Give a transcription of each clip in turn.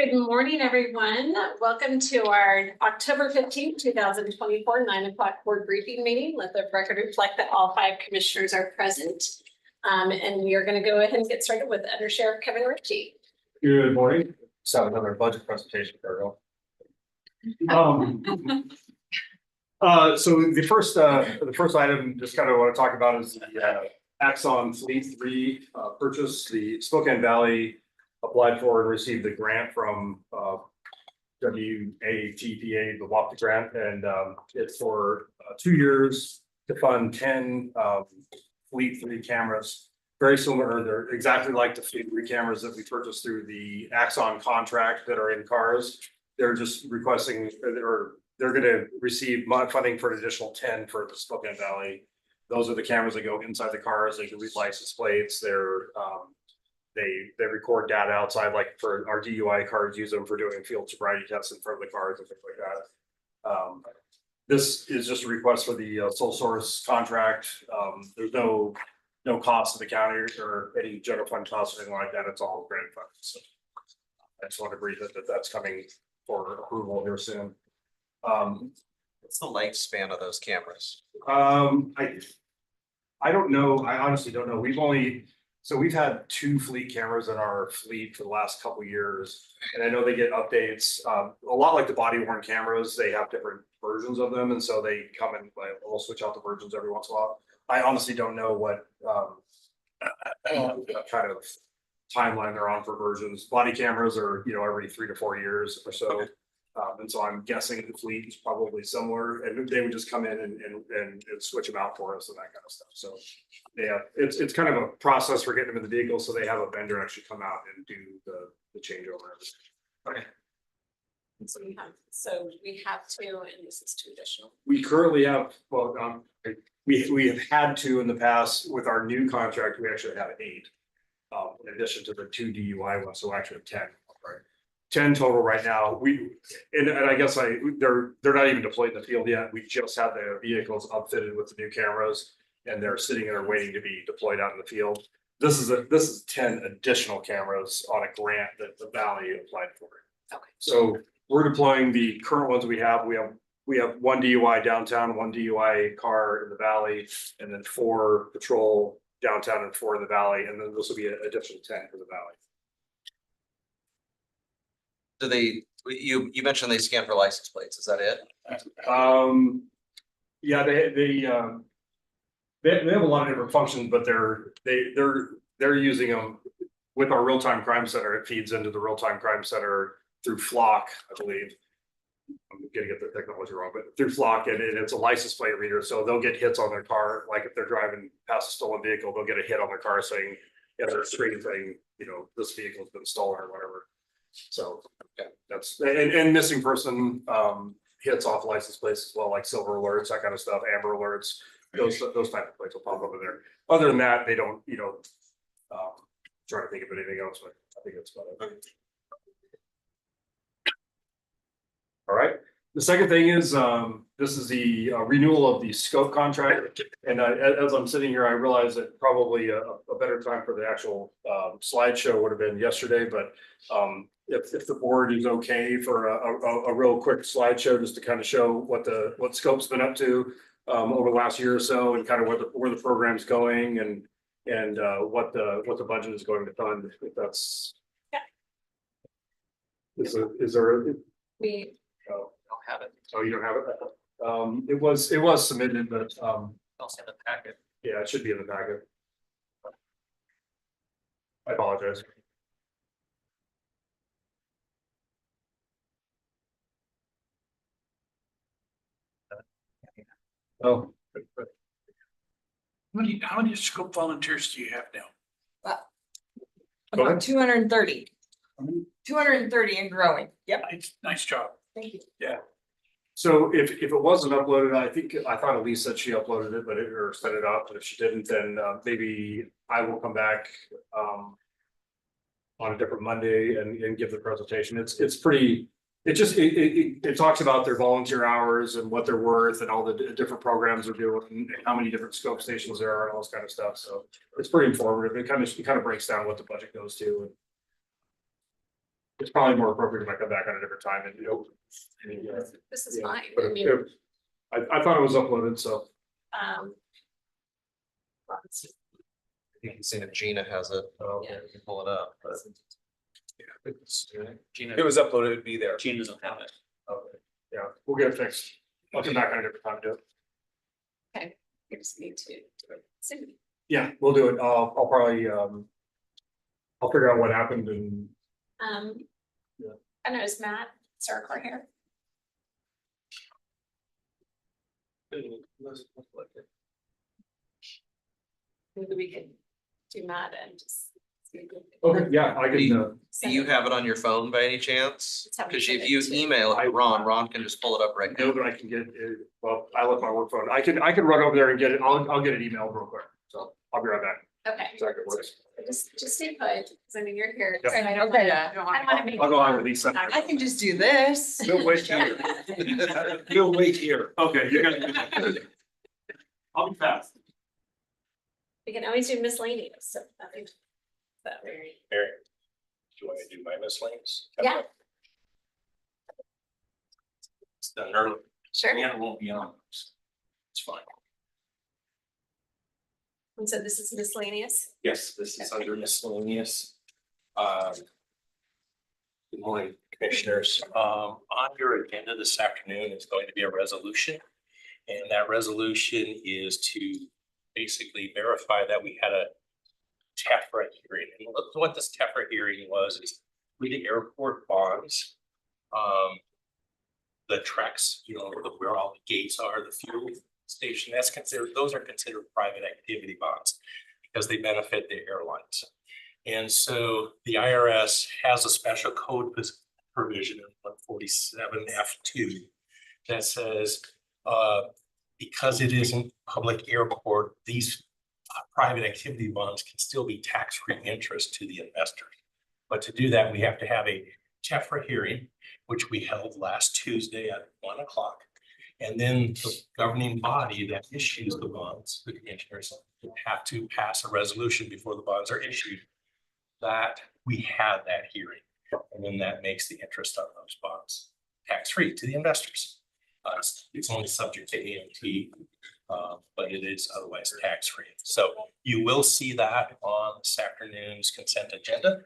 Good morning, everyone. Welcome to our October 15th, 2024, 9 o'clock board briefing meeting. Let the record reflect that all 5 commissioners are present. And we are going to go ahead and get started with Under Sheriff Kevin Ritchie. Good morning. Let's have another budget presentation, Carol. So the first item just kind of want to talk about is the Axon Fleet 3 purchase. The Spokane Valley applied for and received the grant from WATPA, the WAPTA grant, and it's for 2 years to fund 10 Fleet 3 cameras. Very similar, they're exactly like the Fleet 3 cameras that we purchased through the Axon contract that are in cars. They're just requesting, or they're going to receive funding for an additional 10 for the Spokane Valley. Those are the cameras that go inside the cars. They can read license plates. They record data outside, like for our DUI cars, use them for doing field sobriety tests in front of the cars and things like that. This is just a request for the sole source contract. There's no cost to the county or any general fund costs or anything like that. It's all grant funded. So I just want to brief it that that's coming for approval here soon. What's the lifespan of those cameras? I don't know. I honestly don't know. We've had 2 fleet cameras in our fleet for the last couple of years, and I know they get updates. A lot like the body worn cameras, they have different versions of them, and so they come and we'll switch out the versions every once in a while. I honestly don't know what kind of timeline they're on for versions. Body cameras are every 3 to 4 years or so. And so I'm guessing the fleet is probably similar, and they would just come in and switch them out for us and that kind of stuff. So yeah, it's kind of a process for getting them in the vehicle. So they have a vendor actually come out and do the changeover. Okay. So we have 2, and this is 2 additional. We currently have, we have had 2 in the past. With our new contract, we actually have 8, in addition to the 2 DUI ones. So actually 10. Right. 10 total right now. And I guess they're not even deployed in the field yet. We just had the vehicles upfitted with the new cameras, and they're sitting there waiting to be deployed out in the field. This is 10 additional cameras on a grant that the Valley applied for. Okay. So we're deploying the current ones we have. We have 1 DUI downtown, 1 DUI car in the Valley, and then 4 patrol downtown and 4 in the Valley, and then this will be an additional 10 for the Valley. Do they? You mentioned they scan for license plates. Is that it? Yeah, they have a lot of different functions, but they're using them with our real-time crime center. It feeds into the real-time crime center through Flock, I believe. I'm gonna get the technology wrong, but through Flock, and it's a license plate reader, so they'll get hits on their car. Like if they're driving past a stolen vehicle, they'll get a hit on their car saying, "Yeah, they're screen saying, this vehicle's been stolen or whatever." So yeah, that's and missing person hits off license plates as well, like silver alerts, that kind of stuff, amber alerts. Those type of plates will pop up in there. Other than that, they don't. Trying to think of anything else, but I think that's about it. All right. The second thing is this is the renewal of the scope contract, and as I'm sitting here, I realize that probably a better time for the actual slideshow would have been yesterday, but if the board is okay for a real quick slideshow just to kind of show what scope's been up to over the last year or so, and kind of where the program's going, and what the budget is going to fund. If that's is there We don't have it. Oh, you don't have it? It was submitted, but Also have the packet. yeah, it should be in the packet. I apologize. Oh. How many scope volunteers do you have now? Go ahead. About 230. 230 and growing. Yep. Nice job. Thank you. Yeah. So if it wasn't uploaded, I thought Elise said she uploaded it, or set it up. But if she didn't, then maybe I will come back on a different Monday and give the presentation. It's pretty. It talks about their volunteer hours and what they're worth and all the different programs they're doing and how many different scope stations there are and all this kind of stuff. So it's pretty informative. It kind of breaks down what the budget goes to. it's probably more appropriate if I come back on a different time and, This is yeah, fine. but I mean, I thought it was uploaded, so. let's see. You can see that Gina has it. Oh, Yeah. you can pull it up, but. Gina, It was uploaded, it'd be there. Gina doesn't have it. Okay, yeah, we'll get it fixed. I'll come back on a different time to do it. We just need to do it soon. Yeah, we'll do it. I'll probably, I'll figure out what happened and Yeah. I know, is Matt Circle here? Maybe we could do Matt and just. okay, yeah, I can, Do you have it on your phone by any chance? Let's have him Cause send if it you to- email it to Ron can just pull it up right know now. that I can get it. Well, I left my work phone. I can run over there and get it. I'll get it emailed real quick. So I'll be right back. Okay, Exactly works. just stay put, because I mean, you're here. Yep. so I don't Okay. wanna- I don't wanna make. I'll go on with these. I can just do this. We'll wait here. We'll wait here. Okay, you guys. I'll be fast. We can always do miscellaneous, so. That very. Mary, do you want to do my miscellaneous? Yeah, It's done early. sure. And it won't be on. It's fine. And so this is miscellaneous. Yes, this is under miscellaneous. Good morning, commissioners. On your agenda this afternoon is going to be a resolution. And that resolution is to basically verify that we had a TEFRA hearing. And what this TEFRA hearing was is the airport bonds. The tracks, where all the gates are, the fuel station, those are considered private activity bonds because they benefit the airlines. And so the IRS has a special code provision in 147F2 that says, because it isn't public airport, these private activity bonds can still be tax-free interest to the investors. But to do that, we have to have a TEFRA hearing, which we held last Tuesday at 1 o'clock. And then the governing body that issues the bonds, the commissioners, have to pass a resolution before the bonds are issued that we had that hearing. And then that makes the interest on those bonds tax-free to the investors. It's only subject to AMT, but it is otherwise tax-free. So you will see that on this afternoon's consent agenda.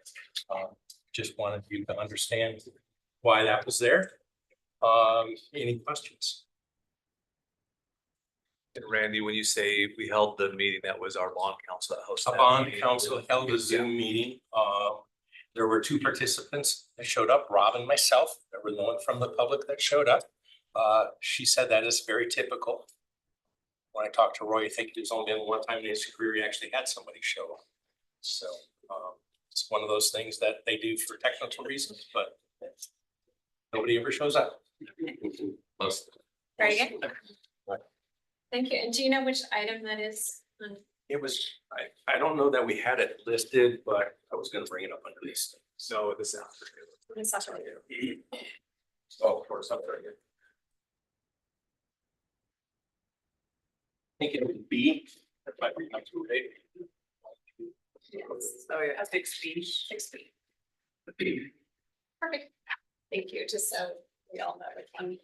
Just wanted you to understand why that was there. Any questions? And Randy, when you say we held the meeting, that was our bond council that hosted. A that bond meeting. council held a Zoom meeting. There were 2 participants that showed up, Rob and myself. There was no one from the public that showed up. She said that is very typical. When I talked to Roy, I think there's only been one time in his career he actually had somebody show up. So it's one of those things that they do for technical reasons, but nobody ever shows up. Most. Very good. Thank you. And do you know which item that is? It was, I don't know that we had it listed, but I was gonna bring it up under these. So this after. It's not really- Oh, of course, I'm very good. I think it would be, if I read up to it. So a 6 feet. 6 feet. Perfect. Thank you. Just so we all know which one.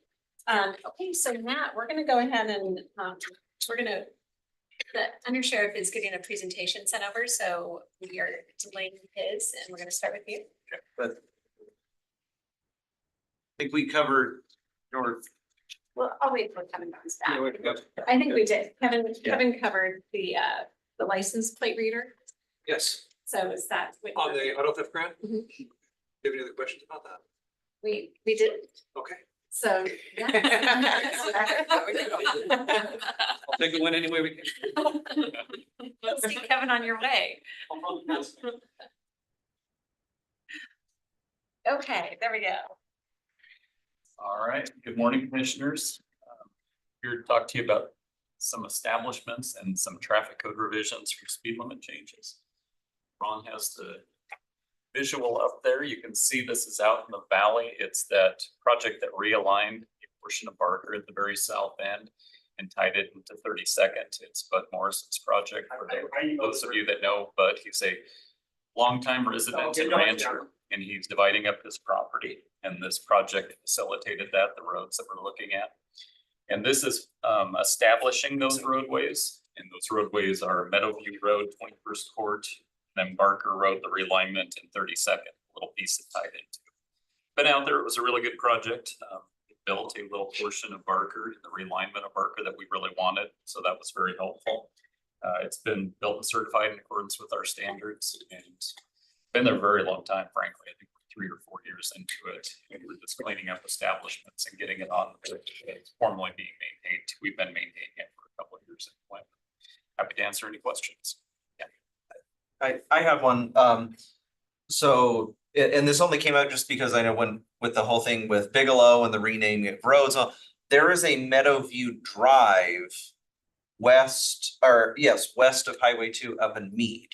Okay, so Matt, we're gonna go ahead and, the undersheriff is getting a presentation sent over, so we are delaying his, and we're gonna start with you. But. I think we covered your. Well, I'll wait for Kevin comes back. I think we did. Kevin covered the license plate reader. Yes, So is that? what- on the auto theft grant. Do Mhm. you have any other questions about that? We did, Okay, so. I'll take the win any way we can. Let's see Kevin on your way. Okay, there we go. All right, good morning, commissioners. Here to talk to you about some establishments and some traffic code revisions for speed limit changes. Ron has the visual up there. You can see this is out in the valley. It's that project that realigned a portion of Barker at the very south end and tied it into 32nd. It's Bud Morrison's project. For those of you that know Bud, he's a longtime resident and rancher. and he's dividing up his property. And this project facilitated that, the roads that we're looking at. And this is establishing those roadways, and those roadways are Meadowview Road, 21st Court, then Barker Road, the realignment, and 32nd, little piece that tied into. Been out there, it was a really good project. It built a little portion of Barker, the realignment of Barker that we really wanted, so that was very helpful. It's been built and certified in accordance with our standards, and been there a very long time, frankly. I think we're 3 or 4 years into it, and we're just cleaning up establishments and getting it on. It's formally being maintained. We've been maintaining it for a couple of years anyway. Happy to answer any questions. I have one, so, and this only came out just because I know when, with the whole thing with Bigelow and the renaming of roads, there is a Meadowview Drive west, or yes, west of Highway 2 up in Mead.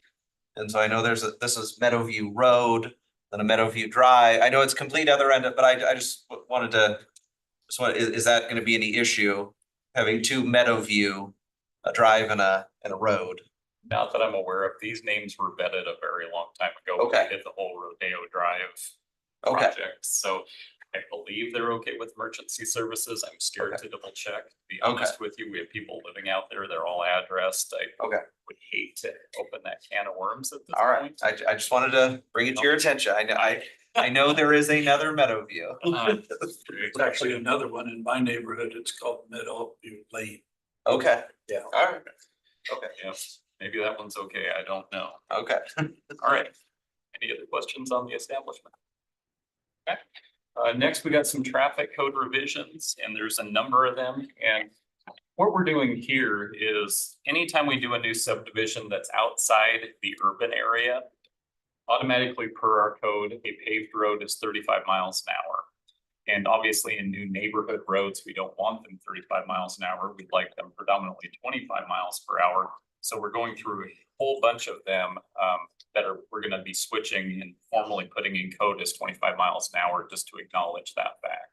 And so I know this is Meadowview Road, then a Meadowview Drive. I know it's complete other end of, but I just wanted to, is that gonna be any issue? Having two Meadowview, a drive and a road? Not that I'm aware of. These names were vetted a very long time ago. when Okay. we did the whole Rodeo Drive Okay, project, so I believe they're okay with emergency services. I'm scared to double check. To be honest with you, we have people living out there. They're all addressed. I okay, would hate to open that can of worms at this all right. point. I just wanted to bring it to your attention. I know there is another Meadowview. It's actually another one in my neighborhood. It's called Meadowview Lane. Okay. Yeah. All right. Okay, Yeah, maybe that one's okay. I don't know. okay. All right. Any other questions on the establishment? Okay. Next, we got some traffic code revisions, and there's a number of them. And what we're doing here is anytime we do a new subdivision that's outside the urban area, automatically per our code, a paved road is 35 miles an hour. And obviously in new neighborhood roads, we don't want them 35 miles an hour. We'd like them predominantly 25 miles per hour. So we're going through a whole bunch of them we're gonna be switching and formally putting in code as 25 miles an hour, just to acknowledge that fact.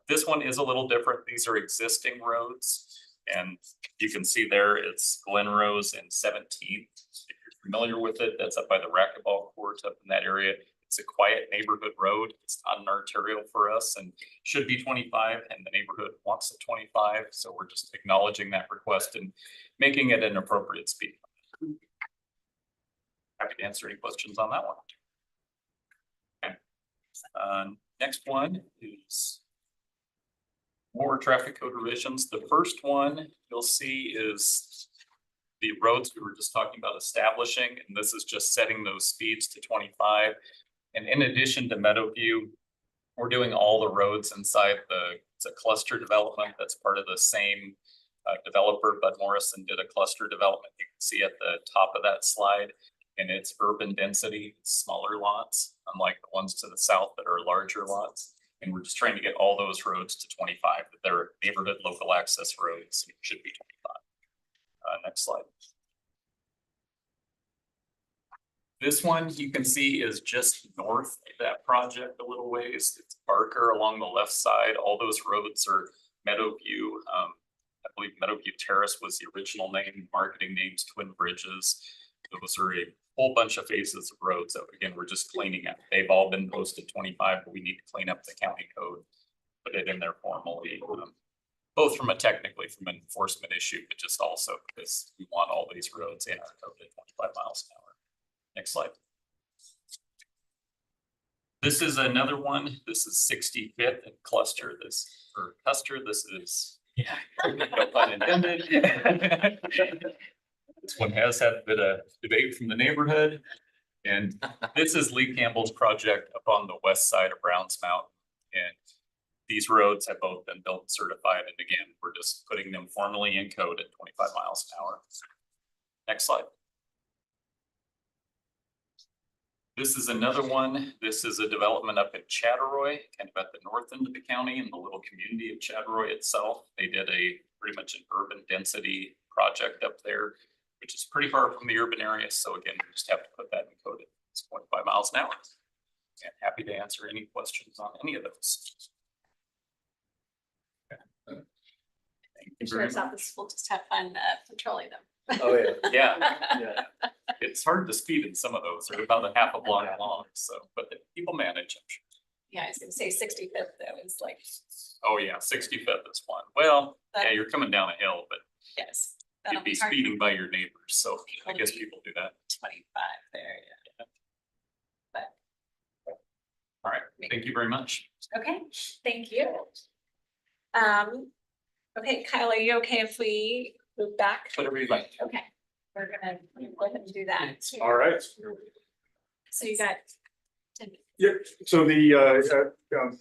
This one is a little different. These are existing roads, and you can see there it's Glen Rose and 17th. If you're familiar with it, that's up by the racquetball court up in that area. It's a quiet neighborhood road. It's not an arterial for us and should be 25, and the neighborhood wants a 25. So we're just acknowledging that request and making it an appropriate speed. Happy to answer any questions on that one. Okay. Next one is more traffic code revisions. The first one you'll see is the roads we were just talking about establishing, and this is just setting those speeds to 25. And in addition to Meadowview, we're doing all the roads inside it's a cluster development that's part of the same developer. Bud Morrison did a cluster development. You can see at the top of that slide. And it's urban density, smaller lots, unlike the ones to the south that are larger lots. And we're just trying to get all those roads to 25, but they're neighborhood local access roads, so it should be 25. Next slide. This one you can see is just north of that project a little ways. It's Barker along the left side. All those roads are Meadowview. I believe Meadowview Terrace was the original name, marketing names, Twin Bridges. Those are a whole bunch of phases of roads that, again, we're just cleaning up. They've all been posted 25, but we need to clean up the county code, put it in there formally, both from an enforcement issue, but just also because we want all these roads in our code at 25 miles an hour. Next slide. This is another one. This is 65th and Custer. This is, yeah, no pun intended. This one has had a bit of debate from the neighborhood. And this is Lee Campbell's project up on the west side of Browns Mountain. And these roads have both been built and certified. And again, we're just putting them formally in code at 25 miles an hour. Next slide. This is another one. This is a development up in Chattaroy, kind of at the north end of the county in the little community of Chattaroy itself. They did pretty much an urban density project up there, which is pretty far from the urban area. So again, we just have to put that in code at 25 miles an hour. And happy to answer any questions on any of those. Okay. Thank you very Sheriff's much. Office will just have fun patrolling them. Oh, yeah. Yeah, Yeah. It's hard to speed in some of those, they're about a half a block long, so, but people manage, I'm sure. Yeah, I was gonna say 65th though is like, Oh, yeah, 65th is one. Well, yeah, That- you're coming down a hill, but yes. that'll you'd be hard. speeding by your neighbors, so I guess people do that. 25 there, yeah. But, All right, thank you very much. okay, thank you. Okay, Kyle, are you okay if we move back? Whatever you'd like. Okay, we're gonna go ahead and do that. All right. So you got 10 minutes. Yep, so the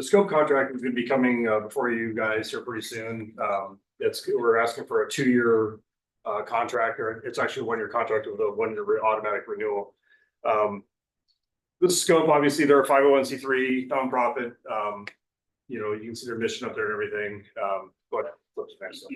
scope contract is gonna be coming before you guys here pretty soon. We're asking for a 2-year contract, or it's actually a 1-year contract with a 1-year automatic renewal. This scope, obviously, they're a 501c3 nonprofit. You know, you can see their mission up there and everything, but what's next one?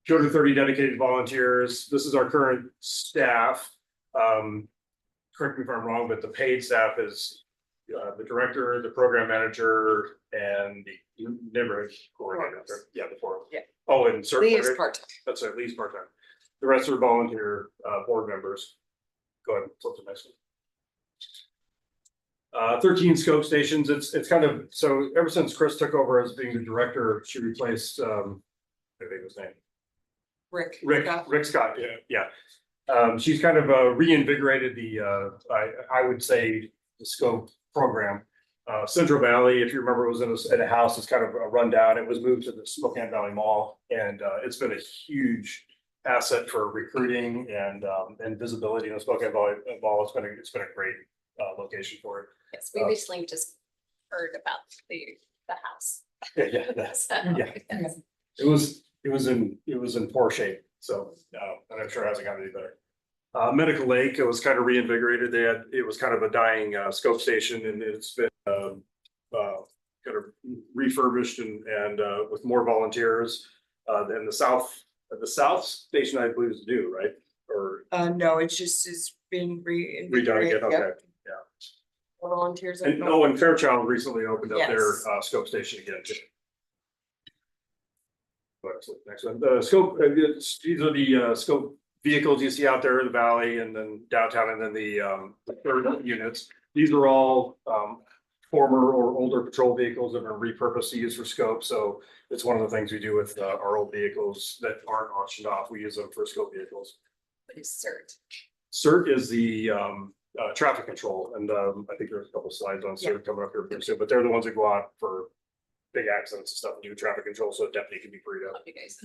230 dedicated volunteers. This is our current staff. Correct me if I'm wrong, but the paid staff is the director, the program manager, and the neighborhood coordinator. Yeah, the four. Yeah. Oh, and Lee is certainly, part-time. that's at least part-time. The rest are volunteer board members. Go ahead, flip the next one. 13 scope stations. It's kind of, so ever since Chris took over as being the director, she replaced I think his name. Rick. Rick Scott, yeah. She's kind of reinvigorated the I would say the scope program. Central Valley, if you remember, was in a house that's kind of a rundown. It was moved to the Spokane Valley Mall, and it's been a huge asset for recruiting and visibility in the Spokane Valley Mall. It's been a great location for it. Yes, we recently just heard about the house. Yeah, that's, So, yeah. yes. It was in poor shape, so and I'm sure it hasn't gotten any better. Medical Lake, it was kind of reinvigorated. It was kind of a dying scope station, and it's been kind of refurbished and with more volunteers. And the south station, I believe, is new, right? Or No, it's just is being redone again, okay. Volunteers. And and Fairchild recently opened up their Yes. scope station again too. Next one, the scope, these are the scope vehicles you see out there in the valley and then downtown, and then the third units. These are all former or older patrol vehicles that are repurposed to use for scope. So it's one of the things we do with our old vehicles that aren't auctioned off. We use them for scope vehicles. What is CERT? CERT is the traffic control, and I think there's a couple slides on CERT coming up here pretty soon, but they're the ones that go out for big accidents and stuff, and do traffic control, so a deputy can be freed up. Love you guys.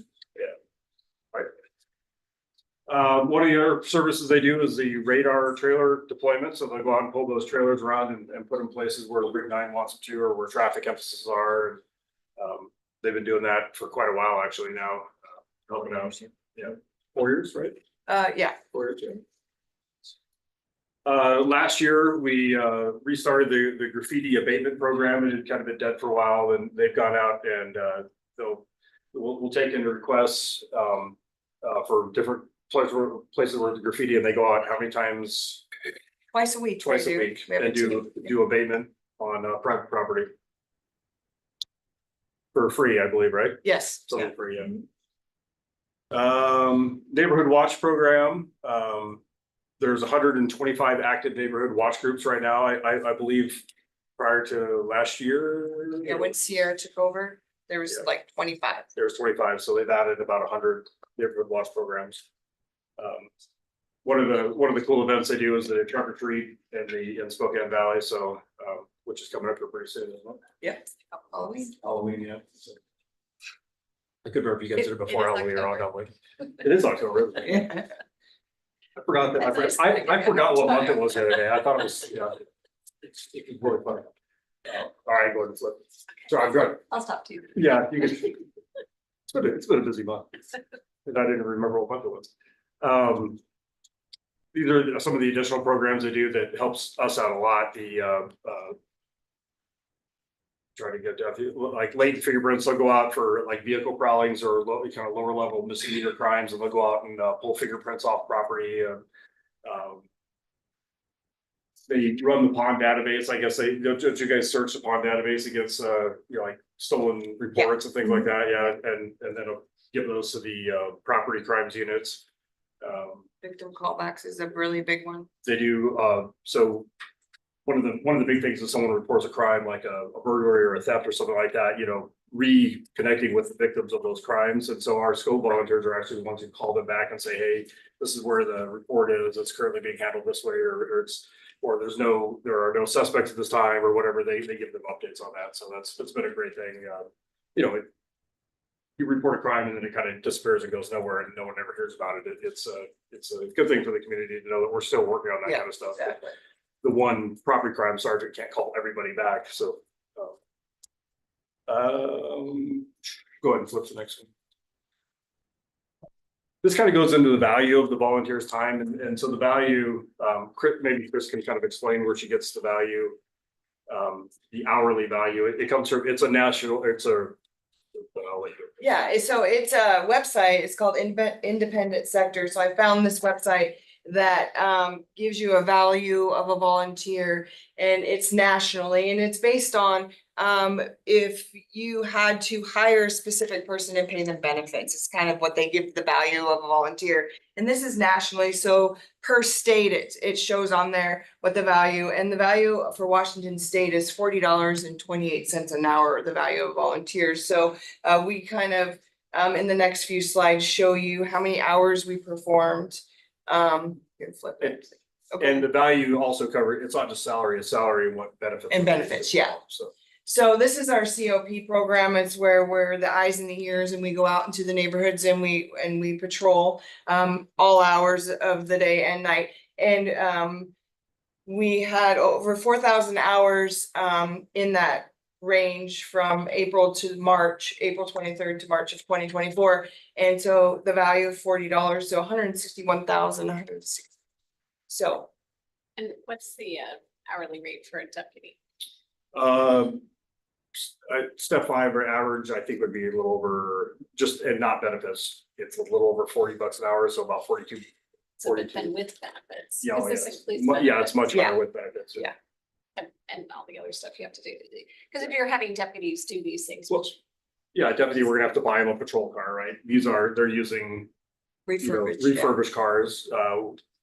One of the other services they do is the radar trailer deployment, so they'll go out and pull those trailers around and put them places where Route 9 wants them to, or where traffic emphasis are. They've been doing that for quite a while, actually, now, helping out, 4 years, right? Yeah. 4 years, yeah. Last year, we restarted the graffiti abatement program. It had kind of been dead for a while, and they've gone out and we'll take in requests for different places where the graffiti, and they go out how many times? Twice a week. Twice we a do. week, We have a and team. do abatement on private property. For free, I believe, right? Yes. Something free, yeah. Neighborhood watch program. There's 125 active neighborhood watch groups right now. I believe prior to last year. Yeah, when Sierra took over, there was like 25. There's 25, so they've added about 100 neighborhood watch programs. One of the cool events they do is the trunk or treat in Spokane Valley, so which is coming up here pretty soon, isn't it? Yeah. Halloween. Halloween, yeah. So I could remember if you guys did it It before is Halloween or on October. Halloween. It is October. Isn't it? Yeah. I forgot that. That's I forgot what month it was the other day. I thought it was, it's really funny. All right, go ahead and flip. So I've got, I'll stop too. yeah, you can. It's been a busy month. And I didn't remember what month it was. These are some of the additional programs they do that helps us out a lot. Trying to get like latent fingerprints, they'll go out for like vehicle prowlings or kind of lower level misdemeanor crimes, and they'll go out and pull fingerprints off property. They run the pond database. I guess don't you guys search the pond database against like stolen reports and things like that, yeah, and then it'll give those to the property crimes units. Victim callbacks is a really big one. They do, so one of the big things is someone reports a crime like a burglary or a theft or something like that, you know, reconnecting with the victims of those crimes. And so our scope volunteers are actually the ones who call them back and say, hey, this is where the report is, it's currently being handled this way, or it's, or there are no suspects at this time, or whatever, they give them updates on that. So it's been a great thing. You know, you report a crime and then it kind of disappears and goes nowhere and no one ever hears about it. It's a good thing for the community to know that we're still working on that Yeah, kind of stuff. exactly. The one property crime sergeant can't call everybody back, so. Go ahead and flip to the next one. This kind of goes into the value of the volunteer's time, and so the value, maybe Chris can kind of explain where she gets the value. The hourly value, it comes from, it's a national, I'll let you. Yeah, so it's a website, it's called Independent Sector, so I found this website that gives you a value of a volunteer, and it's nationally, and it's based on if you had to hire a specific person and pay them benefits. It's kind of what they give the value of a volunteer, and this is nationally, so per state it shows on there what the value, and the value for Washington State is $40.28 an hour, the value of volunteers. So we kind of in the next few slides show you how many hours we performed. You can flip it. Okay. And the value also covered, it's not just salary, it's salary and what benefits. And benefits, yeah. So. So this is our COP program. It's where we're the eyes and the ears, and we go out into the neighborhoods and we patrol all hours of the day and night. And we had over 4,000 hours in that range from April 23rd to March of 2024. And so the value of $40, so 161,160. So. And what's the hourly rate for a deputy? Step 5 or average, I think would be a little over, just, and not benefits, it's a little over $40 an hour, so about 42. So but then with benefits. Yeah, because this includes yeah, it's much benefits higher with benefits. Yeah. And all the other stuff you have to do. Because if you're having deputies do these things, Well, which yeah, deputy, we're gonna have to buy them a patrol car, right? They're using, refurbished cars.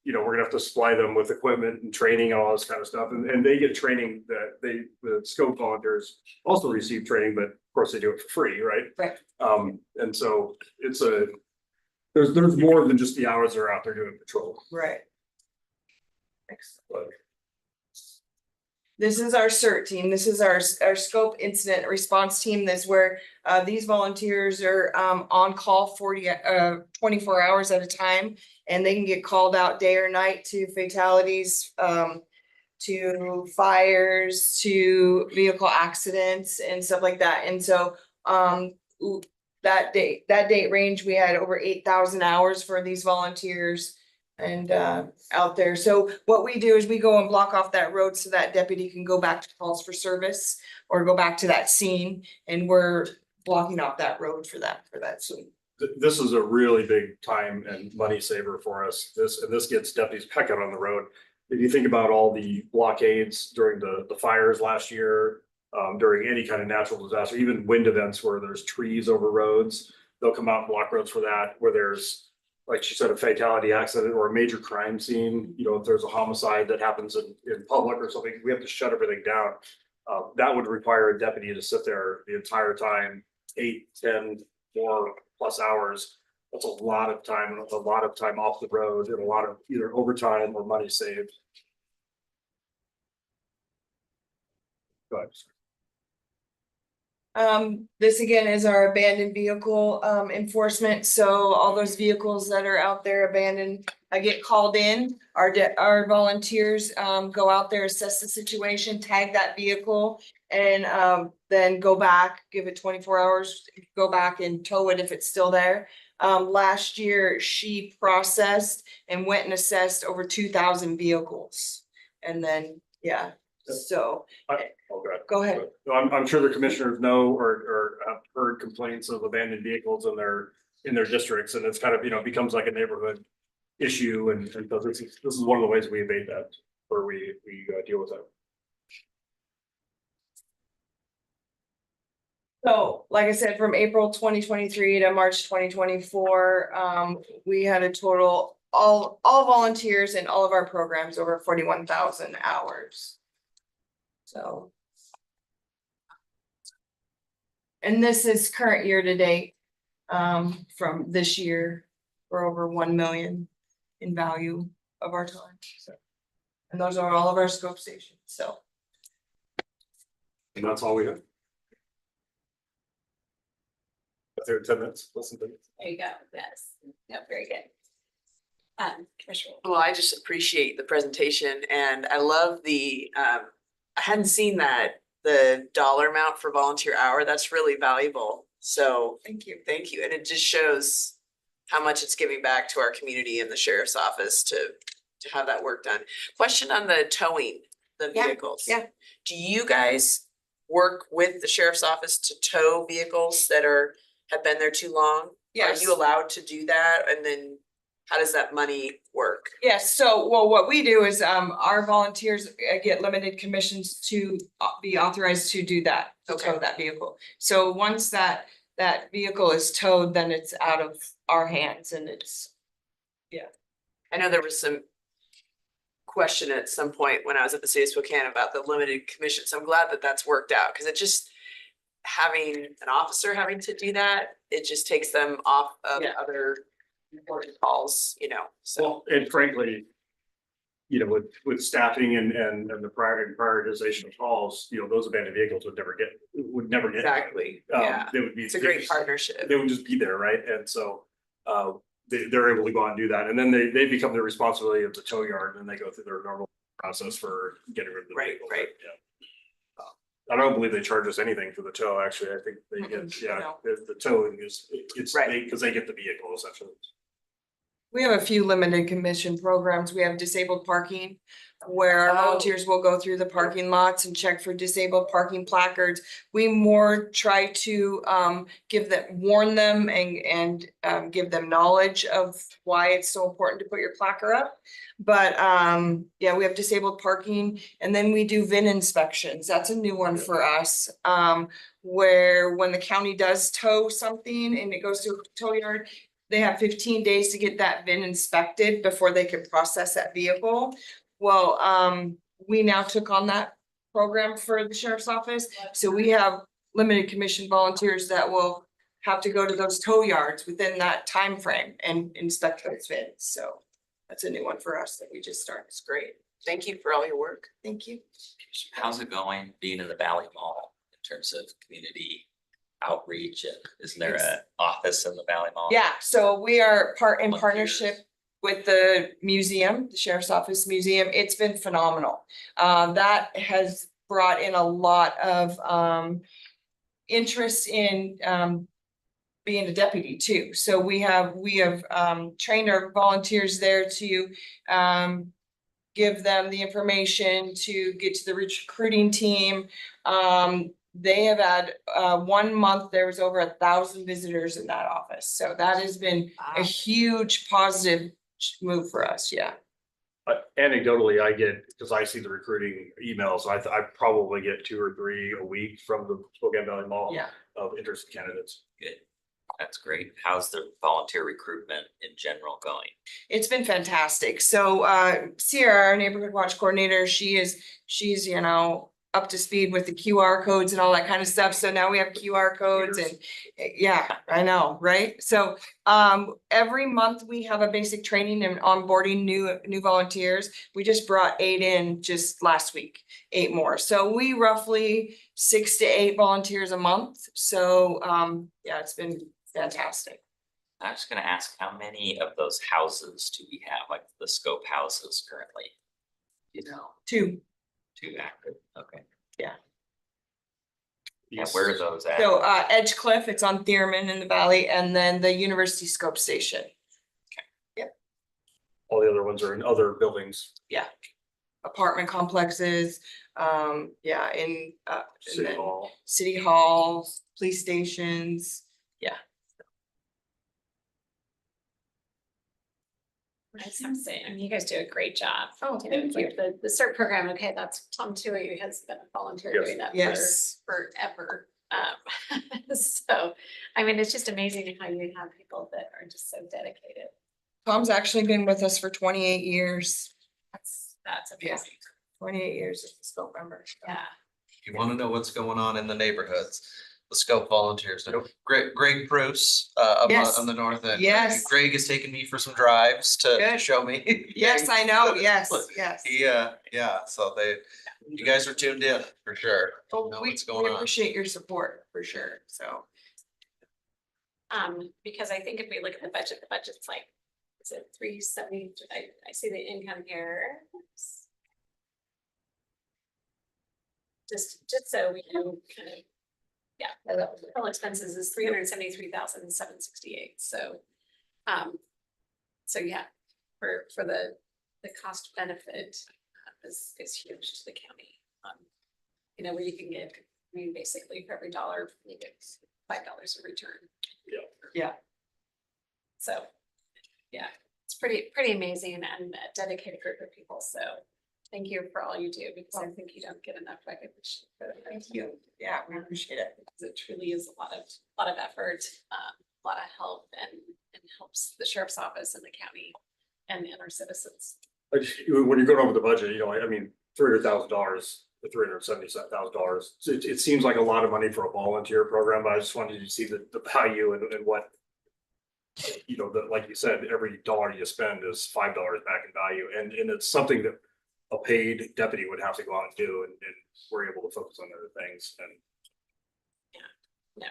You know, we're gonna have to supply them with equipment and training and all this kind of stuff. And they get training that the scope volunteers also receive training, but of course they do it for free, right? Right. And so there's more than just the hours they're out there doing patrol. Right. But This is our CERT team. This is our scope incident response team. That's where these volunteers are on call 24 hours at a time. And they can get called out day or night to fatalities, to fires, to vehicle accidents and stuff like that. And so that date range, we had over 8,000 hours for these volunteers and out there. So what we do is we go and block off that road so that deputy can go back to calls for service or go back to that scene, and we're blocking off that road for that scene. this is a really big time and money saver for us. This gets deputies back out on the road. If you think about all the blockades during the fires last year, during any kind of natural disaster, even wind events where there's trees over roads, they'll come out and block roads for that, where there's, like she said, a fatality accident or a major crime scene. You know, if there's a homicide that happens in public or something, we have to shut everything down. That would require a deputy to sit there the entire time, 8, 10 more plus hours. That's a lot of time, off the road, and a lot of either overtime or money saved. Go ahead. This again is our abandoned vehicle enforcement. So all those vehicles that are out there abandoned, get called in. Our volunteers go out there, assess the situation, tag that vehicle, and then go back, give it 24 hours, go back and tow it if it's still there. Last year, she processed and went and assessed over 2,000 vehicles. And then, yeah, so Okay. go ahead. I'm sure the commissioners know or have heard complaints of abandoned vehicles in their districts, and it's kind of, becomes like a neighborhood issue, and so this is one of the ways we abate that, where we deal with that. So, like I said, from April 2023 to March 2024, we had a total all volunteers in all of our programs over 41,000 hours. So. And this is current year to date, from this year, we're over 1 million in value of our time, so. And those are all of our scope stations, so. And that's all we have. That's there 10 minutes, less than 10 minutes. There you go, yes, yeah, very good. Commissioner. Well, I just appreciate the presentation and I love I hadn't seen that, the dollar amount for volunteer hour, that's really valuable. So Thank you. thank you. And it just shows how much it's giving back to our community and the sheriff's office to have that work done. Question on the towing, the Yeah, vehicles. yeah. Do you guys work with the sheriff's office to tow vehicles that have been there too long? Yes. Are you allowed to do that? And then how does that money work? Yes, so, well, what we do is, our volunteers get limited commissions to be authorized to do that, to tow Okay. that vehicle. So once that vehicle is towed, then it's out of our hands and it's. I know there was some question at some point when I was at the city of Spokane about the limited commission. So I'm glad that that's worked out because it just having an officer having to do that, it just takes them off of Yeah. other important calls, so. Well, and frankly, with staffing and the prioritization of calls, those abandoned vehicles would never get. Exactly, um, yeah. They would be. It's a great partnership. They would just be there, right? And so, they're able to go out and do that. And then they become the responsibility of the tow yard and then they go through their normal process for getting rid of the Right, vehicle. right. Yeah. I don't believe they charge us anything for the tow, actually. I think they get, no. the towing it's, Right. because they get the vehicle essentially. We have a few limited commission programs. We have disabled parking where our Oh. volunteers will go through the parking lots and check for disabled parking placards. We more try to warn them and give them knowledge of why it's so important to put your placard up. But yeah, we have disabled parking and then we do VIN inspections. That's a new one for us. Where when the county does tow something and it goes to a tow yard, they have 15 days to get that VIN inspected before they can process that vehicle. Well, we now took on that program for the sheriff's office. So we have limited commission volunteers that will have to go to those tow yards within that time frame and inspect those VINs. So that's a new one for us that we just started. It's great. Thank you for all your work. Thank you. How's it going being in the Valley Mall in terms of community outreach? Isn't there an office in the Valley Mall? Yeah, so we are in Volunteers. partnership with the museum, the Sheriff's Office Museum. It's been phenomenal. That has brought in a lot of interest in being a deputy too. So we have trained our volunteers there to give them the information to get to the recruiting team. They have had 1 month, there was over 1,000 visitors in that office. So that has been a huge positive move for us, yeah. Anecdotally, I get, because I see the recruiting emails, I probably get 2 or 3 a week from the Spokane Valley Mall. Yeah. Of interested candidates. Good. That's great. How's the volunteer recruitment in general going? It's been fantastic. So Sierra, our neighborhood watch coordinator, she's up to speed with the QR codes and all that kind of stuff. So now we have QR codes and yeah, I know, right? So every month we have a basic training and onboarding new volunteers. We just brought 8 in just last week, 8 more. So we roughly 6 to 8 volunteers a month. So yeah, it's been fantastic. I was gonna ask, how many of those houses do we have, like the scope houses currently? 2. 2 active, okay. Yeah. And where are those at? So Edge Cliff, it's on Thierman in the valley, and then the University Scope Station. All the other ones are in other buildings, Apartment complexes, yeah, in and City then Hall. City Hall, police stations, yeah. I just have to say, I mean, you guys do a great job. Oh, You know, thank like the CERT program, okay, that's Tom Tui has been a volunteer Yes. doing that Yes. for forever. So, I mean, it's just amazing how you have people that are just so dedicated. Tom's actually been with us for 28 years, That's Yeah. amazing. 28 years as a scope member. so. Yeah. If you wanna know what's going on in the neighborhoods, the Scope volunteers, know. Greg Bruce, up Yes. on the north end. Yes. Greg has taken me for some drives to Good. show me. Yes, I know, yes, yes. Yeah, so you guys are tuned in for sure. Oh, Know we what's going on. appreciate your support for sure, so. Because I think if we look at the budget's like, is it 370? I see the income here. Just so we know kind of, yeah, the total expenses is 373,768, so. So yeah, for the cost benefit is huge to the county. You know, where you can get, I mean, basically for every dollar, you get $5 in return. Yeah. So, yeah, it's pretty amazing and a dedicated group of people, so thank you for all you do, because I think you don't get enough recognition for it. Thank you. Yeah, we appreciate it. Because it truly is a lot of effort, a lot of help and helps the sheriff's office and the county and our citizens. When you're going over the budget, you know, I mean, $300,000 to $377,000. It seems like a lot of money for a volunteer program, but I just wanted you to see the value and what. You know, that, like you said, every dollar you spend is $5 back in value, and it's something that a paid deputy would have to go out and do, and we're able to focus on other things, and No,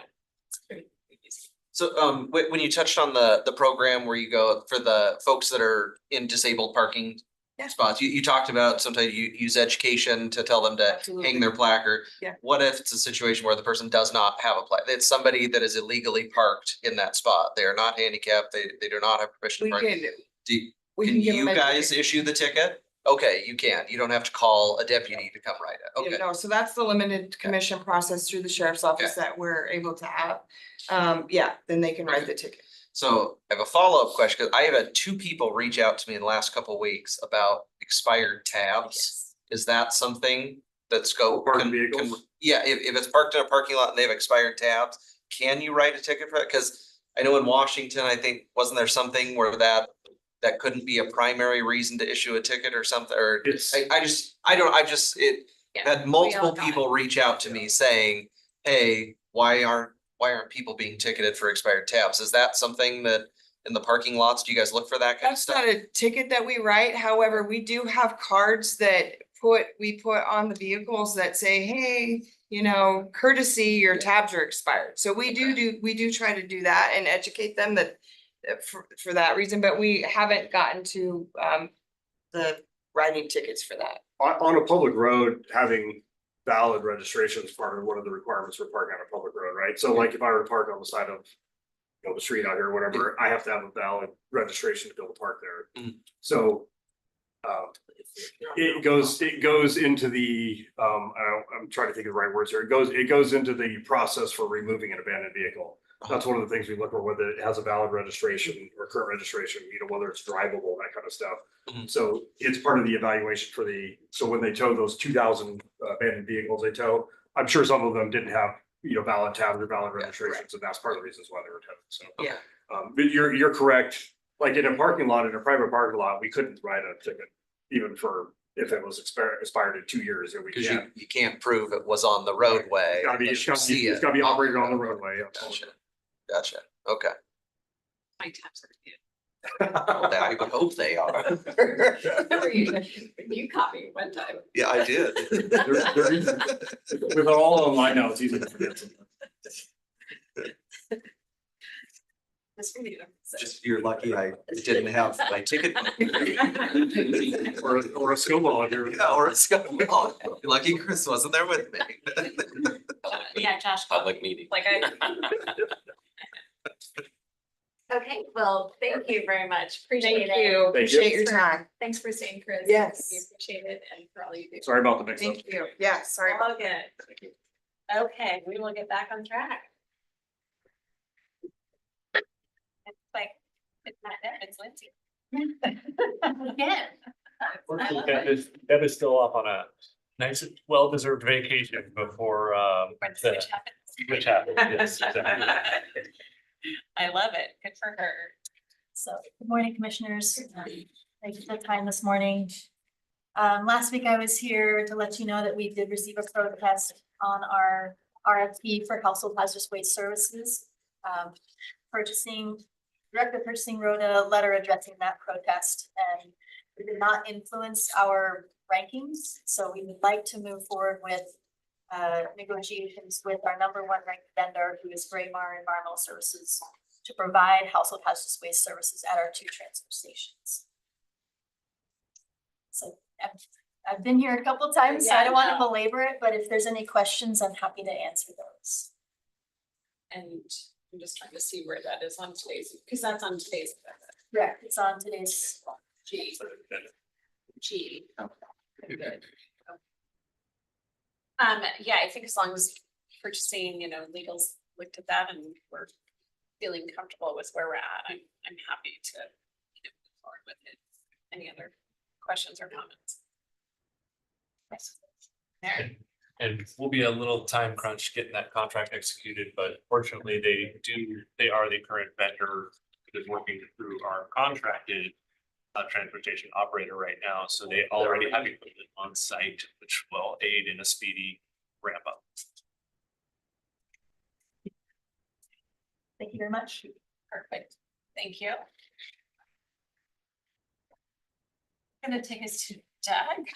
it's pretty easy. So when you touched on the program where you go for the folks that are in disabled parking Yeah. spots, you talked about sometimes you use education to tell them to Absolutely. hang their placard. Yeah. What if it's a situation where the person does not have a plaque? It's somebody that is illegally parked in that spot. They are not handicapped. They do not have permission We to park. can, Can give you them guys education. issue the ticket? Okay, you can. You don't have to call a deputy to come write it. Yeah, Okay. no, so that's the limited commission process through the sheriff's office that we're able to have. Yeah, then they can write the ticket. So I have a follow-up question, because I have had two people reach out to me in the last couple of weeks about expired tabs. Yes. Is that something that Scope Parked can, vehicles? yeah, if it's parked in a parking lot and they have expired tabs, can you write a ticket for it? Cause I know in Washington, I think, wasn't there something where that couldn't be a primary reason to issue a ticket or something, or it's. it Yeah, had we all multiple got it. people reach out to me saying, hey, why aren't people being ticketed for expired tabs? Is that something that in the parking lots, do you guys look for that kind of That's stuff? not a ticket that we write. However, we do have cards that we put on the vehicles that say, hey, you know, courtesy, your tabs are expired. So we do try to do that and educate them that for that reason, but we haven't gotten to the writing tickets for that. On a public road, having valid registration is part of one of the requirements for parking on a public road, right? So like if I were to park on the side of, you know, the street out here or whatever, I have to have a valid registration to be able to park there. Mhm. So it goes into the, I'm trying to think of the right words here. It goes into the process for removing an abandoned vehicle. That's one of the things we look for, whether it has a valid registration or current registration, you know, whether it's drivable, that kind of stuff. Mhm. So it's part of the evaluation for so when they tow those 2,000 abandoned vehicles they tow, I'm sure some of them didn't have, you know, valid tabs or valid registrations, and that's part of the reasons why they were towed, so. Yeah. But you're correct, like in a parking lot, in a private parking lot, we couldn't write a ticket, even for, if it was expired in 2 years, then we Cause can't. you can't prove it was on the roadway. It's gotta be operated on the roadway. Gotcha, okay. My tabs are good. Well, I would hope they are. You caught me one time. Yeah, I did. With all online now, it's easy to forget sometimes. This for you. So. Just, you're lucky I didn't have my ticket. Or a snowball here. Yeah, or a scuffle. Lucky Chris wasn't there with me. Yeah, Josh. Public meeting. Like Okay, well, thank you very much. Appreciate Thank it. you, appreciate your Thanks for- time. Thanks for staying, Chris. Yes. We appreciate it and for all you do. Sorry about the mix up. Thank you. Yeah, sorry. All good. Okay, we will get back on track. It's like, it's not them, it's Lindsay. Again. Deb is still off on a nice, well-deserved vacation before, When switch happens. which happened, yes, exactly. I love it. Good for her. So, good morning, commissioners. Thank you for the time this morning. Last week I was here to let you know that we did receive a protest on our RFP for household hazardous waste services. Director of Purchasing wrote a letter addressing that protest, and it did not influence our rankings. So we would like to move forward with negotiations with our #1 ranked vendor, who is Braemar Environmental Services, to provide household hazardous waste services at our 2 transfer stations. So I've been here a couple of times, so I don't want to belabor it, but if there's any questions, I'm happy to answer those. And I'm just trying to see where that is on today's, because that's on today's. Correct, it's on today's. G. G. Okay. Good. Yeah, I think as long as purchasing, legals looked at that and we're feeling comfortable with where we're at, I'm happy to move forward with it. Any other questions or comments? There. And we'll be a little time crunch getting that contract executed, but fortunately they are the current vendor that is working through our contracted transportation operator right now. So they already have equipment on site, which will aid in a speedy ramp up. Thank you very much. Perfect. Thank you. Gonna take us to Doug.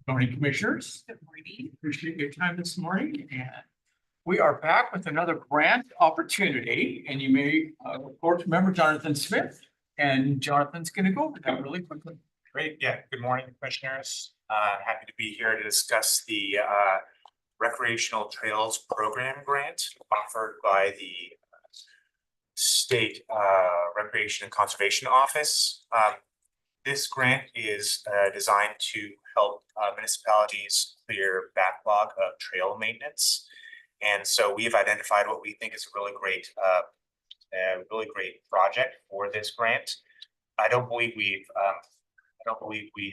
Morning, commissioners. Good morning. Appreciate your time this morning, and we are back with another grant opportunity, and you may, of course, remember Jonathan Smith, and Jonathan's going to go over that really quickly. Great, yeah, good morning, commissioners. Happy to be here to discuss the Recreational Trails Program Grant offered by the State Recreation and Conservation Office. This grant is designed to help municipalities clear backlog of trail maintenance. And so we've identified what we think is a really great project for this grant. I don't believe we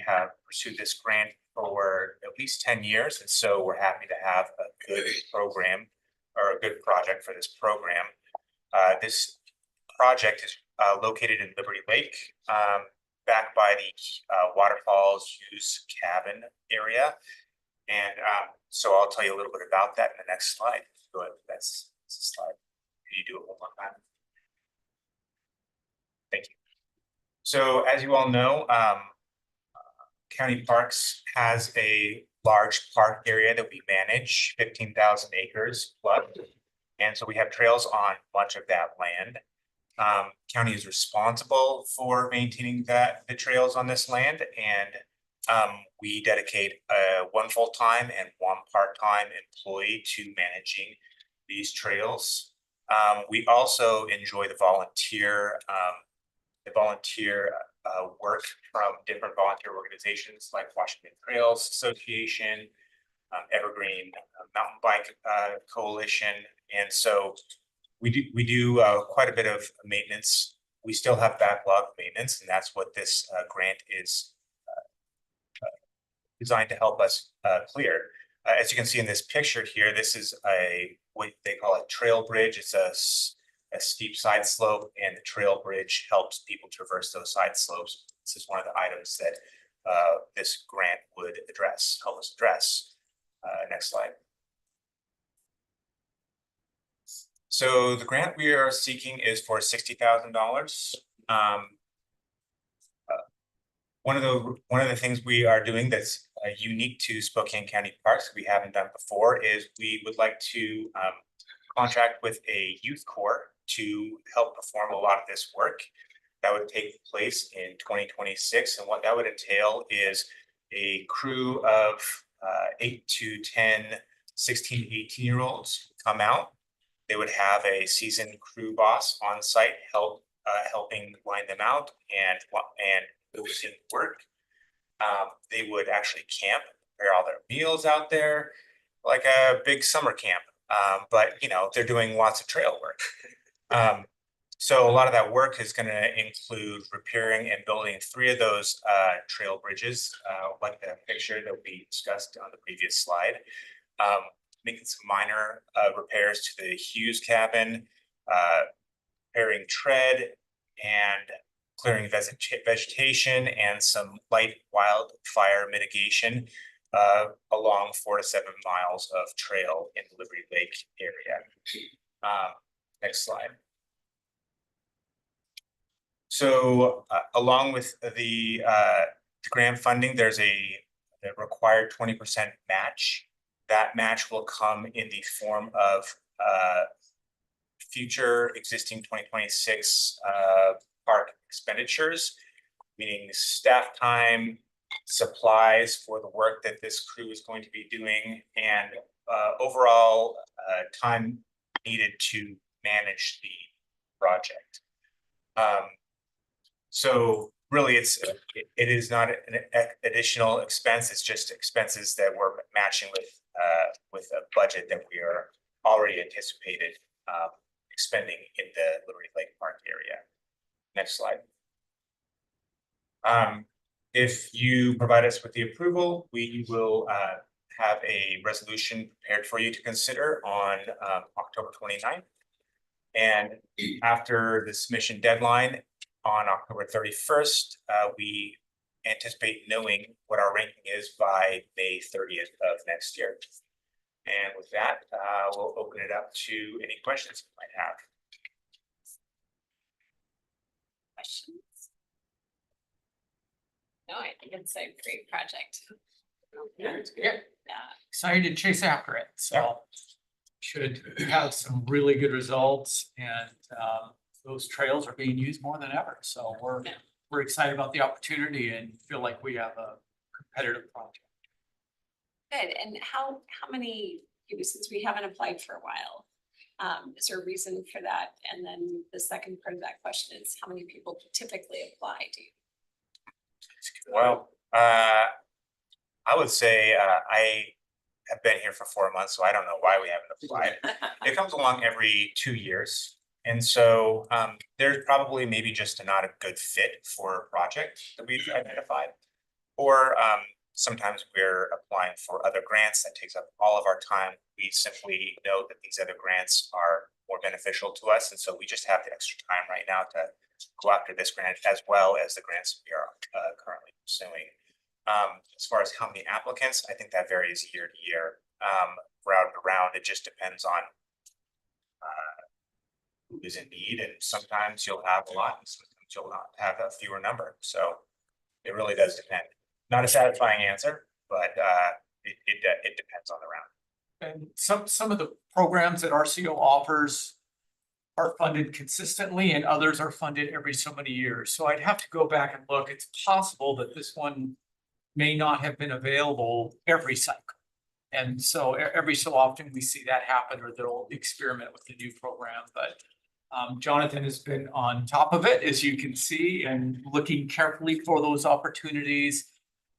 have pursued this grant for at least 10 years. And so we're happy to have a good program or a good project for this program. This project is located in Liberty Lake, back by the Waterfalls Use Cabin area. And so I'll tell you a little bit about that in the next slide. Go ahead, that's the slide. Can you do it one more time? Thank you. So as you all know, County Parks has a large park area that we manage, 15,000 acres plus. And so we have trails on much of that land. County is responsible for maintaining the trails on this land, and we dedicate 1 full-time and 1 part-time employee to managing these trails. We also enjoy the volunteer work from different volunteer organizations like Washington Trails Association, Evergreen Mountain Bike Coalition, and so we do quite a bit of maintenance. We still have backlog maintenance, and that's what this grant is designed to help us clear. As you can see in this picture here, this is what they call a trail bridge. It's a steep side slope, and the trail bridge helps people traverse those side slopes. This is one of the items that this grant would help us address. Next slide. So the grant we are seeking is for $60,000. One of the things we are doing that's unique to Spokane County Parks we haven't done before is we would like to contract with a youth corps to help perform a lot of this work. That would take place in 2026, and what that would entail is a crew of 8 to 10, 16, 18-year-olds come out. They would have a seasoned crew boss on site helping line them out and overseeing work. They would actually camp, prepare all their meals out there, like a big summer camp. But they're doing lots of trail work. So a lot of that work is gonna include repairing and building 3 of those trail bridges, like the picture that we discussed on the previous slide. Making some minor repairs to the Hughes cabin, repairing tread and clearing vegetation and some light wildfire mitigation along 4 to 7 miles of trail in the Liberty Lake area. Next slide. So along with the grant funding, there's a required 20% match. That match will come in the form of future existing 2026 park expenditures, meaning staff time, supplies for the work that this crew is going to be doing, and overall time needed to manage the project. So really it is not an additional expense, it's just expenses that we're matching with a budget that we are already anticipated expending in the Liberty Lake Park area. Next slide. If you provide us with the approval, we will have a resolution prepared for you to consider on October 29th. And after the submission deadline on October 31st, we anticipate knowing what our ranking is by May 30th of next year. And with that, we'll open it up to any questions you might have. Questions? No, I think it's a great project. Yeah, Yeah. excited to chase after it, so. Should have some really good results and those trails are being used more than ever, so we're excited about the opportunity and feel like we have a competitive project. Good, and how many, since we haven't applied for a while, is there a reason for that? And then the second part of that question is how many people typically apply, do you? Well, I would say I have been here for 4 months, so I don't know why we haven't applied. It comes along every 2 years. And so there's probably maybe just not a good fit for a project that we've identified. Or sometimes we're applying for other grants that takes up all of our time. We simply know that these other grants are more beneficial to us. And so we just have the extra time right now to go after this grant as well as the grants we are currently pursuing. As far as how many applicants, I think that varies year to year. Round and around, it just depends on who is in need, and sometimes you'll have a lot, and sometimes you'll not have a fewer number. So it really does depend. Not a satisfying answer, but it depends on the round. And some of the programs that RCO offers are funded consistently and others are funded every so many years. So I'd have to go back and look. It's possible that this one may not have been available every cycle. And so every so often we see that happen, or they'll experiment with the new program. But Jonathan has been on top of it, as you can see, and looking carefully for those opportunities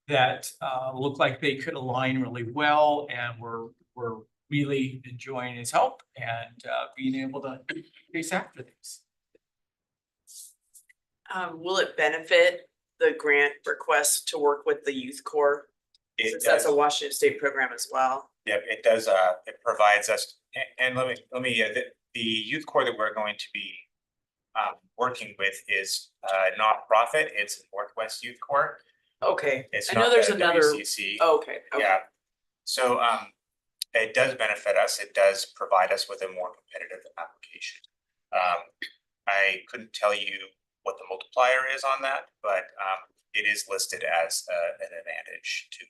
that look like they could align really well. And we're really enjoying his help and being able to chase after these. Will it benefit the grant request to work with the Youth Corps? Since that's a Washington State program as well. Yep, it does. It provides us, and let me. The Youth Corps that we're going to be working with is nonprofit. It's Northwest Youth Corps. Okay, It's I know not there's the another. WCC. Okay. Yeah. So it does benefit us. It does provide us with a more competitive application. I couldn't tell you what the multiplier is on that, but it is listed as an advantage to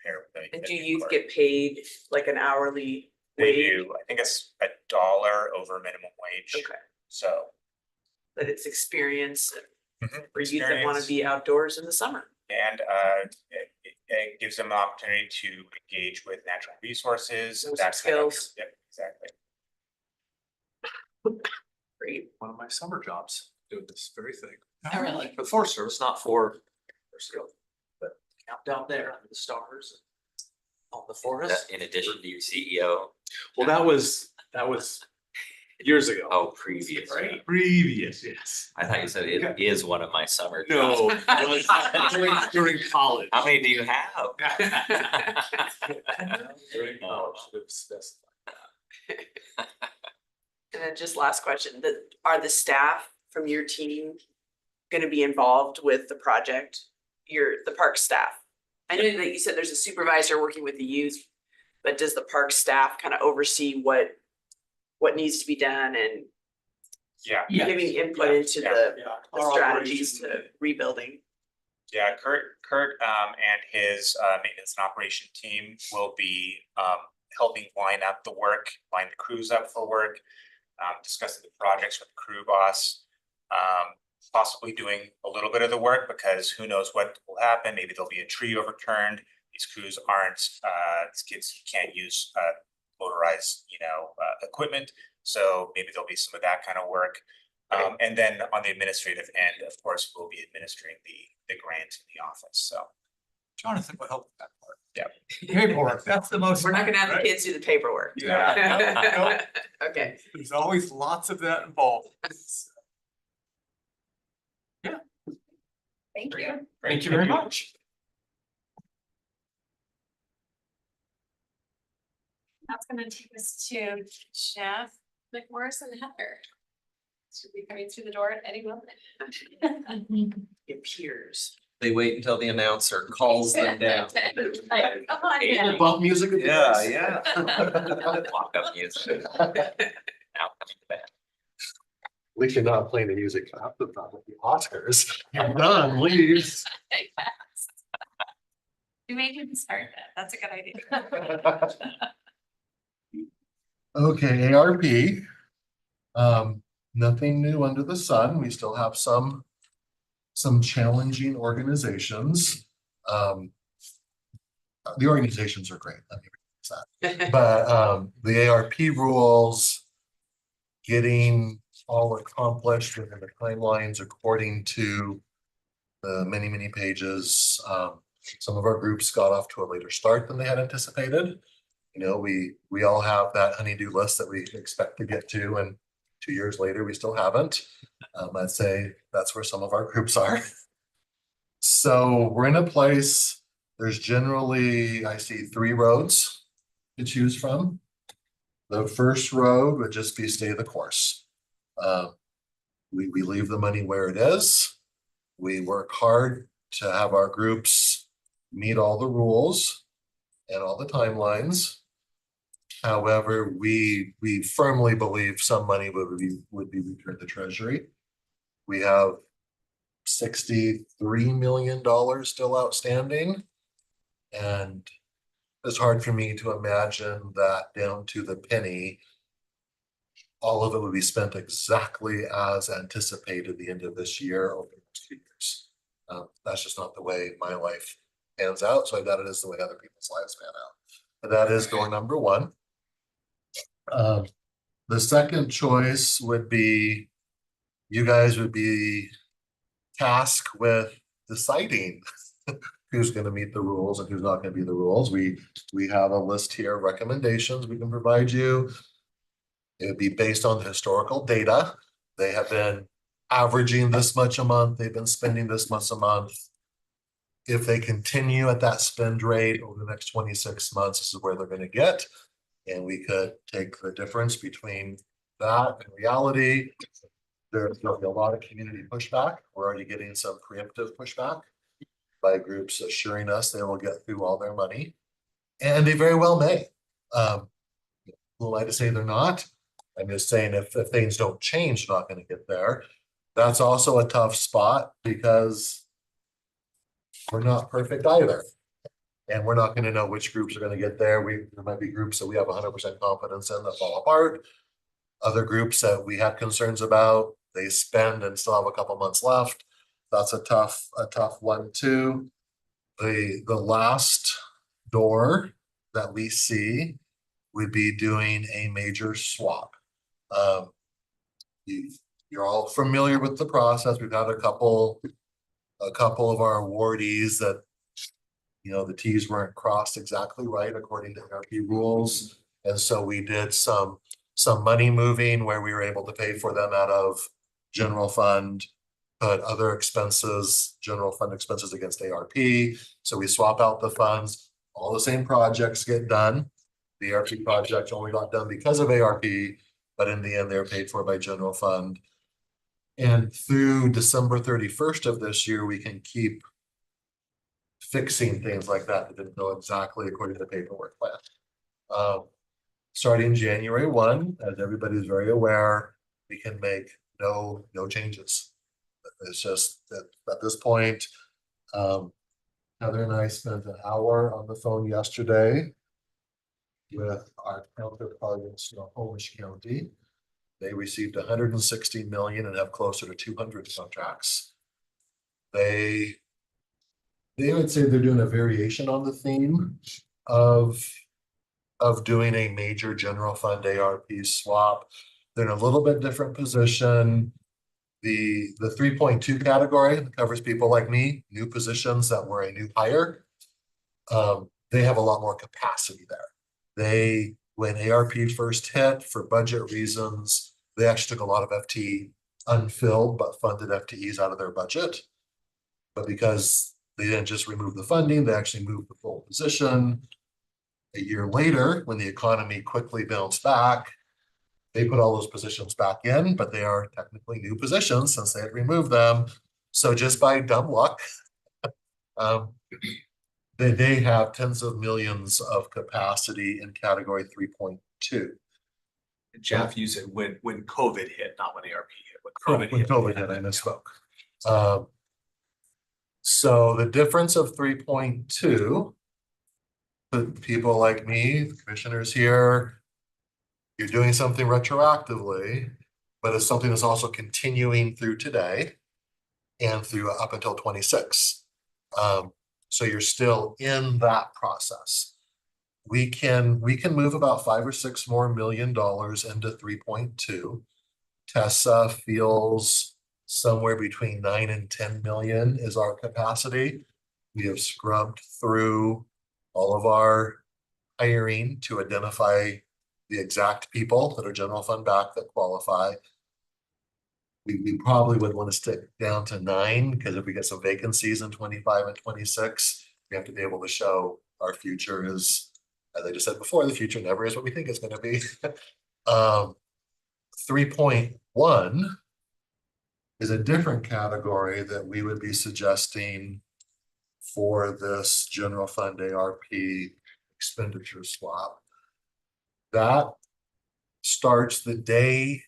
pair with. And do youth get paid like an hourly They wage? do. I think it's $1 over minimum wage. Okay, So. but it's experience Mhm, for youth that want to be outdoors in the summer. And it gives them the opportunity to engage with natural resources. Those that kind of- skills. Yep, exactly. Great. One of my summer jobs doing this very thing. Oh, really? For the Forest Service, not for skill, but camped out there under the stars on the forest. In addition to your CEO. Well, that was Years ago. Oh, previous. Right, previous, yes. I thought you said it is one of my summer. No, jobs. during college. How many do you have? Oh. And then just last question, are the staff from your team gonna be involved with the project? The park staff? I know that you said there's a supervisor working with the youth, but does the park staff kind of oversee what needs to be done and Yeah. giving input into the strategies to rebuilding? Yeah, Kurt and his maintenance and operation team will be helping line up the work, line the crews up for work, discussing the projects with the crew boss. Possibly doing a little bit of the work because who knows what will happen. Maybe there'll be a tree overturned. These crews aren't, these kids can't use motorized, equipment. So maybe there'll be some of that kind of work. And then on the administrative end, of course, we'll be administering the grant in the office, so. Jonathan will help with that part. Yeah. Paperwork, that's the most. We're not gonna have the kids do the paperwork. Yeah. Okay. There's always lots of that involved. Thank you. Thank you very much. That's gonna take us to Jeff McMorris and Heather. Should be coming through the door at any moment. It appears. They wait until the announcer calls them down. Like, come on in. Bump music. Yeah. Walk-up music. Now coming back. At least you're not playing the music after the Oscars. You're done, leave. You made him start that. That's a good idea. Okay, ARP. Nothing new under the sun. We still have some challenging organizations. The organizations are great. Let me repeat that. But the ARP rules, getting all accomplished within the timelines according to the many pages. Some of our groups got off to a later start than they had anticipated. We all have that honey-do list that we expect to get to, and 2 years later, we still haven't. I'd say that's where some of our groups are. So we're in a place, there's generally, I see 3 roads to choose from. The first road would just be stay the course. We leave the money where it is. We work hard to have our groups meet all the rules and all the timelines. However, we firmly believe some money would be returned to Treasury. We have $63 million still outstanding. And it's hard for me to imagine that down to the penny, all of it would be spent exactly as anticipated at the end of this year over the next 2 years. That's just not the way my life pans out. So I doubt it is the way other people's lives pan out. But that is goal number 1. The second choice would be, you guys would be tasked with deciding who's going to meet the rules and who's not going to be the rules. We have a list here of recommendations we can provide you. It would be based on the historical data. They have been averaging this much a month. They've been spending this much a month. If they continue at that spend rate over the next 26 months, this is where they're going to get. And we could take the difference between that and reality. There'll be a lot of community pushback. We're already getting some preemptive pushback by groups assuring us they will get through all their money. And they very well may. Who am I to say they're not? I'm just saying if things don't change, they're not going to get there. That's also a tough spot because we're not perfect either. And we're not going to know which groups are going to get there. There might be groups that we have 100% confidence in that fall apart. Other groups that we had concerns about, they spend and still have a couple months left. That's a tough one too. The last door that we see would be doing a major swap. You're all familiar with the process. We've had a couple of our awardees that, the T's weren't crossed exactly right according to ARP rules. And so we did some some money moving where we were able to pay for them out of general fund. Put other expenses, general fund expenses against ARP. So we swap out the funds, all the same projects get done. The ARP project only got done because of ARP, but in the end, they're paid for by general fund. And through December 31st of this year, we can keep fixing things like that didn't go exactly according to the paperwork plan. Starting January 1, as everybody is very aware, we can make no changes. It's just that at this point, Heather and I spent an hour on the phone yesterday with our counterpart in Snohomish County. They received 160 million and have closer to 200 contracts. They would say they're doing a variation on the theme of doing a major general fund ARP swap. They're in a little bit different position. The 3.2 category covers people like me, new positions that were a new hire. They have a lot more capacity there. When ARP first hit, for budget reasons, they actually took a lot of FTE unfilled but funded FTEs out of their budget. But because they didn't just remove the funding, they actually moved the full position. A year later, when the economy quickly bounced back, they put all those positions back in, but they are technically new positions since they had removed them. So just by dumb luck, they have tens of millions of capacity in category 3.2. Jeff, you said when COVID hit, not when ARP hit. When COVID hit, I misspoke. So the difference of 3.2, people like me, commissioners here, you're doing something retroactively, but it's something that's also continuing through today and through up until 26. So you're still in that process. We can move about $5 or $6 more million into 3.2. Tessa feels somewhere between 9 and 10 million is our capacity. We have scrubbed through all of our hiring to identify the exact people that are general fund back that qualify. We probably would want to stick down to 9 because if we get some vacancies in 25 and 26, we have to be able to show our future is, as I just said before, the future never is what we think it's going to be. 3.1 is a different category that we would be suggesting for this general fund ARP expenditure swap. That starts the day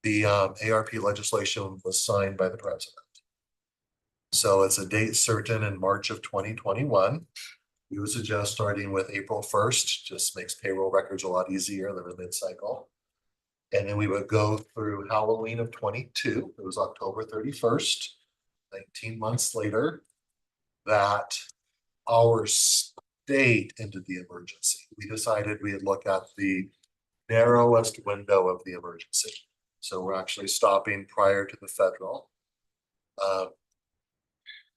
the ARP legislation was signed by the president. So it's a date certain in March of 2021. We would suggest starting with April 1st, just makes payroll records a lot easier than a mid-cycle. And then we would go through Halloween of 22. It was October 31st, 19 months later, that our state ended the emergency. We decided we'd look at the narrowest window of the emergency. So we're actually stopping prior to the federal.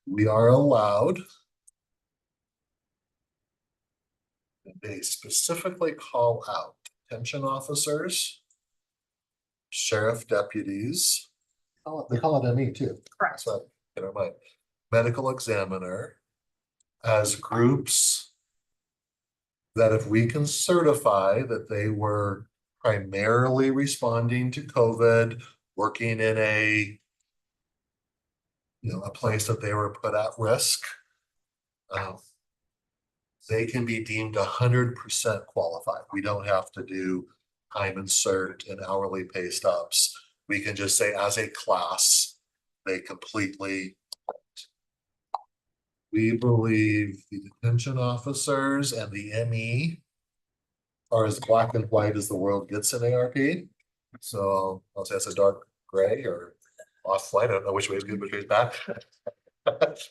We are allowed, they specifically call out detention officers, sheriff deputies, they call it ME too. Correct. So, never mind. Medical examiner as groups that if we can certify that they were primarily responding to COVID, working in a place that they were put at risk, they can be deemed 100% qualified. We don't have to do time insert and hourly pay stubs. We can just say as a class, they completely. We believe the detention officers and the ME are as black and white as the world gets in ARP. So I'll say it's a dark gray or off white. I don't know which way is good, which way is bad. But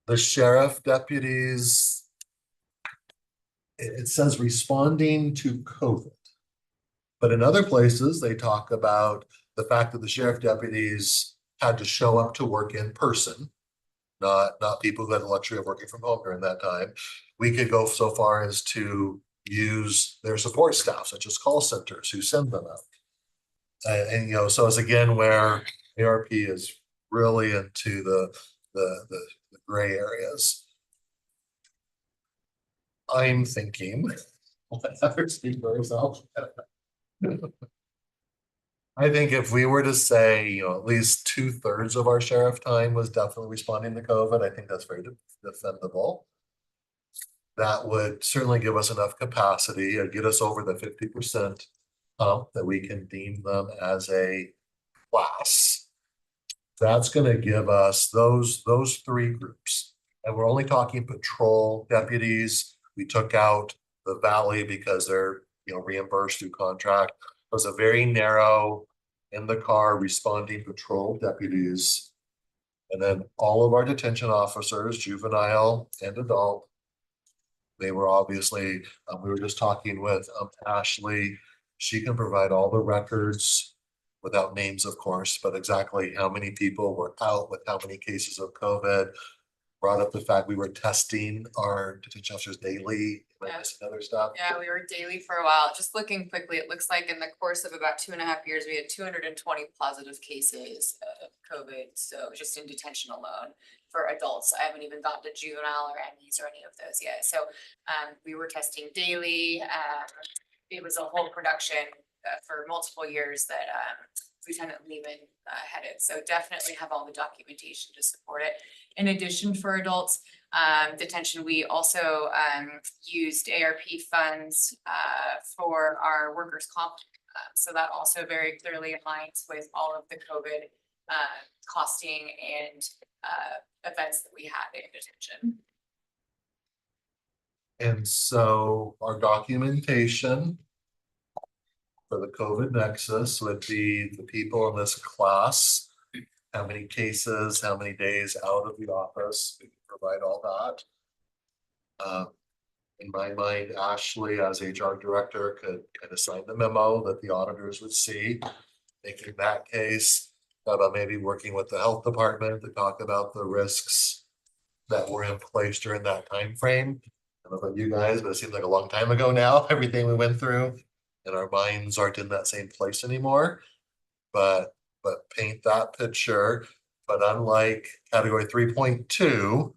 the sheriff deputies, it says responding to COVID. But in other places, they talk about the fact that the sheriff deputies had to show up to work in person, not people who had the luxury of working from home during that time. We could go so far as to use their support staff, such as call centers who send them out. And you know, so it's again where ARP is really into the gray areas. I'm thinking, whatever speak for yourself. I think if we were to say, you know, at least 2/3 of our sheriff time was definitely responding to COVID, I think that's very defendable. That would certainly give us enough capacity and get us over the 50% that we can deem them as a class. That's gonna give us those three groups. And we're only talking patrol deputies. We took out the valley because they're, you know, reimbursed through contract. It was a very narrow in the car responding patrol deputies. And then all of our detention officers, juvenile and adult. They were obviously, we were just talking with Ashley. She can provide all the records without names, of course, but exactly how many people were out with how many cases of COVID. Brought up the fact we were testing our detention officers daily, and other stuff. Yeah, we were daily for a while. Just looking quickly, it looks like in the course of about 2.5 years, we had 220 positive cases of COVID. So just in detention alone for adults. I haven't even gotten to juvenile or MDs or any of those yet. So we were testing daily. It was a whole production for multiple years that Lieutenant Lehman headed. So definitely have all the documentation to support it. In addition, for adults detention, we also used ARP funds for our workers' comp. So that also very clearly aligns with all of the COVID costing and events that we had in detention. And so our documentation for the COVID nexus would be the people in this class, how many cases, how many days out of the office, we can provide all that. In my mind, Ashley, as HR director, could kind of sign the memo that the auditors would see, making that case, about maybe working with the health department to talk about the risks that were in place during that time frame. I don't know about you guys, but it seems like a long time ago now, everything we went through. And our minds aren't in that same place anymore. But paint that picture. But unlike category 3.2,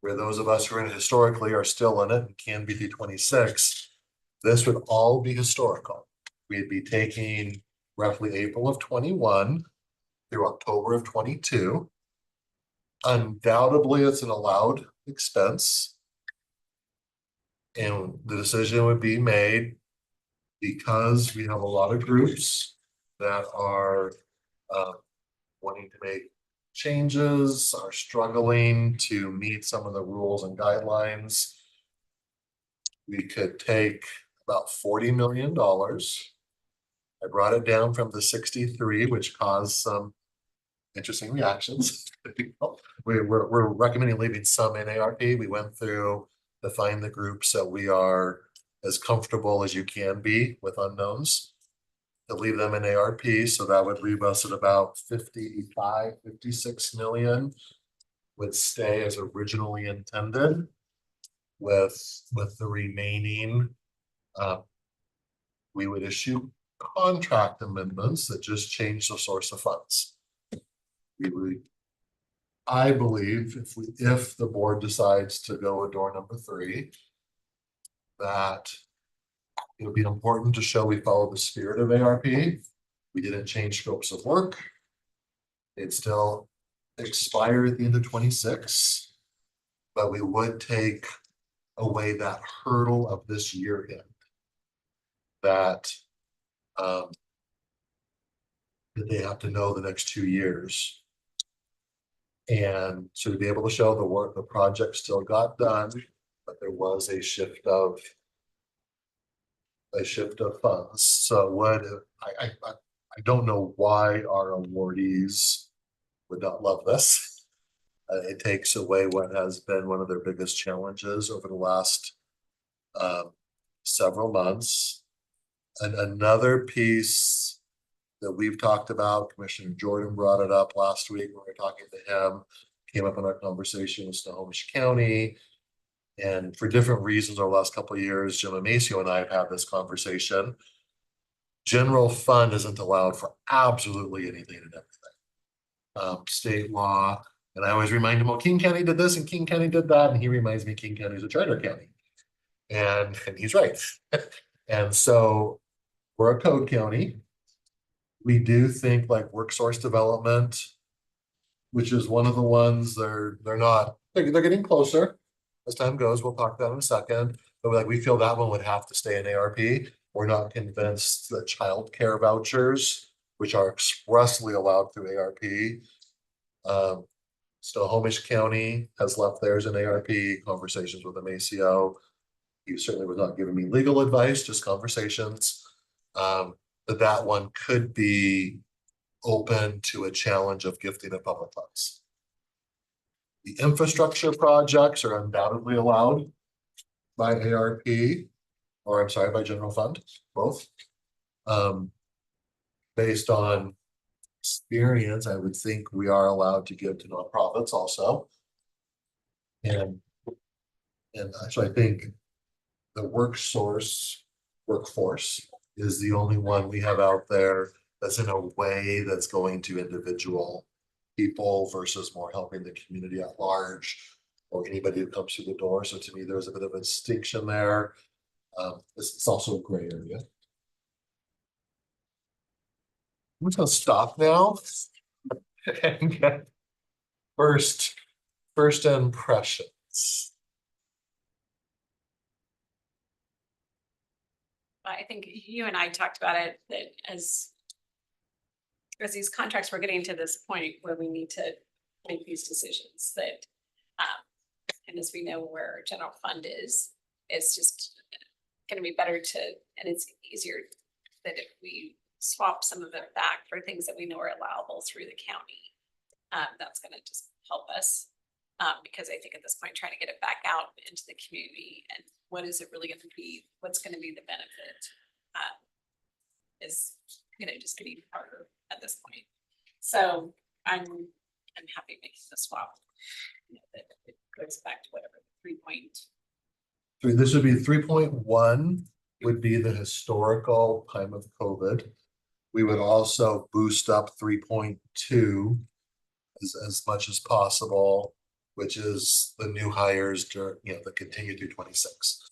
where those of us who are in it historically are still in it and can be through 26, this would all be historical. We'd be taking roughly April of 21 through October of 22. Undoubtedly, it's an allowed expense. And the decision would be made because we have a lot of groups that are wanting to make changes, are struggling to meet some of the rules and guidelines. We could take about $40 million. I brought it down from the 63, which caused some interesting reactions. We're recommending leaving some in ARP. We went through to find the groups that we are as comfortable as you can be with unknowns, to leave them in ARP. So that would leave us at about 55, 56 million would stay as originally intended, with the remaining, we would issue contract amendments that just change the source of funds. I believe if the board decides to go with door number 3, that it would be important to show we follow the spirit of ARP. We didn't change scopes of work. It still expired at the end of 26, but we would take away that hurdle of this year end. That they have to know the next 2 years. And so to be able to show the work, the project still got done, but there was a shift of funds. So what I don't know why our awardees would not love this. It takes away what has been one of their biggest challenges over the last several months. And another piece that we've talked about, Commissioner Jordan brought it up last week when we were talking to him, came up in our conversation with Snohomish County. And for different reasons over the last couple of years, Jim Amacio and I have had this conversation. General fund isn't allowed for absolutely anything and everything. State law, and I always remind him, well, King County did this and King County did that, and he reminds me King County is a charter county. And he's right. And so we're a code county. We do think like workforce development, which is one of the ones they're getting closer as time goes. We'll talk about it in a second, but like we feel that one would have to stay in ARP. We're not convinced that childcare vouchers, which are expressly allowed through ARP. Snohomish County has left theirs in ARP, conversations with Amacio. He certainly was not giving me legal advice, just conversations. But that one could be open to a challenge of gifting of public funds. The infrastructure projects are undoubtedly allowed by ARP, or I'm sorry, by general fund, both. Based on experience, I would think we are allowed to give to nonprofits also. And actually, I think the workforce is the only one we have out there that's in a way that's going to individual people versus more helping the community at large or anybody who comes through the door. So to me, there's a bit of a distinction there. It's also a gray area. I'm just gonna stop now and get first impressions. I think you and I talked about it, that as these contracts, we're getting to this point where we need to make these decisions that, and as we know where our general fund is, it's just gonna be better to, and it's easier that if we swap some of it back for things that we know are allowable through the county, that's gonna just help us. Because I think at this point, trying to get it back out into the community and what is it really gonna be, what's gonna be the benefit, is just getting harder at this point. So I'm happy making the swap. That it goes back to whatever 3.3. This would be 3.1 would be the historical time of COVID. We would also boost up 3.2 as much as possible, which is the new hires during, that continue through 26.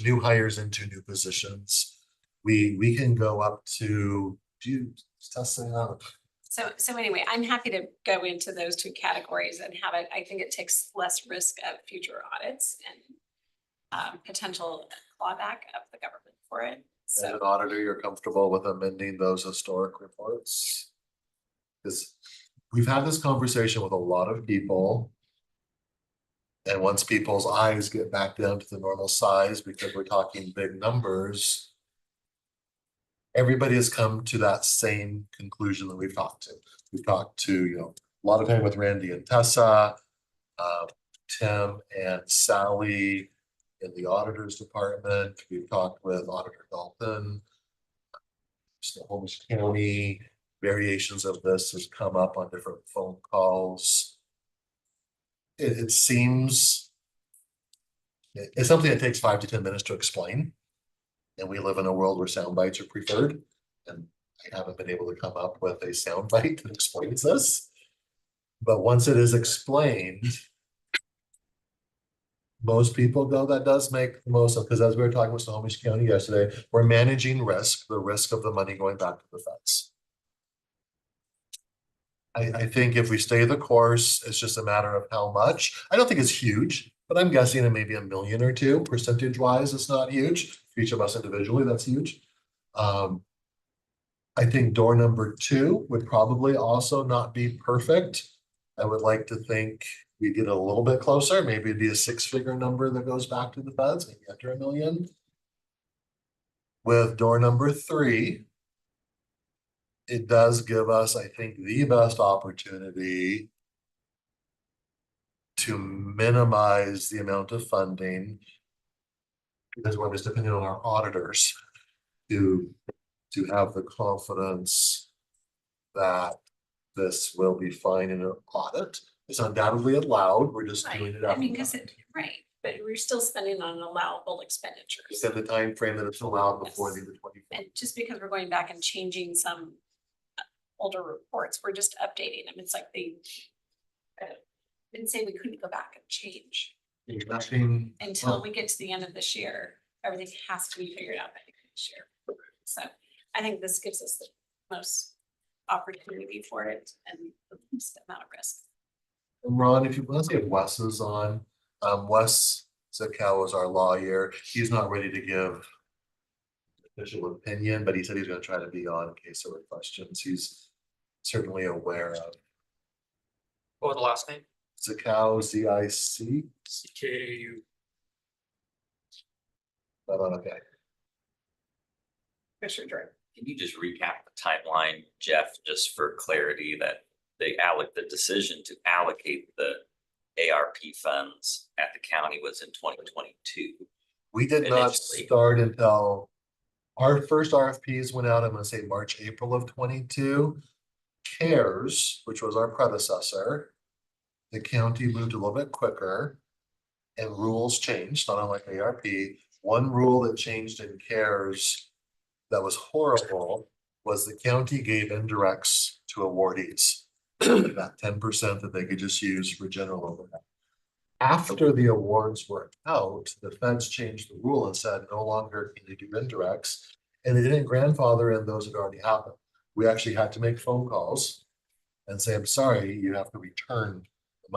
New hires into new positions. We can go up to, So anyway, I'm happy to go into those two categories and have it. I think it takes less risk of future audits and potential clawback of the government for it. As an auditor, you're comfortable with amending those historic reports? Because we've had this conversation with a lot of people. And once people's eyes get back down to the normal size, because we're talking big numbers, everybody has come to that same conclusion that we've talked to. We've talked to, a lot of time with Randy and Tessa, Tim and Sally in the auditor's department. We've talked with Auditor Dalton, Snohomish County. Variations of this has come up on different phone calls. It seems it's something that takes 5 to 10 minutes to explain. And we live in a world where sound bites are preferred. And I haven't been able to come up with a sound bite that explains this. But once it is explained, most people go, that does make the most of, because as we were talking with Snohomish County yesterday, we're managing risk, the risk of the money going back to the feds. I think if we stay the course, it's just a matter of how much. I don't think it's huge, but I'm guessing it may be $1 million or $2 million. Percentage wise, it's not huge. For each of us individually, that's huge. I think door number 2 would probably also not be perfect. I would like to think we get a little bit closer. Maybe it'd be a 6-figure number that goes back to the feds, maybe under $1 million. With door number 3, it does give us, I think, the best opportunity to minimize the amount of funding, because we're just depending on our auditors to have the confidence that this will be fine in an audit. It's undoubtedly allowed, we're just Right, doing it. I after mean, the cause fact. right, but we're still spending on allowable expenditures. Within the time frame that it's allowed before Yes. the 24th. And just because we're going back and changing some older reports, we're just updating them. It's like they didn't say we couldn't go back and change There's nothing. until we get to the end of this year. Everything has to be figured out by the end of this year. So I think this gives us the most opportunity for it and the least amount of risk. Ron, if you want to see if Wes is on, Wes Zakow is our lawyer. He's not ready to give official opinion, but he said he's gonna try to be on in case there were questions. He's certainly aware of What was the last name? Zakow, Z-I-C. CKAU. But okay. Commissioner Jordan. Can you just recap the timeline, Jeff, just for clarity that the decision to allocate the ARP funds at the county was in 2022? We did not Initially. start until our first RFPs went out, I'm gonna say March, April of 22. CARES, which was our predecessor, the county moved a little bit quicker and rules changed, not unlike ARP. One rule that changed in CARES that was horrible was the county gave indirects to awardees. That 10% that they could just use for general overhead. After the awards were out, the feds changed the rule and said no longer can you do indirects. And they didn't grandfather in those that already happened. We actually had to make phone calls and say, I'm sorry, you have to return the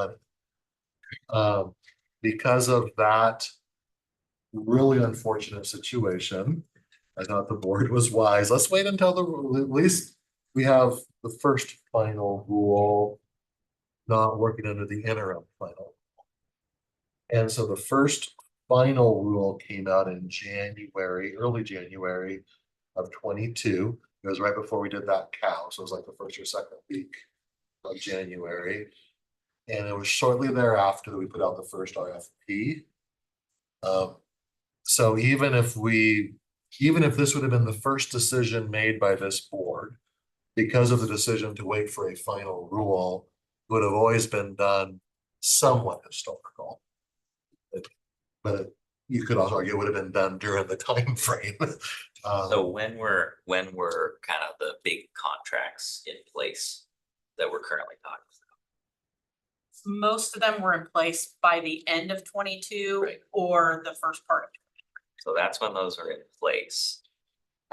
money. Because of that really unfortunate situation, I thought the board was wise. Let's wait until at least we have the first final rule not working under the interim final. And so the first final rule came out in January, early January of 22. It was right before we did that cow, so it was like the first or second week of January. And it was shortly thereafter that we put out the first RFP. So even if this would have been the first decision made by this board, because of the decision to wait for a final rule, it would have always been done somewhat historical. But you could also argue it would have been done during the time frame. So when were kind of the big contracts in place that we're currently talking Most of them were in place by the end of 22 Right. or the first part of. So that's when those are in place.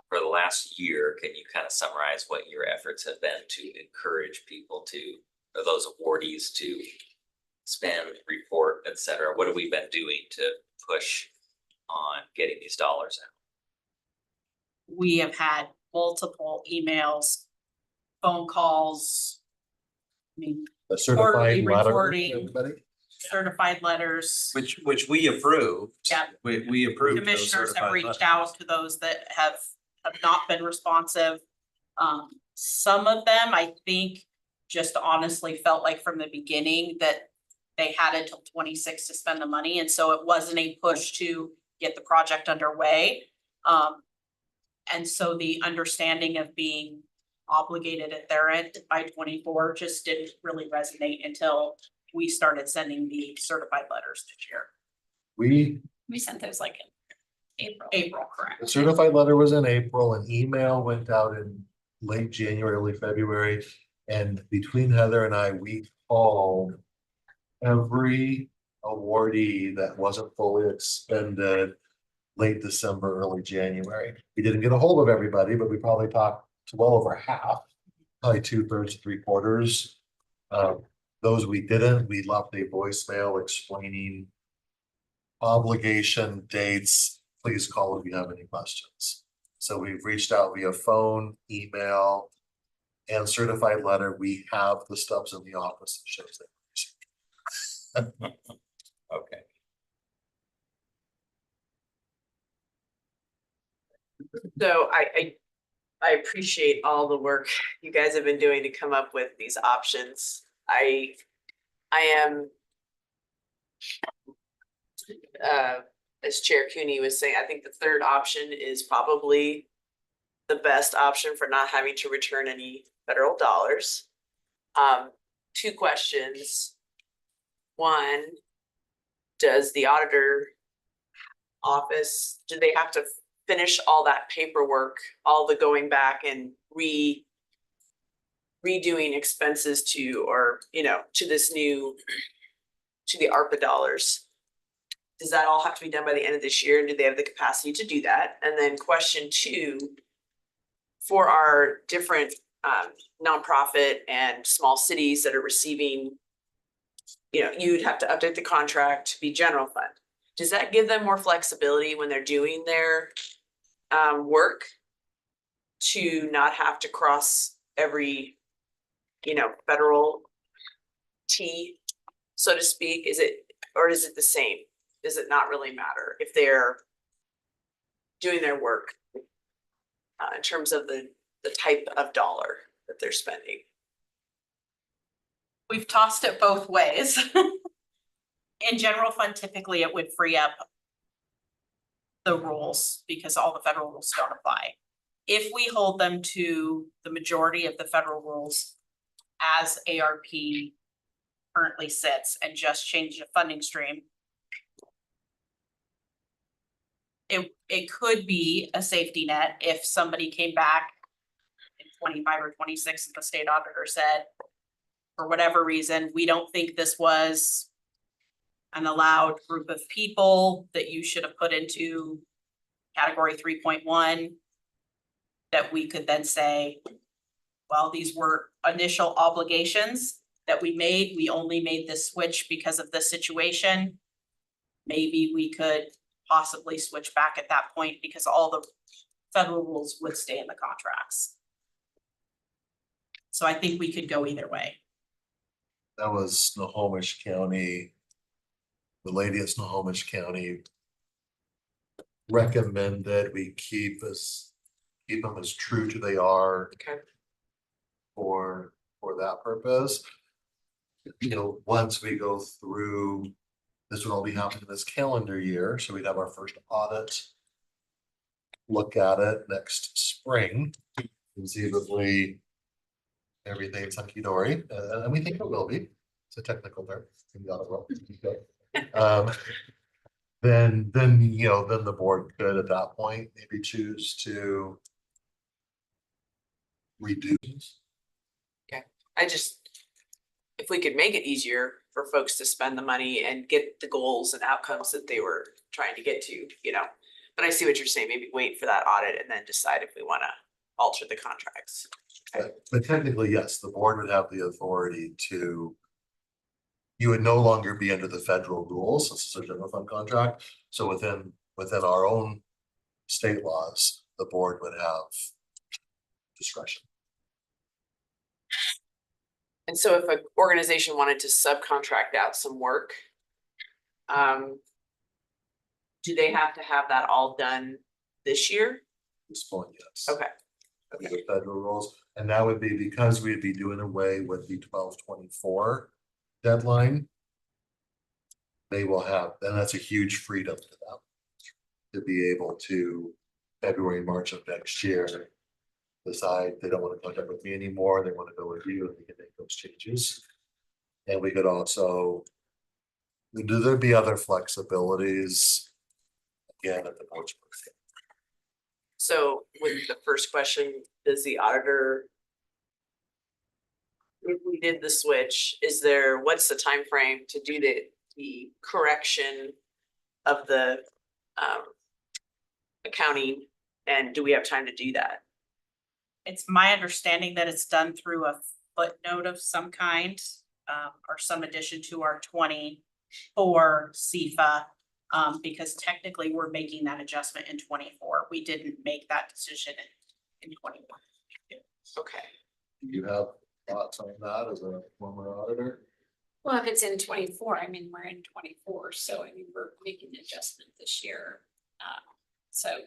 For the last year, can you kind of summarize what your efforts have been to encourage people to, or those awardees to spend, report, et cetera? What have we been doing to push on getting these dollars out? We have had multiple emails, phone calls. I mean, A certified quarterly letter, reporting. everybody. Certified letters. Which we approved. Yeah. We approved. those Commissioners have certified reached letters. out to those that have not been responsive. Some of them, I think, just honestly felt like from the beginning that they had until 26 to spend the money, and so it wasn't a push to get the project underway. And so the understanding of being obligated at their end by 24 just didn't really resonate until we started sending the certified letters this year. We sent those like in April. April, correct. The certified letter was in April, an email went out in late January, early February. And between Heather and I, we called every awardee that wasn't fully expended late December, early January. We didn't get a hold of everybody, but we probably talked to well over half, probably 2/3, 3/4. Those we didn't, we left a voicemail explaining obligation dates. Please call if you have any questions. So we've reached out via phone, email, and certified letter. We have the stubs in the office that shows that. Okay. So I appreciate all the work you guys have been doing to come up with these options. I am as Chair Cooney was saying, I think the third option is probably the best option for not having to return any federal dollars. Two questions. One, does the auditor office, do they have to finish all that paperwork, all the going back and redoing expenses to, or, you know, to this new, to the ARPA dollars? Does that all have to be done by the end of this year? And do they have the capacity to do that? And then question two, for our different nonprofit and small cities that are receiving, you know, you'd have to update the contract to be general fund. Does that give them more flexibility when they're doing their work to not have to cross every, you know, federal T, so to speak? Is it, or is it the same? Does it not really matter if they're doing their work in terms of the type of dollar that they're spending? We've tossed it both ways. In general fund, typically it would free up the rules because all the federal rules don't apply. If we hold them to the majority of the federal rules as ARP currently sits and just change the funding stream, it could be a safety net if somebody came back in 25 or 26 and the state auditor said, for whatever reason, we don't think this was an allowed group of people that you should have put into category 3.1, that we could then say, well, these were initial obligations that we made. We only made this switch because of this situation. Maybe we could possibly switch back at that point because all the federal rules would stay in the contracts. So I think we could go either way. That was Snohomish County. The lady at Snohomish County recommended we keep them as true to they are. Okay. For that purpose. You know, once we go through, this would all be happening this calendar year, so we'd have our first audit. Look at it next spring, conceivably. Everything's hunky-dory, and we think it will be. It's a technical term in the audit world. Then you know, then the board could at that point maybe choose to reduce. Okay, if we could make it easier for folks to spend the money and get the goals and outcomes that they were trying to get to, you know. But I see what you're saying, maybe wait for that audit and then decide if we wanna alter the contracts. Okay. But technically, yes, the board would have the authority to. You would no longer be under the federal rules, this is a general fund contract, so within our own state laws, the board would have discretion. And so if an organization wanted to subcontract out some work, do they have to have that all done this year? At this point, yes. Okay. The federal rules, and that would be because we'd be doing away with the 12/24 deadline. They will have, and that's a huge freedom to them to be able to February, March of next year decide they don't want to contact with me anymore, they want to go with you, and we can make those changes. And we could also, do there be other flexibilities? Again, at the board's birthday. So with the first question, does the auditor, if we did the switch, what's the time frame to do the correction of the accounting, and do we have time to do that? It's my understanding that it's done through a footnote of some kind, or some addition to our 24 CFA. Because technically we're making that adjustment in 24. We didn't make that decision in 21. Okay. Do you have thoughts on that as a former auditor? Well, if it's in 24, I mean, we're in 24, so I mean, we're making the adjustment this year. So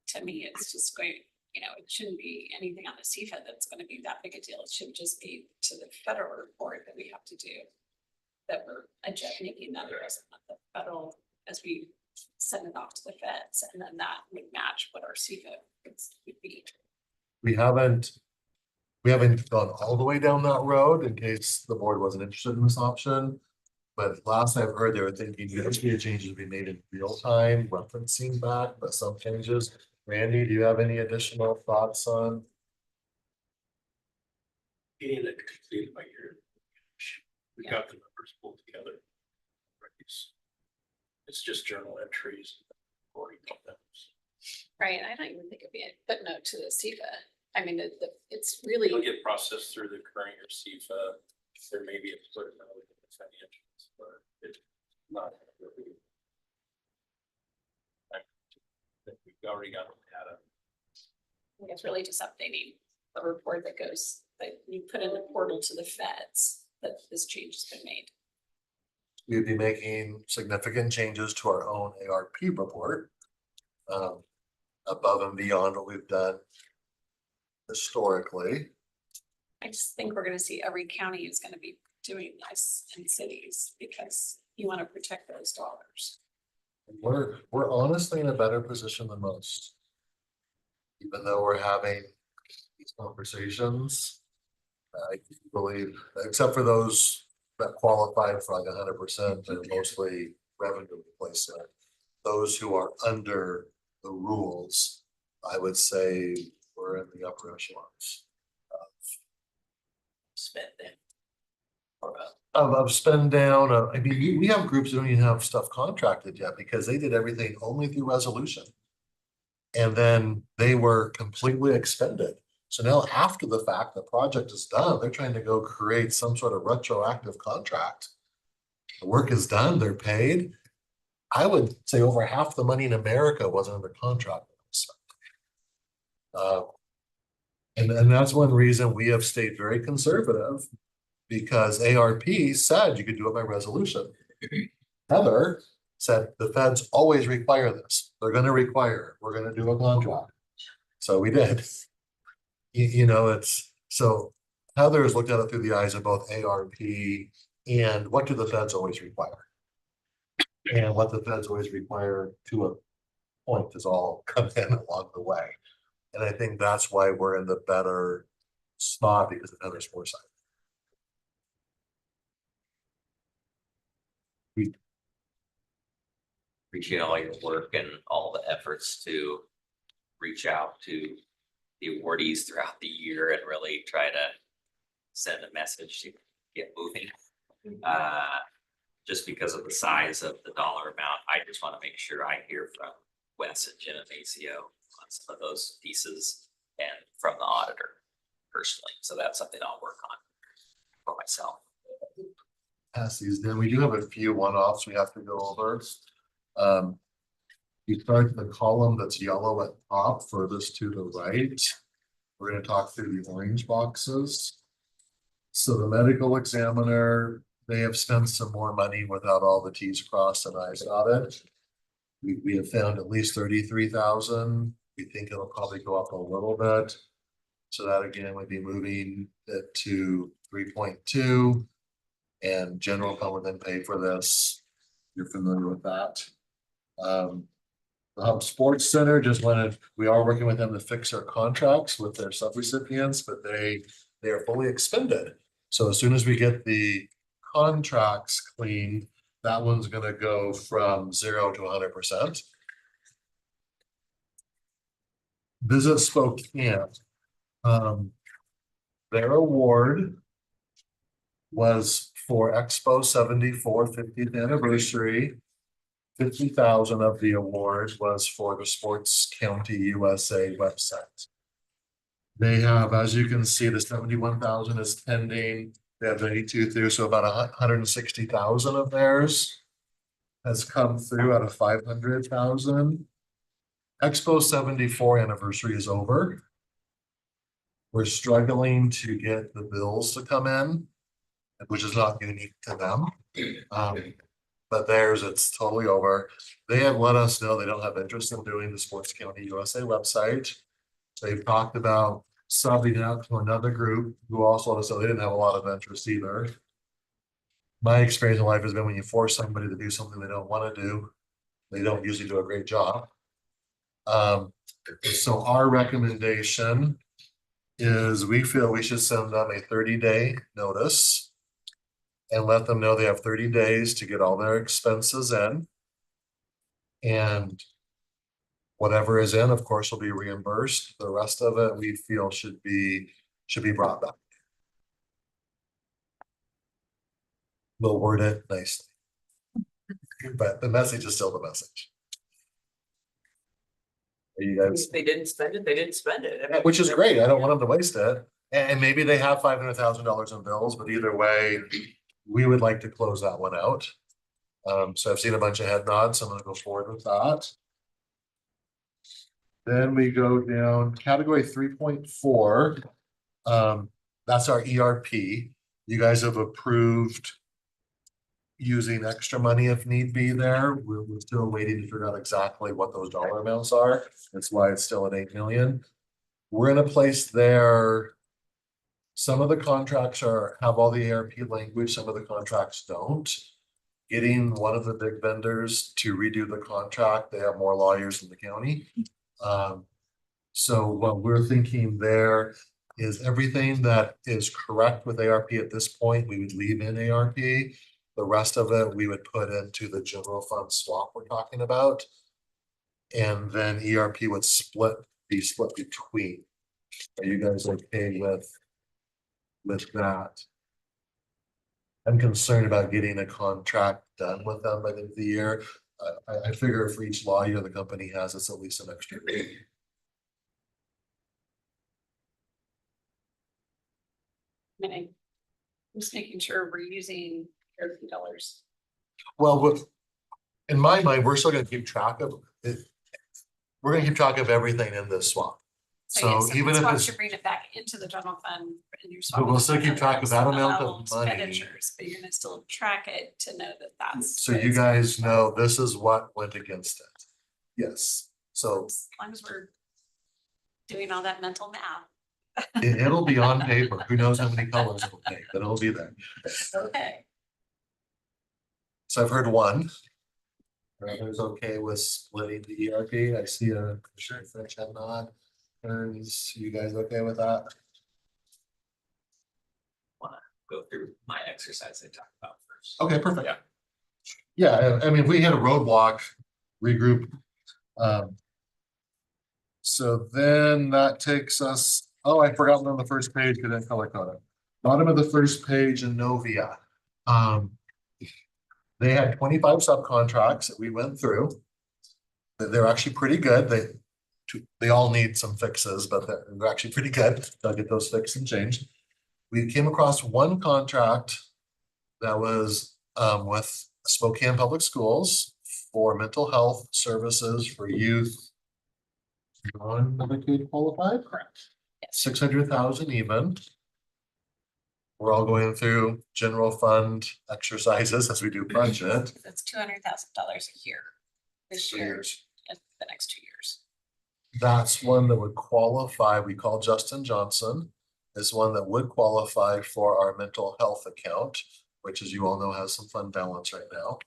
to me, it's just going, you know, it shouldn't be anything on the CFA that's going to be that big a deal. It should just be to the federal report that we have to do, that we're making that adjustment at the federal as we send it off to the feds, and then that would match what our CFA would be. We haven't gone all the way down that road in case the board wasn't interested in this option. But last I've heard, they were thinking USDA changes be made in real time, referencing back, but some changes. Randy, do you have any additional thoughts on? Getting it completed by year. We got the numbers pulled together. It's just journal entries. Right, I don't even think it'd be a footnote to the CEFA. I mean, it's really. It'll get processed through the current year CFA. There may be a footnote in the financials, but it's not really. I think we've already got the data. I think it's really just updating the report that goes, that you put in the portal to the feds, that this change has been made. We'd be making significant changes to our own ARP report. Above and beyond what we've done historically. I just think we're gonna see every county is gonna be doing this in cities because you wanna protect those dollars. We're honestly in a better position than most. Even though we're having these conversations, I believe, except for those that qualify for like 100%, they're mostly revenue replacement. Those who are under the rules, I would say we're in the upper echelons. Spending. Of spend down, I mean, we have groups that don't even have stuff contracted yet because they did everything only through resolution. And then they were completely expended. So now after the fact, the project is done, they're trying to go create some sort of retroactive contract. The work is done, they're paid. I would say over half the money in America wasn't under contract. And that's one reason we have stayed very conservative, because ARP said you could do it by resolution. Heather said the feds always require this. They're gonna require it. We're gonna do a contract. So we did. You know, it's, so Heather has looked at it through the eyes of both ARP and what do the feds always require? And what the feds always require to a point is all come in along the way. And I think that's why we're in the better spot because of Heather's foresight. Appreciate all your work and all the efforts to reach out to the awardees throughout the year and really try to send a message to get moving. Just because of the size of the dollar amount, I just want to make sure I hear from Wes and Geneseo on some of those pieces and from the auditor personally. So that's something I'll work on for myself. Pass these down. We do have a few one-offs we have to go over. You start the column that's yellow at top, furthest to the right. We're going to talk through the orange boxes. So the medical examiner, they have spent some more money without all the T's crossed and I's dotted. We have found at least 33,000. We think it'll probably go up a little bit. So that again would be moving it to 3.2. And general fund would then pay for this. You're familiar with that. The Hub Sports Center just wanted, we are working with them to fix our contracts with their subrecipients, but they are fully expended. So as soon as we get the contracts cleaned, that one's gonna go from 0 to 100%. Visit Spokane. Their award was for Expo 74 50th anniversary. 50,000 of the award was for the Sports County USA website. They have, as you can see, the 71,000 is pending. They have 82 through, so about 160,000 of theirs has come through out of 500,000. Expo 74 anniversary is over. We're struggling to get the bills to come in, which is not unique to them. But theirs, it's totally over. They have let us know they don't have interest in doing the Sports County USA website. They've talked about subbing out to another group who also let us know they didn't have a lot of interest either. My experience in life has been when you force somebody to do something they don't want to do, they don't usually do a great job. So our recommendation is we feel we should send them a 30-day notice and let them know they have 30 days to get all their expenses in. And whatever is in, of course, will be reimbursed. The rest of it, we feel should be brought back. We'll word it nicely. But the message is still the message. Are you guys? If they didn't spend it, they didn't spend it. I mean, Which is great. I don't want them to waste it. And maybe they have $500,000 in bills, but either way, we would like to close that one out. So I've seen a bunch of head nods, so I'm gonna go forward with that. Then we go down category 3.4. That's our ERP. You guys have approved using extra money if need be there. We're still waiting to figure out exactly what those dollar amounts are. That's why it's still at 8 million. We're in a place there. Some of the contracts have all the ARP language, some of the contracts don't. Getting one of the big vendors to redo the contract, they have more lawyers in the county. So what we're thinking there is everything that is correct with ARP at this point, we would leave in ARP. The rest of it, we would put into the general fund swap we're talking about. And then ERP would be split between. Are you guys okay with that? I'm concerned about getting a contract done with them by the end of the year. I figure for each lawyer the company has, it's at least an extra year. I'm just making sure we're using ARP dollars. Well, in my mind, we're still gonna keep track of it. We're gonna keep track of everything in this swap. So even if it's, Should bring it back into the general fund and your. but we'll still keep track of that amount of money. Expenditures, but you're gonna still track it to know that that's. So you guys know this is what went against it. Yes, so As long as we're doing all that mental math. it'll be on paper. Who knows how many colors it'll take, but it'll be there. Okay. So I've heard one. Are others okay with splitting the ERP? I see a Commissioner French head nod. Turns, you guys okay with that? Wanna go through my exercise I talked about first. Okay, perfect. Yeah. Yeah, I mean, if we hit a roadblock, regroup. So then that takes us, oh, I forgot on the first page, because I didn't color code it. Bottom of the first page in Novia. They had 25 subcontracts that we went through. They're actually pretty good. They all need some fixes, but they're actually pretty good. They'll get those fixed and changed. We came across one contract that was with Spokane Public Schools for mental health services for youth non-Medicaid qualified. Correct. 600,000 even. We're all going through general fund exercises as we do budget. That's $200,000 a year this year and the next 2 years. That's one that would qualify. We call Justin Johnson is one that would qualify for our mental health account, which, as you all know, has some fund balance right now.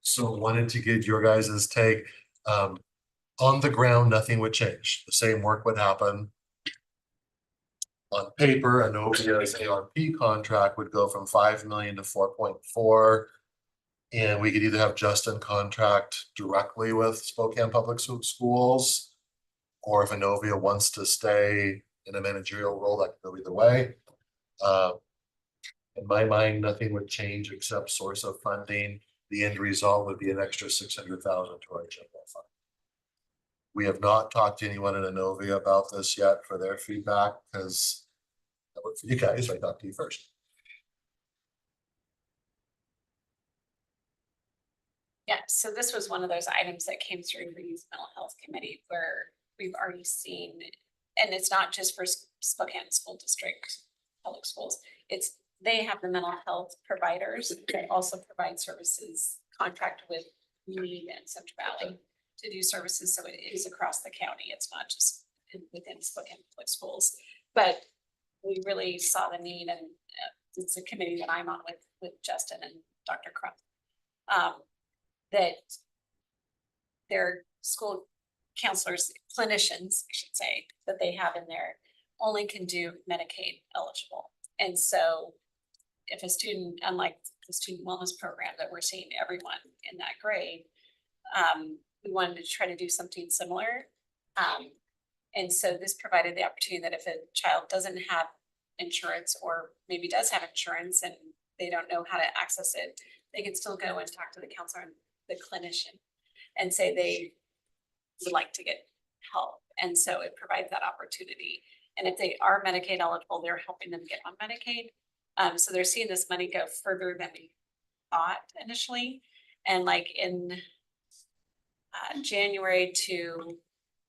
So wanted to get your guys' take. On the ground, nothing would change. The same work would happen. On paper, an Novia's ARP contract would go from 5 million to 4.4. And we could either have Justin contract directly with Spokane Public Schools, or if Inovia wants to stay in a managerial role, that could go either way. In my mind, nothing would change except source of funding. The end result would be an extra 600,000 to our general fund. We have not talked to anyone in Inovia about this yet for their feedback, because that worked for you guys, so I talked to you first. Yeah, so this was one of those items that came through for youth mental health committee where we've already seen, and it's not just for Spokane School District Public Schools. They have the mental health providers that also provide services, contract with Mead and Central Valley to do services. So it is across the county. It's not just within Spokane Public Schools, but we really saw the need, and it's a committee that I'm on with Justin and Dr. Crump. That their school counselors, clinicians, I should say, that they have in there only can do Medicaid eligible. And so if a student, unlike the student wellness program that we're seeing everyone in that grade, we wanted to try to do something similar. And so this provided the opportunity that if a child doesn't have insurance or maybe does have insurance and they don't know how to access it, they can still go and talk to the counselor and the clinician and say they would like to get help. And so it provides that opportunity. And if they are Medicaid eligible, they're helping them get on Medicaid. So they're seeing this money go further than we thought initially. And like in January to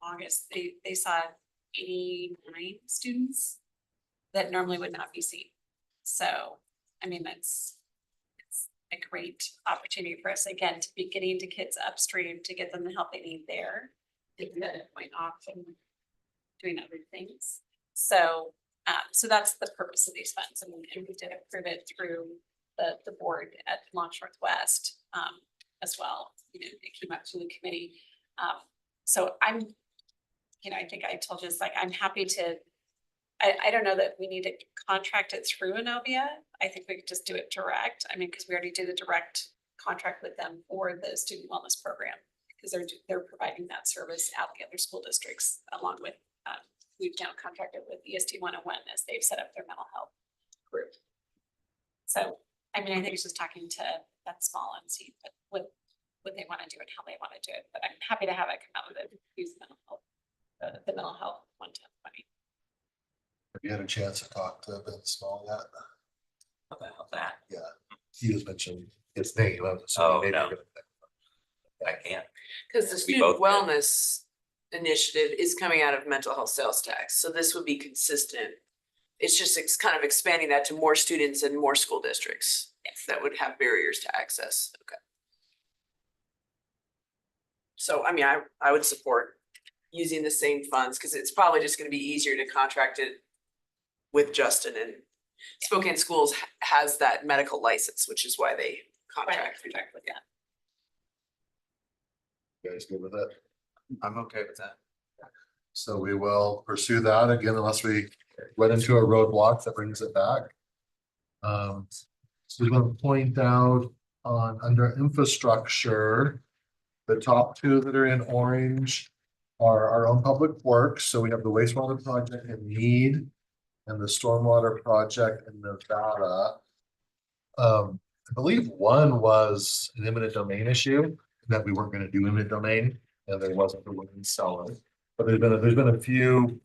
August, they saw 89 students that normally would not be seen. So, I mean, it's a great opportunity for us, again, to be getting to kids upstream, to get them the help they need there, taking that point off and doing other things. So, so that's the purpose of these funds, and we did approve it through the board at Launch Northwest as well. You know, it came up to the committee. So I'm, you know, I think I told you, it's like, I'm happy to, I don't know that we need to contract it through Innovia. I think we could just do it direct. I mean, because we already did a direct contract with them for the student wellness program, because they're providing that service out the other school districts, along with, we've now contracted with EST 101 as they've set up their mental health group. So, I mean, I think it's just talking to that small and see what they want to do and how they want to do it. But I'm happy to have it come out with it, use mental health, the mental health 110 money. Have you had a chance to talk to Ben Small yet? About that. Yeah, he was mentioning his name. I was Oh, assuming maybe no. you're gonna- I can't. Cause the We student both did. wellness initiative is coming out of mental health sales tax, so this would be consistent. It's just kind of expanding that to more students and more school districts that would have barriers to access. Okay. So, I mean, I would support using the same funds, because it's probably just gonna be easier to contract it with Justin, and Spokane Schools has that medical license, which is why they contract with that. You guys good with it? I'm okay with that. So we will pursue that again unless we run into a roadblock that brings it back. So we're gonna point out on under infrastructure, the top two that are in orange are our own public works. So we have the wastewater project in Mead and the stormwater project in Nevada. I believe one was an eminent domain issue that we weren't gonna do eminent domain, and there wasn't a willing seller. But there's been a few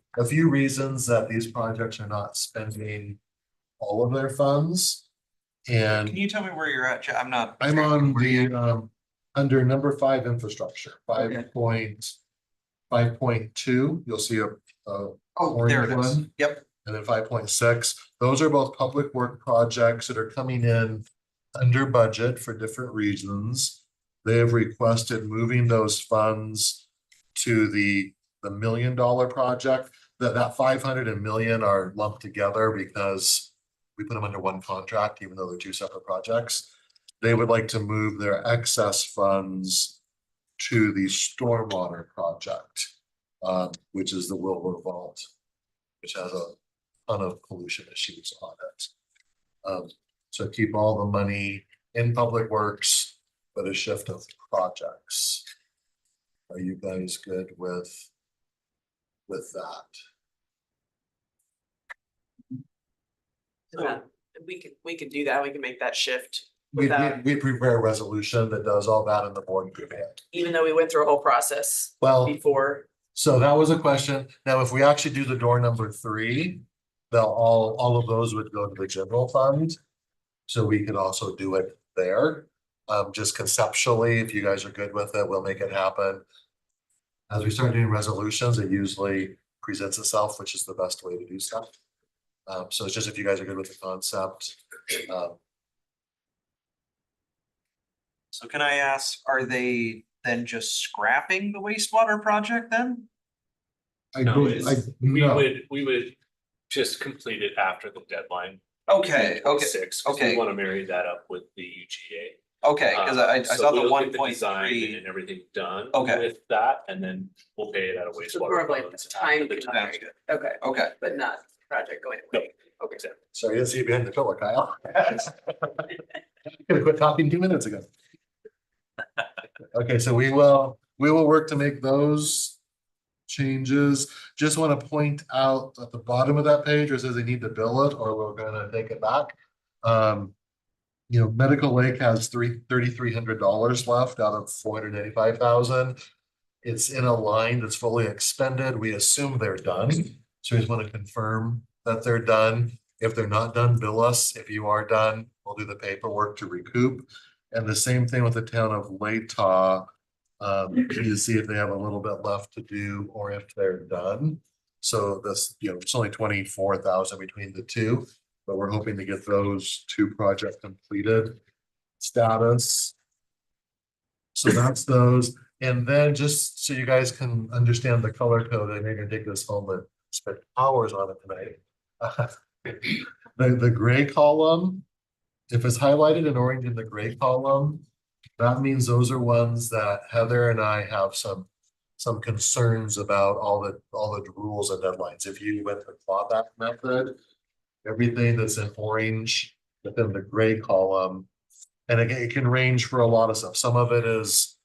reasons that these projects are not spending all of their funds. And Can you tell me where you're at? I'm not. I'm on the under number 5 infrastructure, 5.2, you'll see a Oh, orange there it is. one. Yep. And then 5.6, those are both public work projects that are coming in under budget for different reasons. They have requested moving those funds to the $1 million project. That 500 and million are lumped together because we put them under one contract, even though they're two separate projects. They would like to move their excess funds to the stormwater project, which is the Wilbur Vault, which has a ton of pollution issues on it. So keep all the money in public works, but a shift of projects. Are you guys good with that? We could do that. We can make that shift We without, prepare a resolution that does all that in the board group. even though we went through a whole process Well, before. so that was a question. Now, if we actually do the door number 3, they'll all of those would go to the general fund. So we could also do it there. Just conceptually, if you guys are good with it, we'll make it happen. As we start doing resolutions, it usually presents itself, which is the best way to do stuff. So it's just if you guys are good with the concept. So can I ask, are they then just scrapping the wastewater project then? No, no. we would just complete it after the deadline. Okay, okay, 6, 'cause okay. We want to marry that up with the UGA. Okay, because I So saw the we'll get 1.3. design and everything done. Okay. With that, and then we'll pay it out of So more wastewater of like funds time after the constraint. Okay, Okay, but not project going away. Okay. Sorry, I didn't see you behind the pillar, Kyle. Could have quit talking 2 minutes ago. Okay, so we will work to make those changes. Just want to point out at the bottom of that page where it says they need to bill it or we're gonna take it back. You know, Medical Lake has $3,300 left out of 485,000. It's in a line that's fully expended. We assume they're done. So we just want to confirm that they're done. If they're not done, bill us. If you are done, we'll do the paperwork to recoup. And the same thing with the town of Latah. To see if they have a little bit left to do or if they're done. So this, you know, it's only 24,000 between the two, but we're hoping to get those two projects completed. Status. So that's those. And then just so you guys can understand the color code, I may gonna take this home and spend hours on it tonight. The gray column, if it's highlighted in orange in the gray column, that means those are ones that Heather and I have some concerns about all the rules and deadlines. If you went the clawback method, everything that's in orange within the gray column, and again, it can range for a lot of stuff. Some of it is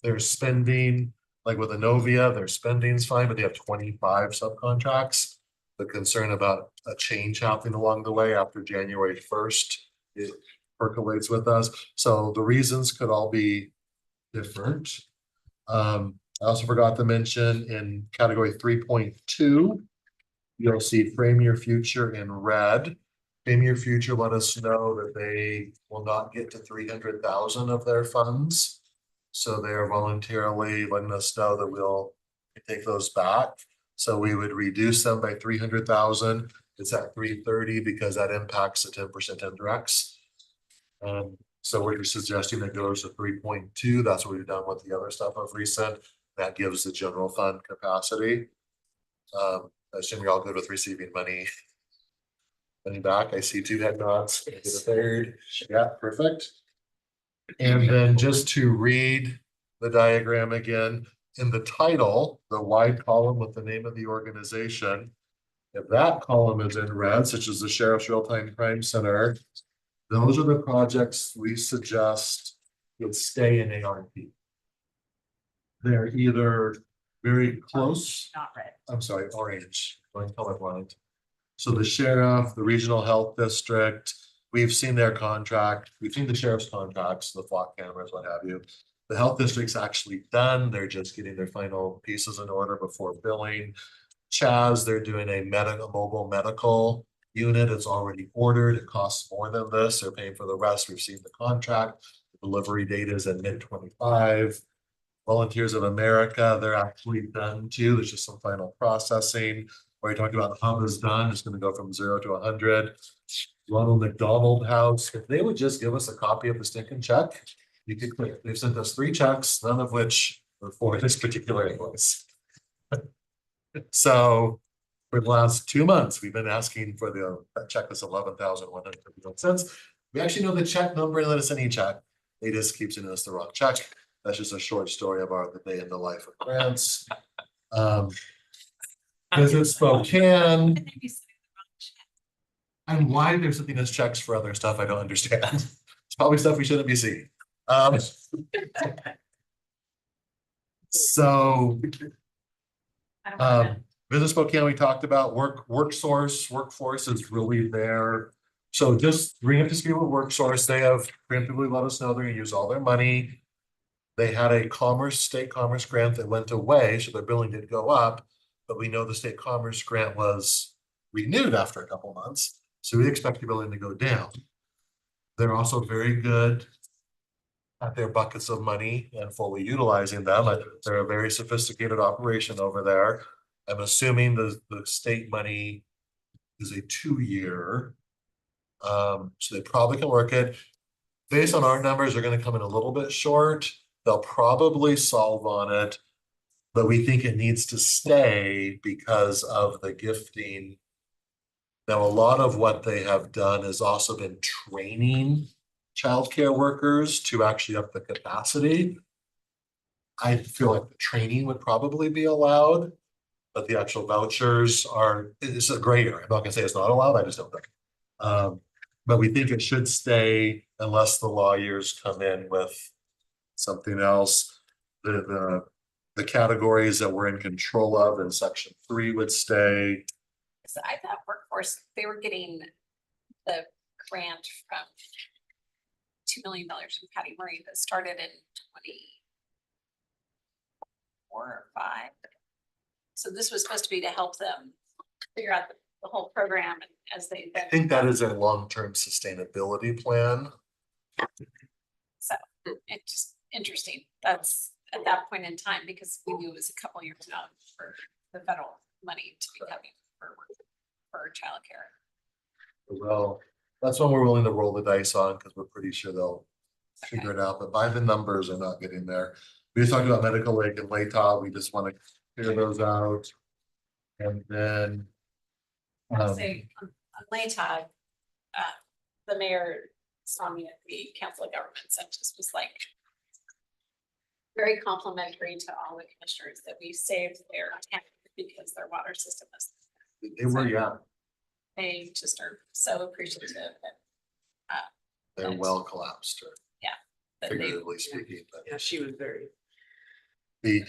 their spending, like with Innovia, their spending's fine, but they have 25 subcontracts. The concern about a change happening along the way after January 1st, it percolates with us. So the reasons could all be different. I also forgot to mention in category 3.2, you'll see frame your future in red. Frame your future, let us know that they will not get to 300,000 of their funds. So they are voluntarily letting us know that we'll take those back. So we would reduce them by 300,000. It's at 330 because that impacts the 10% indirects. So we're just suggesting that goes to 3.2. That's what we've done with the other stuff of recent. That gives the general fund capacity. I assume you're all good with receiving money back. I see 2 head nods. Get a third. Yeah, perfect. And then just to read the diagram again, in the title, the wide column with the name of the organization, if that column is in red, such as the Sheriff's Real-Time Crime Center, those are the projects we suggest would stay in ARP. They're either very close. Not red. I'm sorry, orange, going colorblind. So the sheriff, the regional health district, we've seen their contract, we've seen the sheriff's contracts, the flock cameras, what have you. The health district's actually done, they're just getting their final pieces in order before billing. Chaz, they're doing a mobile medical unit, it's already ordered, it costs more than this, they're paying for the rest, we've seen the contract. The delivery date is in mid-25. Volunteers of America, they're actually done too, there's just some final processing. Where I talked about the hub is done, it's gonna go from 0 to 100. Ronald McDonald House, if they would just give us a copy of the stick and check, you could click, they've sent us 3 checks, none of which are for this particular invoice. So for the last 2 months, we've been asking for that check that's $11,151. We actually know the check number and let us any check. They just keep sending us the wrong check. That's just a short story about the day in the life of grants. Visit Spokane. And why there's something as checks for other stuff, I don't understand. It's probably stuff we shouldn't be seeing. So. Visit Spokane, we talked about workforce is really there. So just bring up to speed with WorkSource. They have preemptively let us know they're gonna use all their money. They had a state commerce grant that went away, so their billing did go up, but we know the state commerce grant was renewed after a couple months, so we expect the billing to go down. They're also very good at their buckets of money and fully utilizing them. They're a very sophisticated operation over there. I'm assuming the state money is a 2-year. So they probably can work it. Based on our numbers, they're gonna come in a little bit short. They'll probably solve on it, but we think it needs to stay because of the gifting. Now, a lot of what they have done has also been training childcare workers to actually up the capacity. I feel like the training would probably be allowed, But the actual vouchers are, it's a gray area. I'm not gonna say it's not allowed, I just don't know. But we think it should stay unless the lawyers come in with something else. The categories that we're in control of in section 3 would stay. So I thought workforce, they were getting the grant from $2 million from Patty Murray that started in 24 or 5. So this was supposed to be to help them figure out the whole program and as they. I think that is a long-term sustainability plan. So it's just interesting. That's at that point in time, because we knew it was a couple years out for the federal money to be coming for childcare. Well, that's one we're willing to roll the dice on because we're pretty sure they'll figure it out, but by the numbers are not getting there. We just talked about Medical Lake and Latah. We just want to clear those out. And then. I'll say on Latah, the mayor saw me at the Council of Governments and just was like very complimentary to all the commissioners that we saved their town because their water system was. They were, yeah. They just are so appreciative and They're well collapsed, or that they. figuratively speaking. But Yeah, she was very. the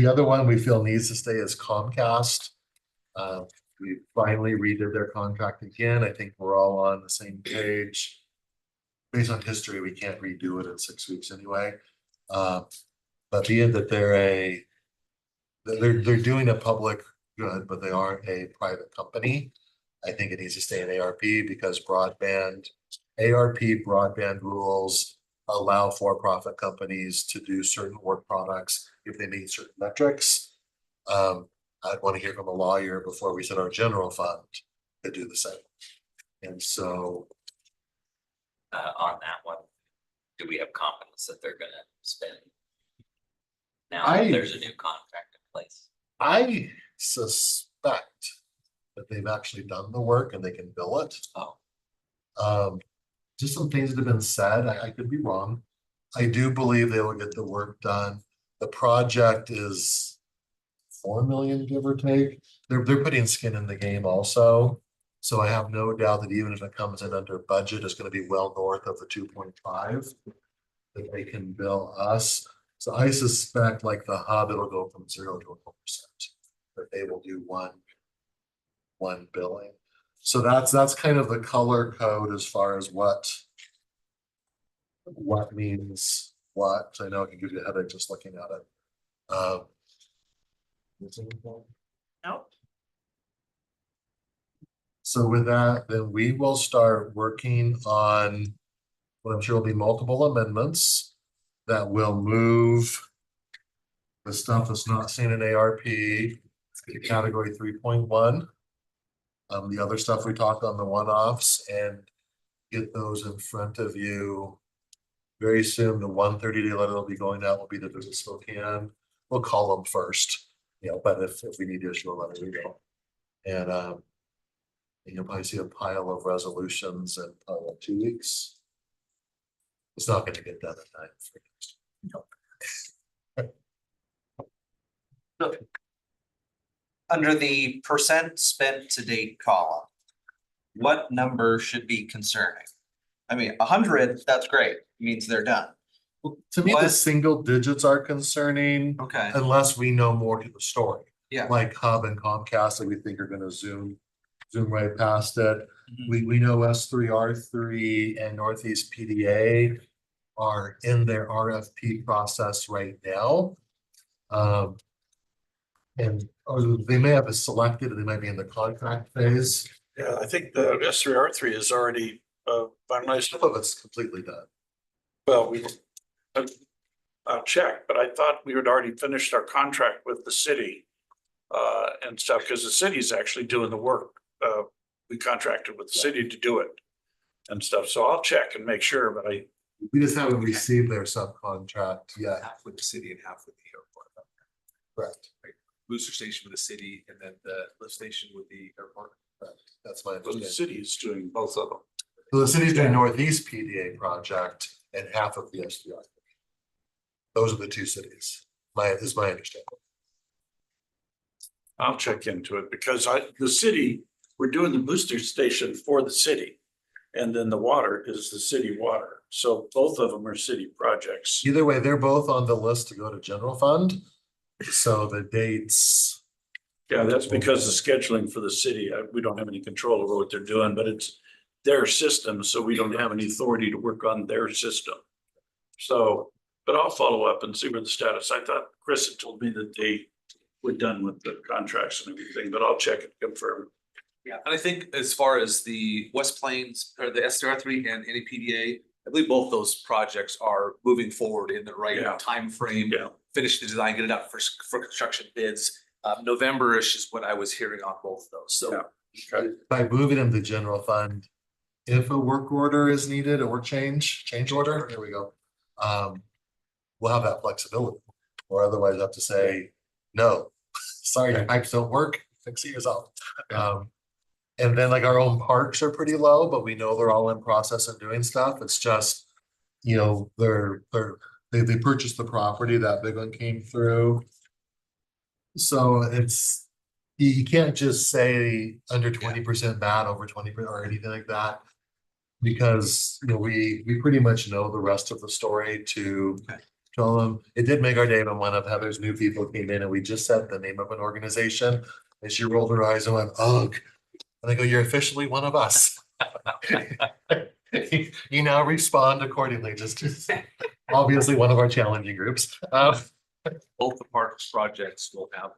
other one we feel needs to stay is Comcast. We finally redid their contract again. I think we're all on the same page. Based on history, we can't redo it in 6 weeks anyway. But being that they're doing a public good, but they are a private company. I think it needs to stay in ARP because ARP broadband rules allow for-profit companies to do certain work products if they meet certain metrics. I'd want to hear from a lawyer before we set our general fund to do the same. And so. On that one, do we have confidence that they're gonna spend? Now, I- there's a new contract in place. I suspect that they've actually done the work and they can bill it. Just some things that have been said, I could be wrong. I do believe they will get the work done. The project is 4 million, give or take. They're putting skin in the game also. So I have no doubt that even if it comes in under budget, it's gonna be well north of the 2.5 that they can bill us. So I suspect like the hub, it'll go from 0 to 1%. But they will do one billing. So that's kind of the color code as far as what means what. I know it can give you a headache just looking at it. Nope. So with that, then we will start working on what I'm sure will be multiple amendments that will move the stuff that's not seen in ARP to category 3.1. The other stuff we talked on the one-offs and get those in front of you very soon. The 130-day letter will be going out will be the Visit Spokane. We'll call them first, but if we need to issue a letter, we will. And you'll probably see a pile of resolutions in 2 weeks. It's not gonna get done in time for next. Under the percent spent to date column, what number should be concerning? I mean, 100, that's great, means they're done. To me, the What- single digits are concerning Okay, unless we know more to the story. yeah. Like Hub and Comcast that we think are gonna zoom right past it. Mhm. We know S3, R3 and Northeast PDA are in their RFP process right now. And or they may have it selected and they might be in the contract phase. Yeah, I think the S3R3 is already finalized. Some of it's completely done. Well, I'll check, but I thought we had already finished our contract with the city and stuff, because the city's actually doing the work. We contracted with the city to do it and stuff, so I'll check and make sure, but We just haven't received their subcontract yet. Half with the city and half with the airport. Correct. Booster station with the city and then the lift station with the airport. That's my the understanding. city is doing both of them. So the city's doing Northeast PDA project and half of the SDR. Those are the two cities. Is my understanding. I'll check into it because the city, we're doing the booster station for the city. And then the water is the city water. So both of them are city projects. Either way, they're both on the list to go to general fund. So the dates, Yeah, that's because the scheduling for the city, we don't have any control over what they're doing, but it's their system, so we don't have any authority to work on their system. So, but I'll follow up and see where the status. I thought Chris had told me that they were done with the contracts and everything, but I'll check and confirm. Yeah, and I think as far as the West Plains or the SDR3 and NEPDA, I believe both those projects are moving forward in the right Yeah. timeframe. Yeah. Finish the design, get it out for construction bids. November-ish is what I was hearing on both of those, so. Yeah. Okay. by moving them to general fund, if a work order is needed, a work change order, there we go. We'll have that flexibility, or otherwise have to say, no, sorry, your pipes don't work, fix it yourself. And then like our own parks are pretty low, but we know they're all in process of doing stuff. It's just, you know, they purchased the property, that big one came through. So it's, you can't just say under 20% bad, over 20% or anything like that. Because, you know, we pretty much know the rest of the story to tell them. It did make our day when one of Heather's new people came in and we just said the name of an organization. And she rolled her eyes and went, ugh. And I go, you're officially one of us. You now respond accordingly, just obviously one of our challenging groups. Both the parks projects will have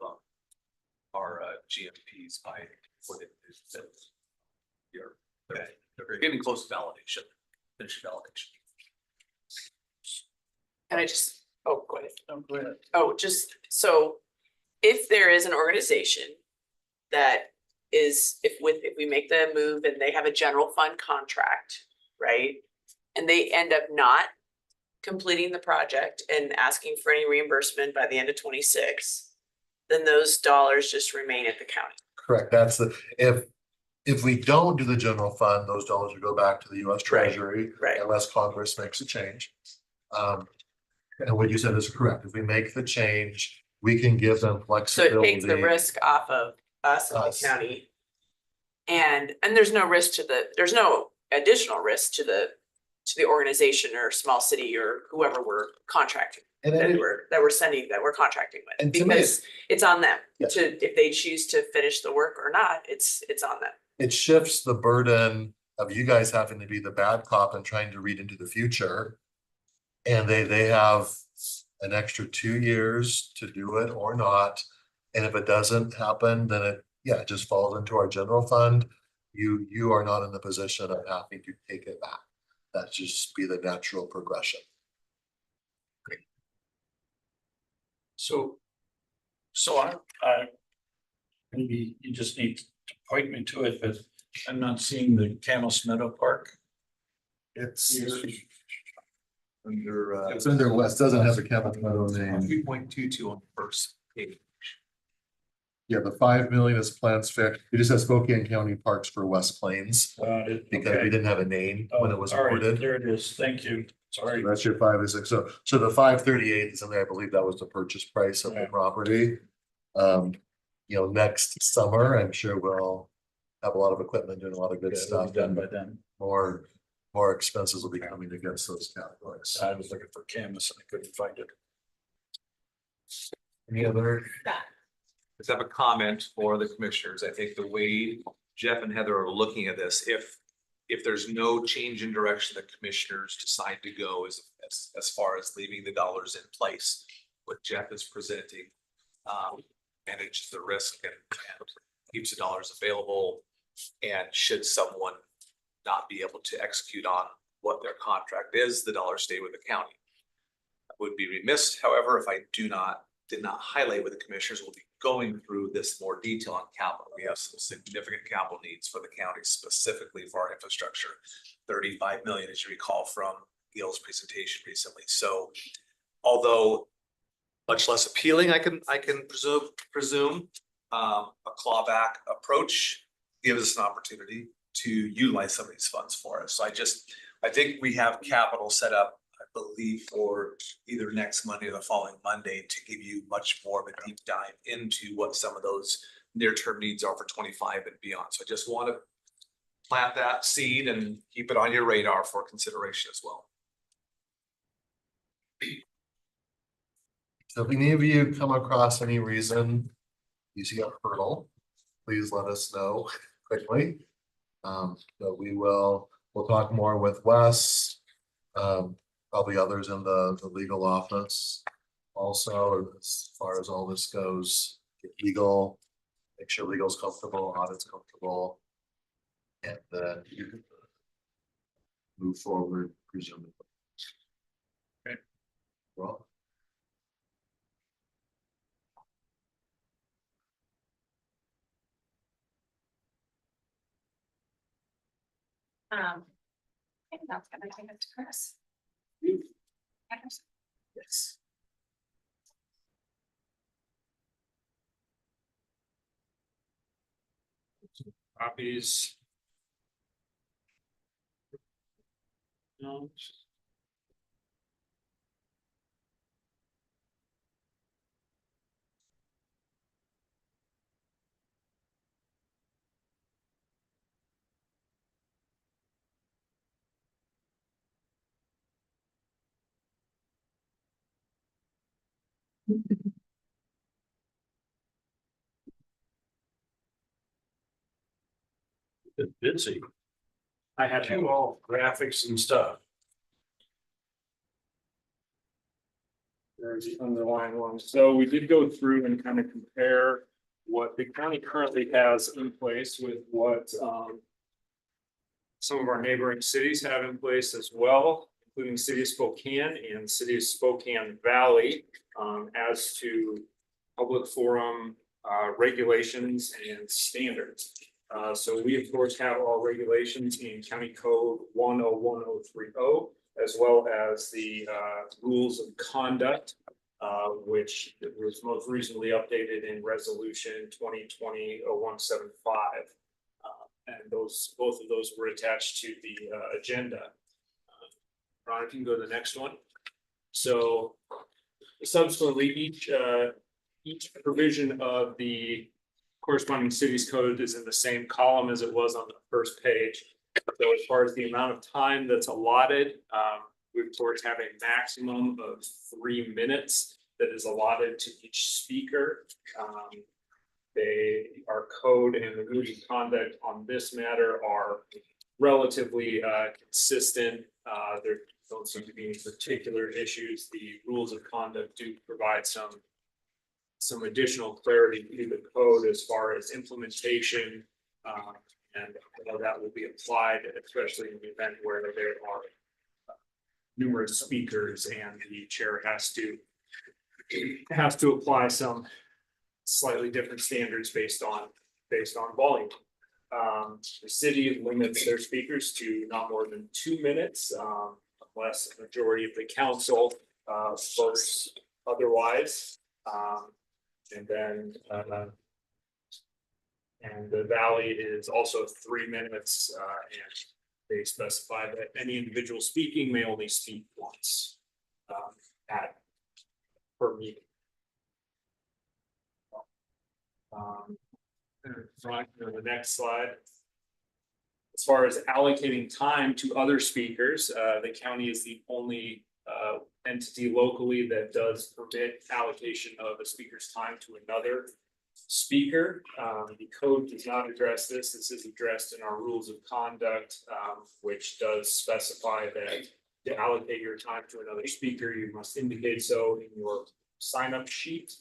our GMPs by what it is. They're getting close to validation, finished validation. And I just, oh, go ahead. Go ahead. Oh, just, so if there is an organization that is, if we make the move and they have a general fund contract, right? And they end up not completing the project and asking for any reimbursement by the end of 26, then those dollars just remain at the county. Correct, that's if we don't do the general fund, those dollars will go back to the US Treasury. Right. Unless Congress makes a change. And what you said is correct, if we make the change, we can give them So flexibility. it takes the risk off of us and the county. And there's no risk there's no additional risk to the organization or small city or whoever we're contracting. And That then we're contracting with, And to me, because it's on them Yeah. if they choose to finish the work or not, it's on them. it shifts the burden of you guys having to be the bad cop and trying to read into the future. And they have an extra 2 years to do it or not. And if it doesn't happen, then it just falls into our general fund. You are not in the position of having to take it back. That just be the natural progression. So I maybe you just need to point me to it, but I'm not seeing the Camus Meadow Park. It's Under, it's under West, doesn't have a capital name. 3.22 on the first page. Yeah, the 5 million is plans fixed. It just says Spokane County Parks for West Plains because we didn't have a name when it was All right, awarded. there it is. Thank you. Sorry. So that's your 5 and 6. So the 538 is in there. I believe that was the purchase price of the Yeah. property. You know, next summer, I'm sure we'll have a lot of equipment doing a lot of good stuff. Done by then. More expenses will be coming against those categories. I was looking for Camus and I couldn't find it. Any other? Let's have a comment for the commissioners. I think the way Jeff and Heather are looking at this, if there's no change in direction, the commissioners decide to go as far as leaving the dollars in place, what Jeff is presenting, manages the risk and keeps the dollars available. And should someone not be able to execute on what their contract is, the dollars stay with the county. I would be remiss, however, if I did not highlight with the commissioners, we'll be going through this more detail on capital. We have some significant capital needs for the county, specifically for our infrastructure. 35 million, as you recall from Gail's presentation recently. So although much less appealing, I can presume a clawback approach gives us an opportunity to utilize some of these funds for us. So I think we have capital set up I believe for either next Monday or the following Monday to give you much more of a deep dive into what some of those near-term needs are for 25 and beyond. So I just want to plant that seed and keep it on your radar for consideration as well. So if any of you come across any reason you see a hurdle, please let us know quickly. But we'll talk more with Wes, probably others in the legal office. Also, as far as all this goes, get legal, make sure legal's comfortable, audit's comfortable. And then you can move forward presumably. Okay. Well. I think that's gonna take it to Chris. Yes. Copies. No. Busy. I had to all graphics and stuff. There's the underlying one. So we did go through and kind of compare what the county currently has in place with what some of our neighboring cities have in place as well, including City of Spokane and City of Spokane Valley, as to public forum regulations and standards. So we of course have our regulations in County Code 101030, as well as the rules of conduct, which was most recently updated in Resolution 2020-0175. And both of those were attached to the agenda. Ron, if you can go to the next one. So subsequently, each provision of the corresponding city's code is in the same column as it was on the first page. So as far as the amount of time that's allotted, we of course have a maximum of 3 minutes that is allotted to each speaker. Our code and the rules of conduct on this matter are relatively consistent. There don't seem to be any particular issues. The rules of conduct do provide some additional clarity to the code as far as implementation and how that will be applied, especially in the event where there are numerous speakers and the chair has to apply some slightly different standards based on volume. The city limits their speakers to not more than 2 minutes, unless a majority of the council votes otherwise. And then and the valley is also 3 minutes, and they specify that any individual speaking may only speak once per meeting. The next slide. As far as allocating time to other speakers, the county is the only entity locally that does permit allocation of a speaker's time to another speaker. The code does not address this. This is addressed in our rules of conduct, which does specify that to allocate your time to another speaker, you must indicate so in your sign-up sheet.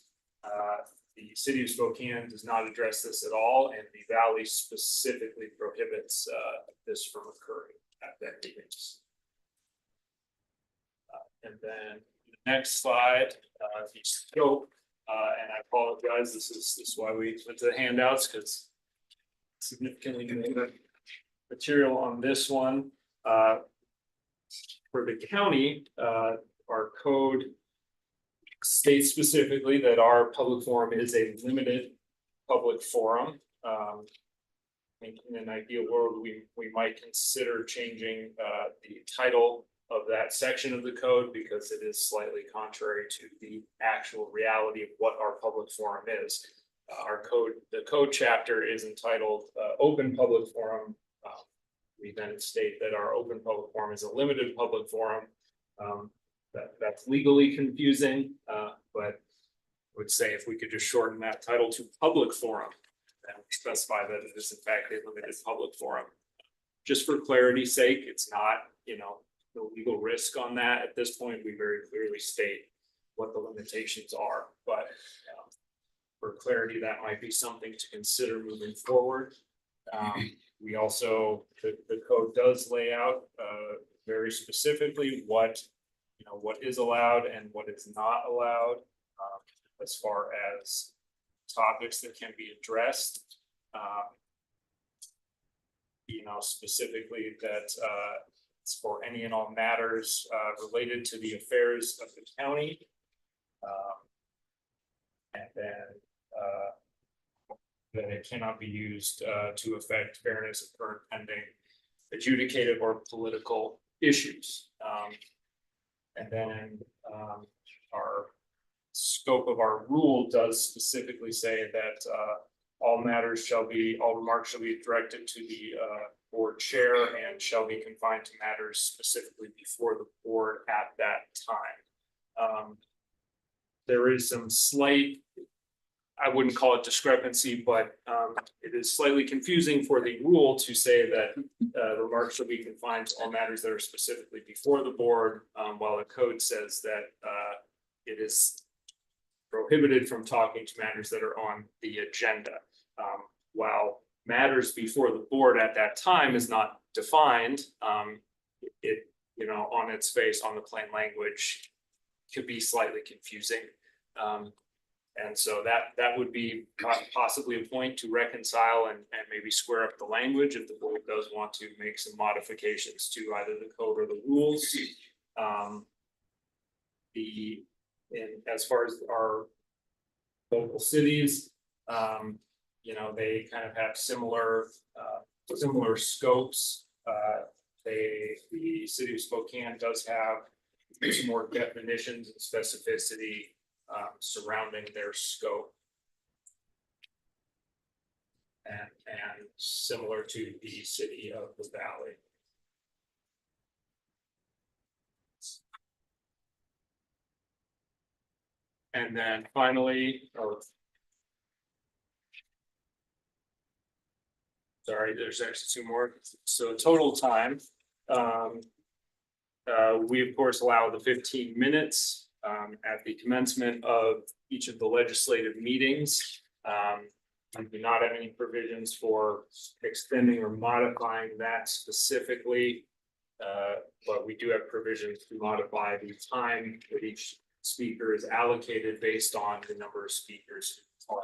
The city of Spokane does not address this at all, and the valley specifically prohibits this from occurring at their meetings. And then the next slide, the scope, and I apologize, this is why we went to the handouts, because significantly more material on this one. For the county, our code states specifically that our public forum is a limited public forum. In an ideal world, we might consider changing the title of that section of the code because it is slightly contrary to the actual reality of what our public forum is. Our code, the code chapter is entitled Open Public Forum. We then state that our open public forum is a limited public forum. That's legally confusing, but I would say if we could just shorten that title to public forum and specify that it is in fact a limited public forum. Just for clarity's sake, it's not, no legal risk on that. At this point, we very clearly state what the limitations are, but for clarity, that might be something to consider moving forward. We also, the code does lay out very specifically what is allowed and what is not allowed as far as topics that can be addressed. Specifically that it's for any and all matters related to the affairs of the county. And then that it cannot be used to affect fairness of current pending adjudicative or political issues. And then our scope of our rule does specifically say that all remarks shall be directed to the board chair and shall be confined to matters specifically before the board at that time. There is some slight, I wouldn't call it discrepancy, but it is slightly confusing for the rule to say that remarks shall be confined to all matters that are specifically before the board, while the code says that it is prohibited from talking to matters that are on the agenda. While matters before the board at that time is not defined, it, on its face, on the plain language, could be slightly confusing. And so that would be possibly a point to reconcile and maybe square up the language if the board does want to make some modifications to either the code or the rules. As far as our local cities, they kind of have similar scopes. The city of Spokane does have some more definitions and specificity surrounding their scope. And similar to the city of the Valley. And then finally, sorry, there's actually two more. So total time, we of course allow the 15 minutes at the commencement of each of the legislative meetings. We do not have any provisions for extending or modifying that specifically, but we do have provisions to modify the time that each speaker is allocated based on the number of speakers who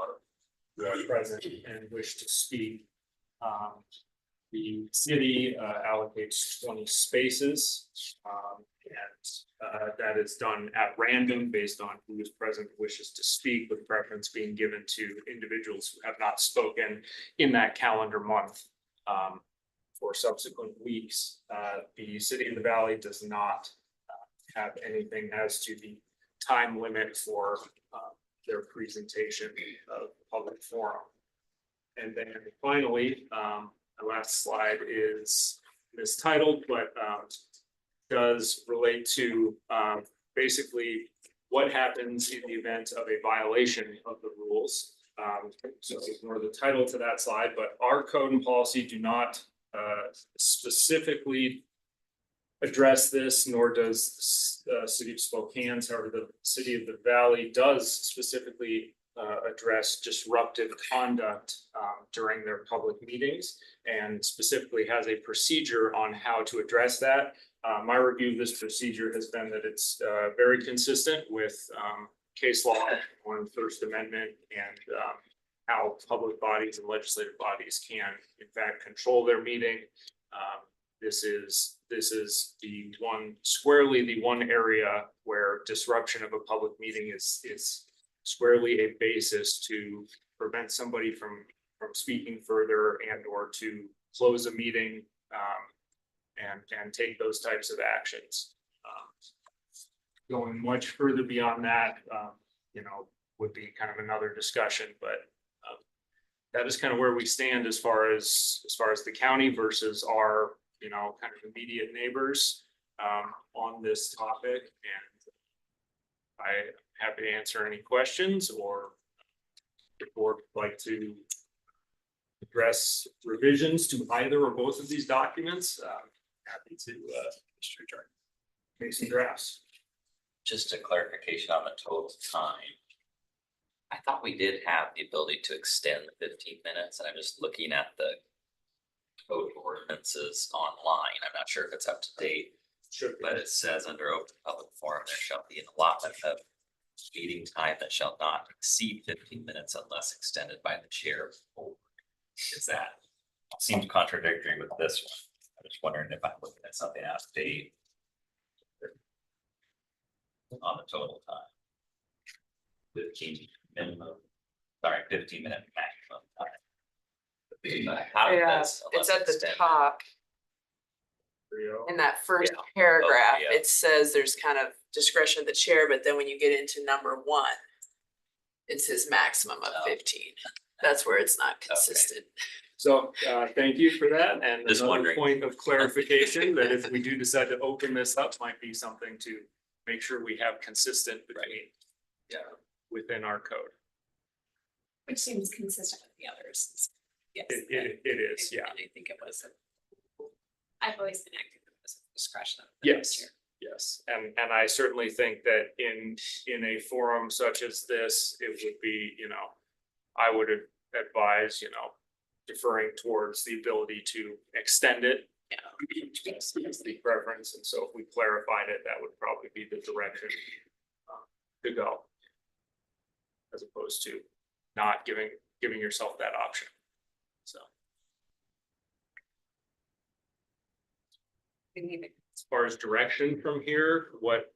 are present and wish to speak. The city allocates 20 spaces, and that is done at random based on who is present and wishes to speak, with preference being given to individuals who have not spoken in that calendar month for subsequent weeks. The city of the Valley does not have anything as to the time limit for their presentation of public forum. And then finally, the last slide is mistitled, but does relate to basically what happens in the event of a violation of the rules. So ignore the title to that slide, but our code and policy do not specifically address this, nor does the city of Spokane. However, the city of the Valley does specifically address disruptive conduct during their public meetings, and specifically has a procedure on how to address that. My review of this procedure has been that it's very consistent with case law on First Amendment and how public bodies and legislative bodies can in fact control their meeting. This is squarely the one area where disruption of a public meeting is squarely a basis to prevent somebody from speaking further and or to close a meeting. and take those types of actions. Going much further beyond that, would be kind of another discussion, but that is kind of where we stand as far as the county versus our, kind of immediate neighbors on this topic. And I'm happy to answer any questions, or if the board would like to address revisions to either or both of these documents. Happy to make some drafts. Just a clarification on the total time. I thought we did have the ability to extend the 15 minutes, and I'm just looking at the code ordinances online. I'm not sure if it's up to date. Sure. But it says under open public forum, there shall be an allotment of meeting time that shall not exceed 15 minutes unless extended by the chair of the board. Is that, seems contradictory with this one. I'm just wondering if I'm looking at something out of date on the total time. 15 minimum, sorry, 15-minute maximum time. How Yeah, does it's unless at the extended? top. In that first paragraph, yeah. it says there's kind of discretion of the chair, but then when you get into number 1, it says maximum of 15. That's where it's not consistent. So thank you for that. And Just another wondering. point of clarification that if we do decide to open this up, might be something to make sure we have consistent between, within our code. Which seems consistent with the others. Yes. It is, yeah. And I think it was. I've always been acting with discretion. Of the Yes, chair. yes. And I certainly think that in a forum such as this, it would be, I would advise, deferring towards the ability to extend it. That's the preference. And so if we clarified it, that would probably be the direction to go. As opposed to not giving yourself that option. So. As far as direction from here, what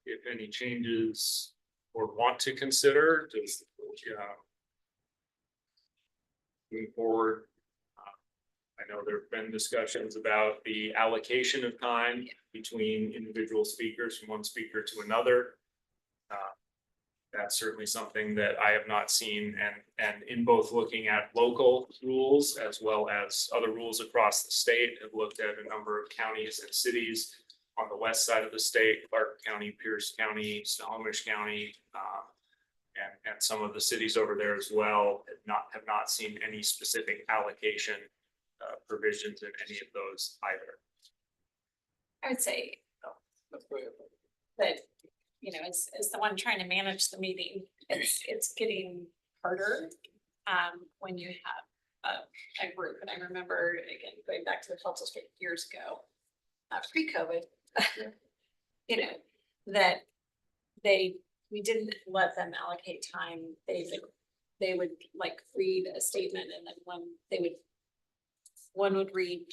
if any changes or want to consider, just moving forward. I know there have been discussions about the allocation of time between individual speakers from one speaker to another. That's certainly something that I have not seen, and in both looking at local rules as well as other rules across the state, have looked at a number of counties and cities on the west side of the state, Clark County, Pierce County, Snohomish County, and some of the cities over there as well have not seen any specific allocation provisions in any of those either. I would say that, as the one trying to manage the meeting, it's getting harder when you have a group. And I remember, again, going back to the health district years ago, pre-COVID, that we didn't let them allocate time. They would like read a statement, and then one would read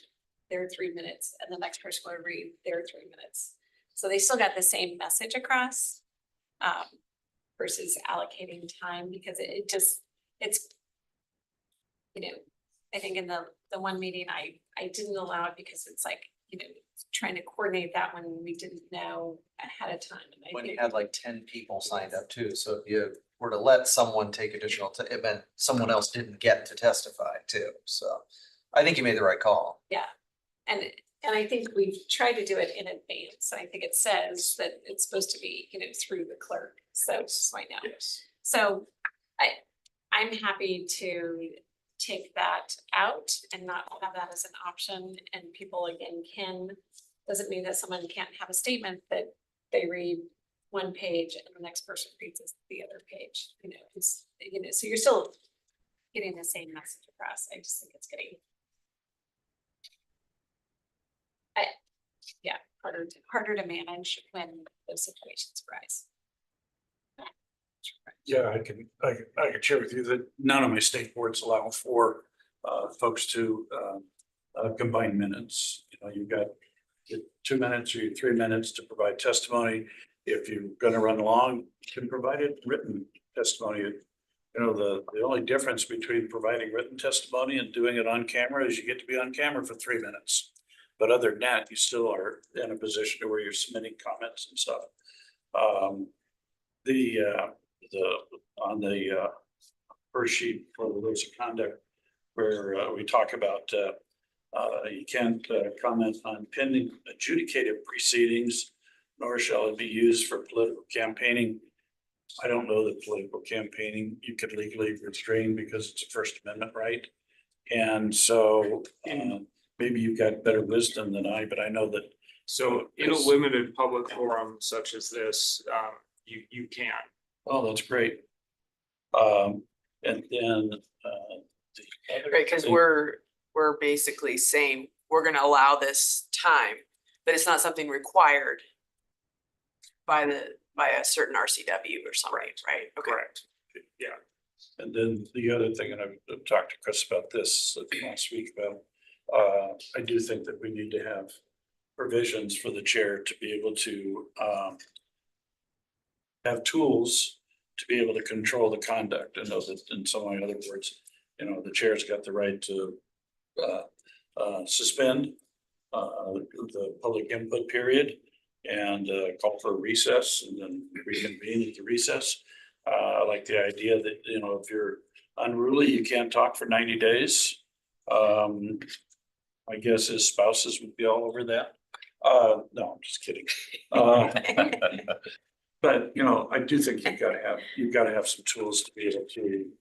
their 3 minutes and the next person would read their 3 minutes. So they still got the same message across versus allocating time, because it's, I think in the one meeting, I didn't allow it because it's like, trying to coordinate that when we didn't know ahead of time. And I When you think- had like 10 people signed up too, so if you were to let someone take additional, it meant someone else didn't get to testify too, so. I think you made the right call. Yeah, and I think we've tried to do it in advance. I think it says that it's supposed to be, through the clerk, so just right now. Yes. So I'm happy to take that out and not have that as an option, and people again doesn't mean that someone can't have a statement that they read one page and the next person reads the other page, so you're still getting the same message across. I just think it's getting harder to manage when those situations arise. Yeah, I can share with you that none of my state boards allow for folks to combine minutes. You've got your 2 minutes or your 3 minutes to provide testimony. If you're gonna run long, you can provide it written testimony. The only difference between providing written testimony and doing it on camera is you get to be on camera for 3 minutes. But other than that, you still are in a position to where you're submitting comments and stuff. On the first sheet for the rules of conduct, where we talk about you can't comment on pending adjudicated proceedings, nor shall it be used for political campaigning. I don't know that political campaigning you could legally restrain because it's a First Amendment right. And so maybe you've got better wisdom than I, but I know that. So in a limited public forum such as this, you can. Oh, that's great. And then Right, cause we're basically saying, we're gonna allow this time, but it's not something required by a certain RCW or something, right? Okay. Correct. Yeah. And then the other thing, and I've talked to Chris about this last week about, I do think that we need to have provisions for the chair to be able to have tools to be able to control the conduct. And know that in so many other words, you know, the chair's got the right to suspend the public input period and call for a recess and then reconvene at the recess. I like the idea that, you know, if you're unruly, you can't talk for 90 days. I guess his spouses would be all over that. No, I'm just kidding. But, you know, I do think you've got to have some tools to be able to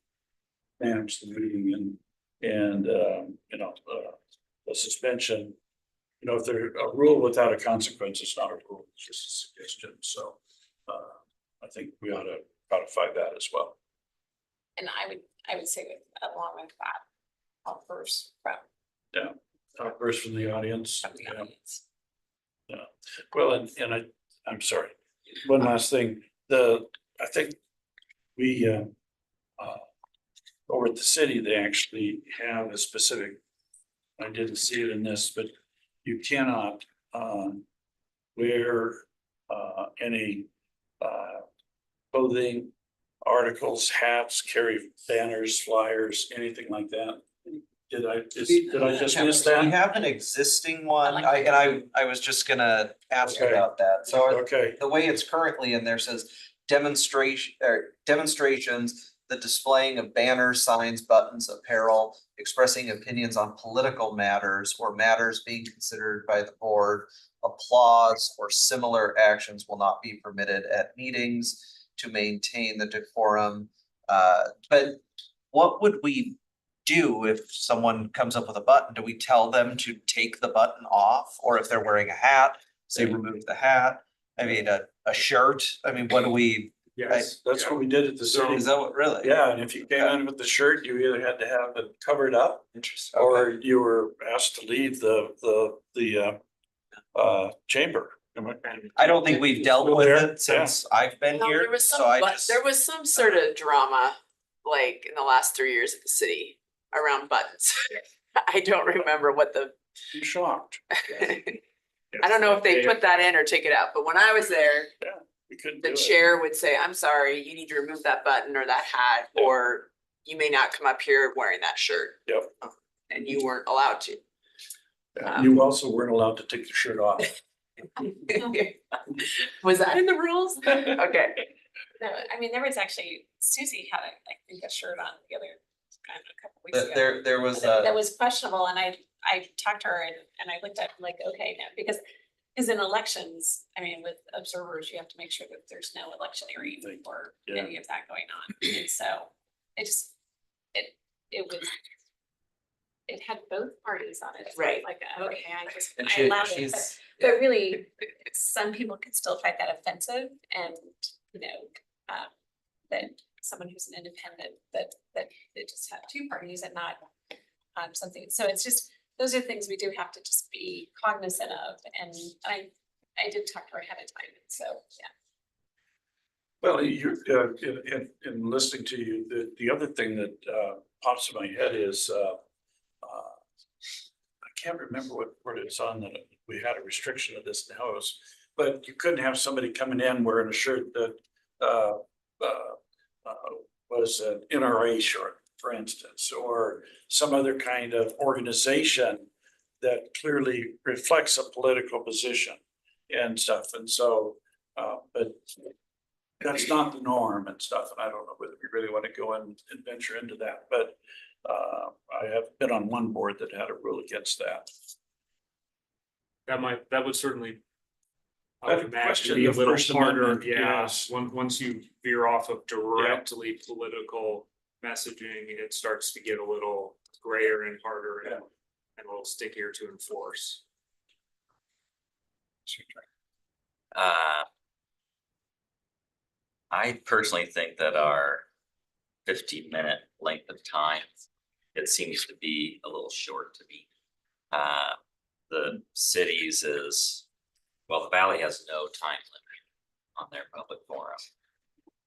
manage the meeting and you know, a suspension. You know, if there's a rule without a consequence, it's not a rule, it's just a suggestion. So I think we ought to codify that as well. And I would say along with that, I'll first from. Yeah, outburst from the audience. From the audience. Yeah, well, and I'm sorry. One last thing, I think we over at the city, they actually have a specific, I didn't see it in this, but you cannot wear any clothing, articles, hats, carry banners, flyers, anything like that. Did I just miss that? We have an existing one, I was just gonna ask about that, so. Okay. The way it's currently in there says demonstrations, the displaying of banners, signs, buttons, apparel, expressing opinions on political matters or matters being considered by the board, applause or similar actions will not be permitted at meetings to maintain the decorum. But what would we do if someone comes up with a button? Do we tell them to take the button off? Or if they're wearing a hat, say remove the hat? I mean, a shirt, I mean, what do we? Yes, that's what we did at the city. Is that what, really? Yeah, and if you came in with the shirt, you either had to have it covered up. Interesting. Or you were asked to leave the chamber. I don't think we've dealt with it since I've been No, here, there was so I some, just. there was some sort of drama, like in the last 3 years at the city around buttons. I don't remember what the. I'm shocked. I don't know if they put that in or take it out, but when I was there, We couldn't the do it. chair would say, I'm sorry, you need to remove that button or that hat, or you may not come up here wearing that shirt. Yep. And you weren't allowed to. Yeah, you also weren't allowed to take the shirt off. Was that in the rules? Okay. No, I mean, there was actually, Susie had, I think, a shirt on the other, kind of a couple weeks ago. There was That was questionable, and I talked to her and I looked at it like, okay, now, because in elections, I mean, with observers, you have to make sure that there's no electioneering or any of that going on, and so it just, it was. It had both parties on it, so I was like, okay, And I allowed it, but really, some people could still find that offensive, and, you know, that someone who's an independent, that they just have two parties and not something, so it's just, those are things we do have to just be cognizant of, and I did talk to her ahead of time, so, yeah. Well, you're in listening to you, the other thing that pops in my head is I can't remember what it's on that we had a restriction of this now, but you couldn't have somebody coming in wearing a shirt that was an NRA shirt, for instance, or some other kind of organization that clearly reflects a political position and stuff, and so, but that's not the norm and stuff, and I don't know whether we really want to go in and venture into that, but I have been on one board that had a rule against that. That would certainly. I I'd would imagine question be a the little First harder, Amendment, yeah, yes. once you veer off of directly political messaging, it starts to get a little grayer and harder and a little stickier to enforce. I personally think that our 15-minute length of time, it seems to be a little short to me. The cities is, well, the Valley has no time limit on their public forum.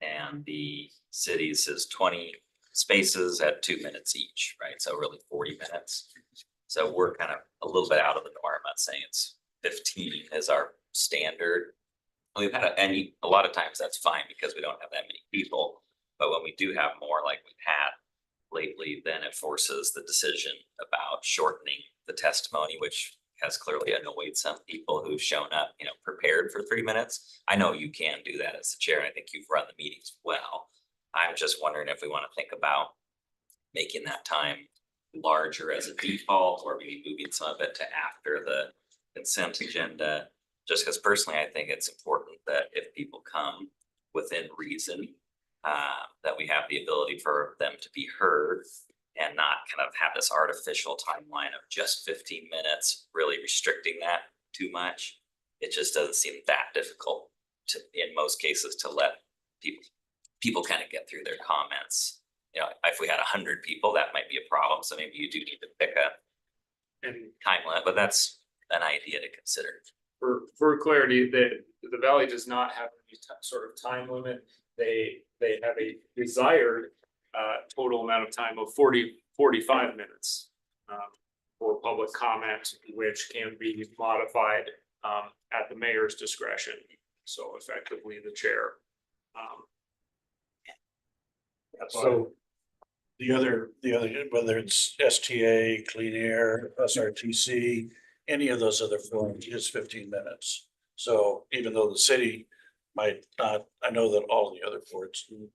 And the cities is 20 spaces at 2 minutes each, right? So really 40 minutes. So we're kind of a little bit out of the norm. I'm not saying it's 15 is our standard. We've had a lot of times that's fine because we don't have that many people. But when we do have more like we've had lately, then it forces the decision about shortening the testimony, which has clearly annoyed some people who've shown up, prepared for 3 minutes. I know you can do that as the chair, and I think you've run the meetings well. I'm just wondering if we want to think about making that time larger as a default, or maybe moving some of it to after the consent agenda. Just because personally, I think it's important that if people come within reason, that we have the ability for them to be heard and not kind of have this artificial timeline of just 15 minutes, really restricting that too much. It just doesn't seem that difficult to, in most cases, to let people kind of get through their comments. If we had 100 people, that might be a problem. So maybe you do need to pick a time limit, but that's an idea to consider. For clarity, the Valley does not have any sort of time limit. They have a desired total amount of time of 45 minutes for public comment, which can be modified at the mayor's discretion. So effectively the chair. So the other, whether it's STA, Clean Air, SRTC, any of those other forums is 15 minutes. So even though the city might not, I know that all the other boards and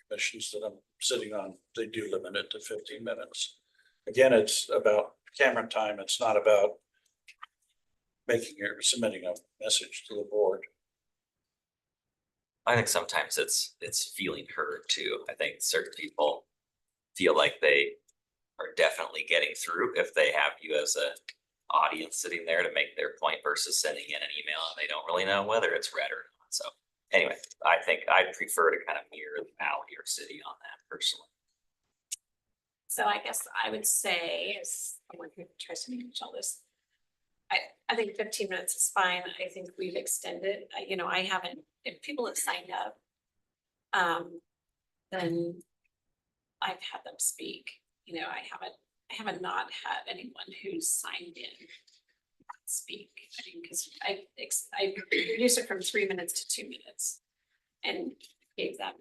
commissions that I'm sitting on, they do limit it to 15 minutes. Again, it's about camera time. It's not about making or submitting a message to the board. I think sometimes it's feeling heard too. I think certain people feel like they are definitely getting through if they have you as a audience sitting there to make their point versus sending in an email and they don't really know whether it's read or not. So anyway, I think I'd prefer to kind of mirror the Valley or city on that personally. So I guess I would say, as someone who tries to manage all this, I think 15 minutes is fine. I think we've extended, I haven't, if people have signed up, then I've had them speak. I haven't not had anyone who's signed in speak. I mean, because I reduced it from 3 minutes to 2 minutes and gave them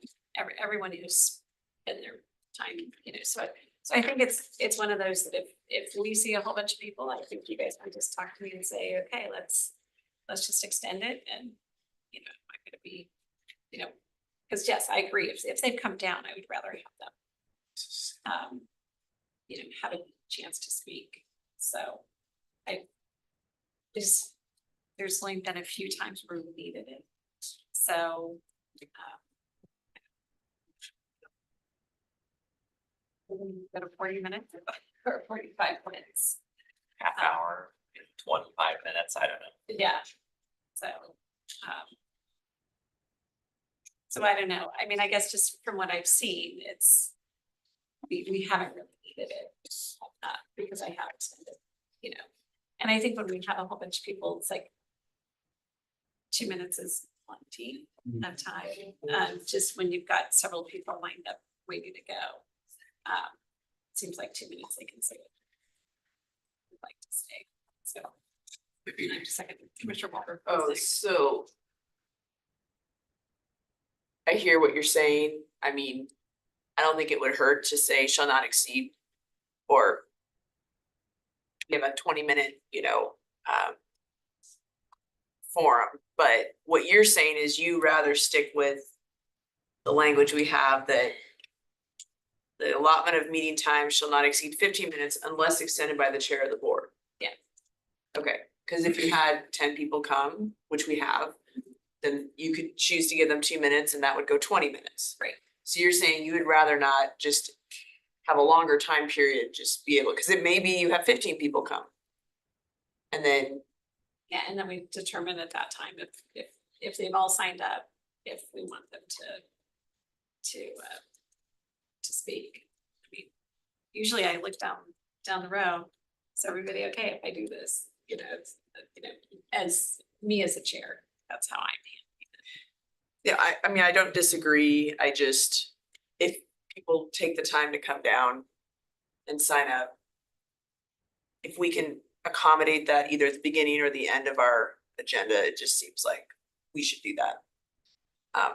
everyone who's been there time, so I think it's one of those that if we see a whole bunch of people, I think you guys might just talk to me and say, okay, let's just extend it, and I'm not gonna be, because yes, I agree, if they've come down, I would rather have them have a chance to speak. So there's only been a few times where we needed it. So go to 40 minutes or 45 minutes. Half hour, 25 minutes, I don't know. Yeah. So I don't know. I mean, I guess just from what I've seen, we haven't really needed it because I have extended, and I think when we have a whole bunch of people, it's like 2 minutes is plenty of time. Just when you've got several people lined up waiting to go. Seems like 2 minutes they can say it. I'd like to say, so. I'm just second, Commissioner Walker. So I hear what you're saying. I mean, I don't think it would hurt to say shall not exceed, or give a 20-minute, forum, but what you're saying is you rather stick with the language we have that the allotment of meeting time shall not exceed 15 minutes unless extended by the chair of the board. Yeah. Okay, because if you had 10 people come, which we have, then you could choose to give them 2 minutes and that would go 20 minutes. Right. So you're saying you would rather not just have a longer time period, just be able, because it may be you have 15 people come. And then, Yeah, and then we determine at that time if they've all signed up, if we want them to speak. I mean, usually I look down the row, is everybody okay if I do this? It's, as me as a chair, that's how I'm yeah, I mean, I don't disagree. I just, if people take the time to come down and sign up, if we can accommodate that either at the beginning or the end of our agenda, it just seems like we should do that. I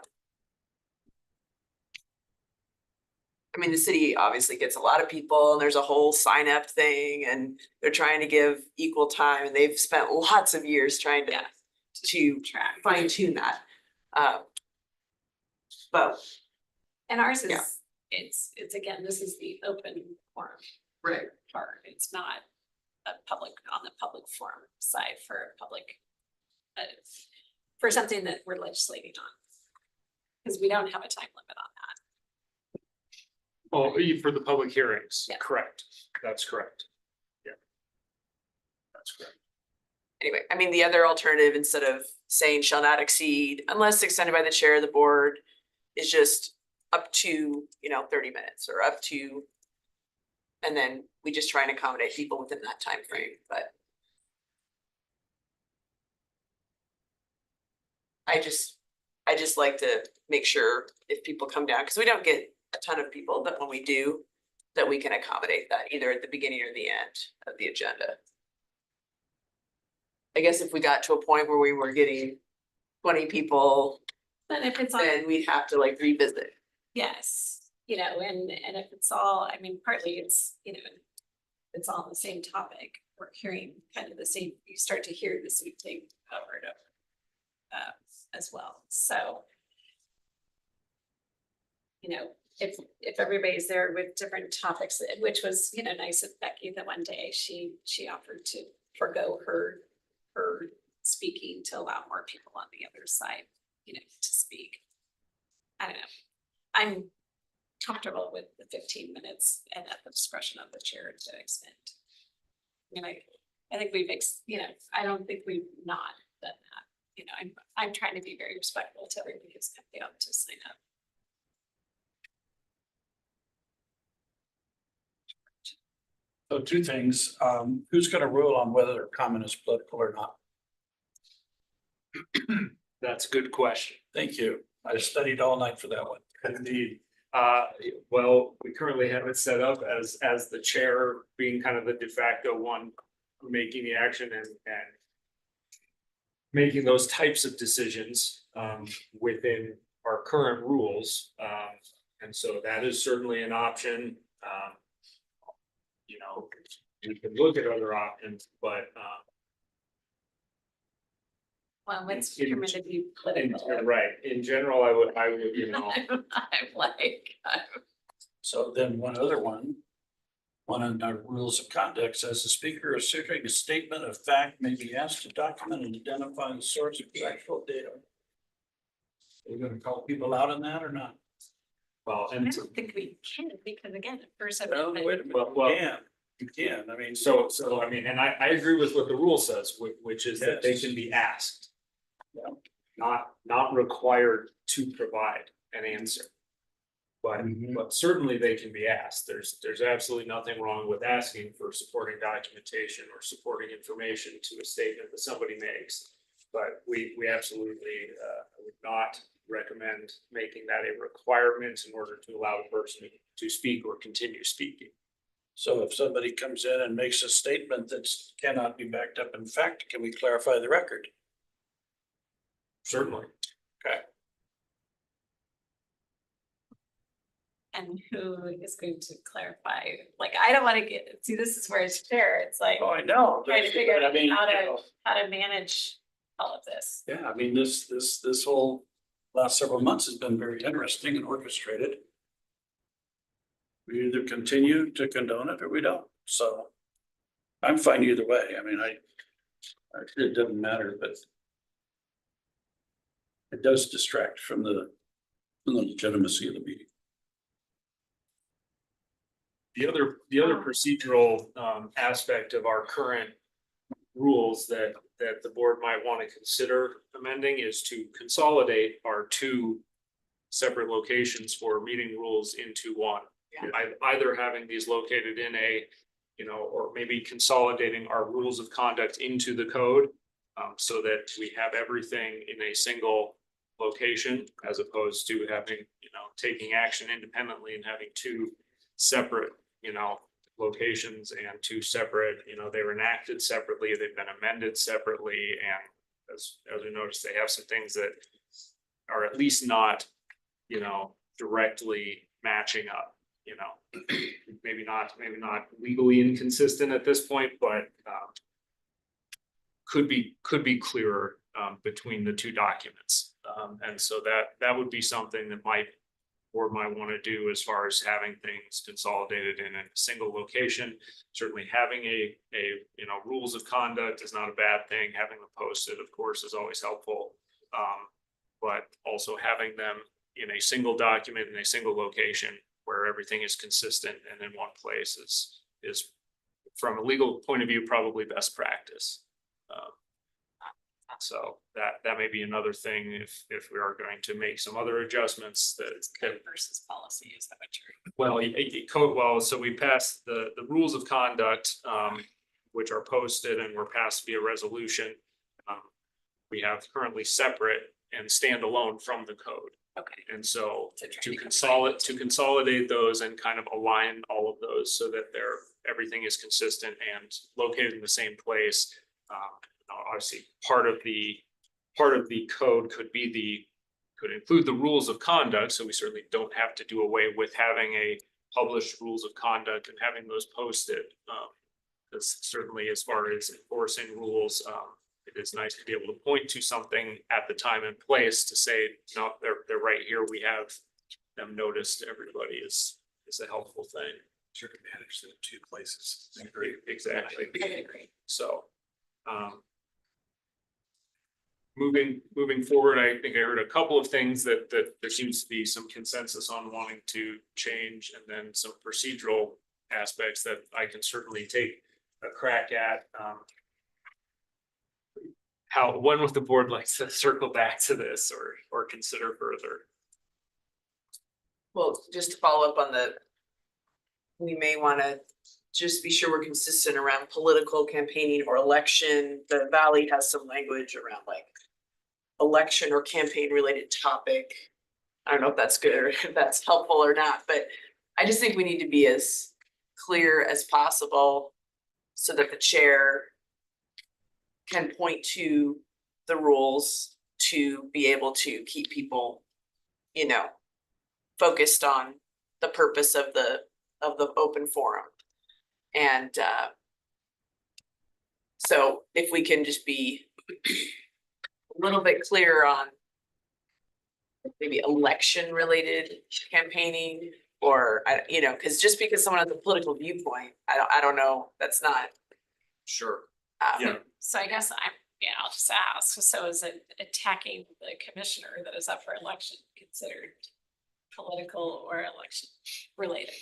mean, the city obviously gets a lot of people and there's a whole sign up thing and they're trying to give equal time and they've spent lots of years trying to track. fine tune that. But And ours is, Yeah. it's again, this is the open forum. Right. Part, it's not a public, on the public forum side for a public, for something that we're legislating on. Because we don't have a time limit on that. Oh, for the public hearings, Yeah. correct, that's correct. Yeah. That's correct. anyway, I mean, the other alternative, instead of saying shall not exceed unless extended by the chair of the board, is just up to, 30 minutes or up to. And then we just try and accommodate people within that time frame. But I just like to make sure if people come down, because we don't get a ton of people, but when we do, that we can accommodate that either at the beginning or the end of the agenda. I guess if we got to a point where we were getting 20 people, But if it's on. then we'd have to like revisit. Yes, and if it's all, I mean, partly it's, it's all on the same topic. We're hearing kind of the same, you start to hear the same thing over and over. As well, so. If everybody's there with different topics, which was, nice of Becky, that one day she offered to forego her speaking to allow more people on the other side, to speak. I don't know. I'm comfortable with the 15 minutes and at the discretion of the chair to extend. I mean, I think we've, I don't think we've not done that. I'm trying to be very respectful to everybody who's coming out to sign up. So two things, who's gonna rule on whether a comment is political or not? That's a good question. Thank you. I studied all night for that one. Indeed. Well, we currently have it set up as the chair being kind of the de facto one making the action and making those types of decisions within our current rules. And so that is certainly an option. We can look at other options, but Well, what's determined to be political. right, in general, I would, I'm like, So then one other one of our rules of conduct says the speaker issuing a statement of fact may be asked to document and identify the source of factual data. Are we gonna call people out on that or not? well, I and don't think we can, because again, at first. Well, wait a minute, Well, you can, I mean. so I mean, and I agree with what the rule says, which is that they Yes. can be asked. Yeah. Not required to provide an answer. But certainly they can be asked. There's absolutely nothing wrong with asking for supporting documentation or supporting information to a statement that somebody makes. But we absolutely would not recommend making that a requirement in order to allow the person to speak or continue speaking. So if somebody comes in and makes a statement that cannot be backed up in fact, can we clarify the record? Certainly. Okay. and who is going to clarify? Like, I don't wanna see, this is where it's fair, it's like Oh, I know. trying to figure but I out mean, how to manage all of this. yeah, I mean, this whole last several months has been very interesting and orchestrated. We either continue to condone it or we don't, so I'm fine either way. I mean, it doesn't matter, but it does distract from the legitimacy of the meeting. The other procedural aspect of our current rules that the board might want to consider amending is to consolidate our two separate locations for meeting rules into one. Yeah. Either having these located in a, or maybe consolidating our rules of conduct into the code, so that we have everything in a single location as opposed to having, taking action independently and having two separate, locations and two separate, they were enacted separately, they've been amended separately, and as we noticed, they have some things that are at least not, directly matching up, maybe not legally inconsistent at this point, but could be clearer between the two documents. And so that would be something that board might want to do as far as having things consolidated in a single location. Certainly having a rules of conduct is not a bad thing. Having them posted, of course, is always helpful. But also having them in a single document in a single location where everything is consistent and in one place is from a legal point of view, probably best practice. So that may be another thing if we are going to make some other adjustments that. Code versus policy, is that what you're? Well, so we passed the rules of conduct, which are posted and were passed via resolution. We have currently separate and standalone from the code. Okay. And so to consolidate those and kind of align all of those so that everything is consistent and located in the same place. Obviously, part of the code could include the rules of conduct. So we certainly don't have to do away with having a published rules of conduct and having those posted. Because certainly as far as enforcing rules, it is nice to be able to point to something at the time and place to say, no, they're right here. We have them noticed. Everybody is a helpful thing. Sure can manage the two places. Exactly. I agree. So, moving forward, I think I heard a couple of things that there seems to be some consensus on wanting to change, and then some procedural aspects that I can certainly take a crack at. When would the board like to circle back to this or consider further? Well, just to follow up on we may want to just be sure we're consistent around political campaigning or election. The Valley has some language around like election or campaign related topic. I don't know if that's good or if that's helpful or not, but I just think we need to be as clear as possible so that the chair can point to the rules to be able to keep people, focused on the purpose of the open forum. And so if we can just be a little bit clearer on maybe election related campaigning, or because just because someone has a political viewpoint, I don't know, that's not. Sure. Yeah. So I guess I'll just ask, so is it attacking the commissioner that is up for election considered political or election related?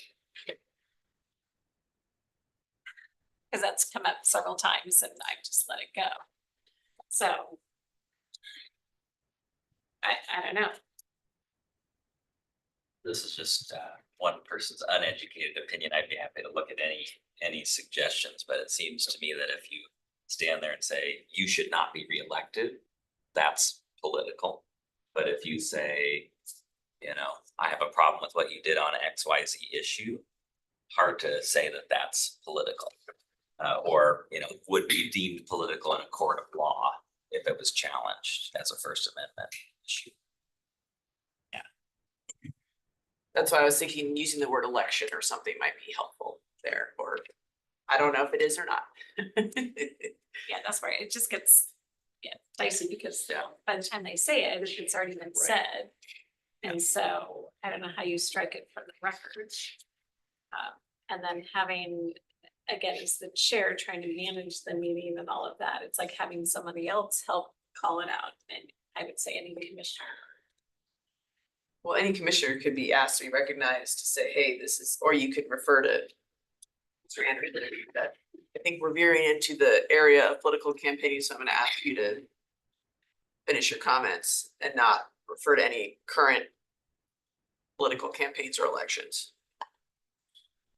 Because that's come up several times and I've just let it go. So I don't know. This is just one person's uneducated opinion. I'd be happy to look at any suggestions, but it seems to me that if you stand there and say you should not be reelected, that's political. But if you say, I have a problem with what you did on XYZ issue, hard to say that that's political. Or would be deemed political in a court of law if it was challenged as a First Amendment issue. That's why I was thinking using the word election or something might be helpful there, or I don't know if it is or not. Yeah, that's right. It just gets, dicey because by the time they say it, it's already been said. And so I don't know how you strike it from the record. And then having, again, as the chair trying to manage the meeting and all of that, it's like having somebody else help call it out. And I would say any commissioner. Well, any commissioner could be asked to be recognized to say, hey, this is, or you could refer to Mr. Andrew, that I think we're veering into the area of political campaigning, so I'm gonna ask you to finish your comments and not refer to any current political campaigns or elections.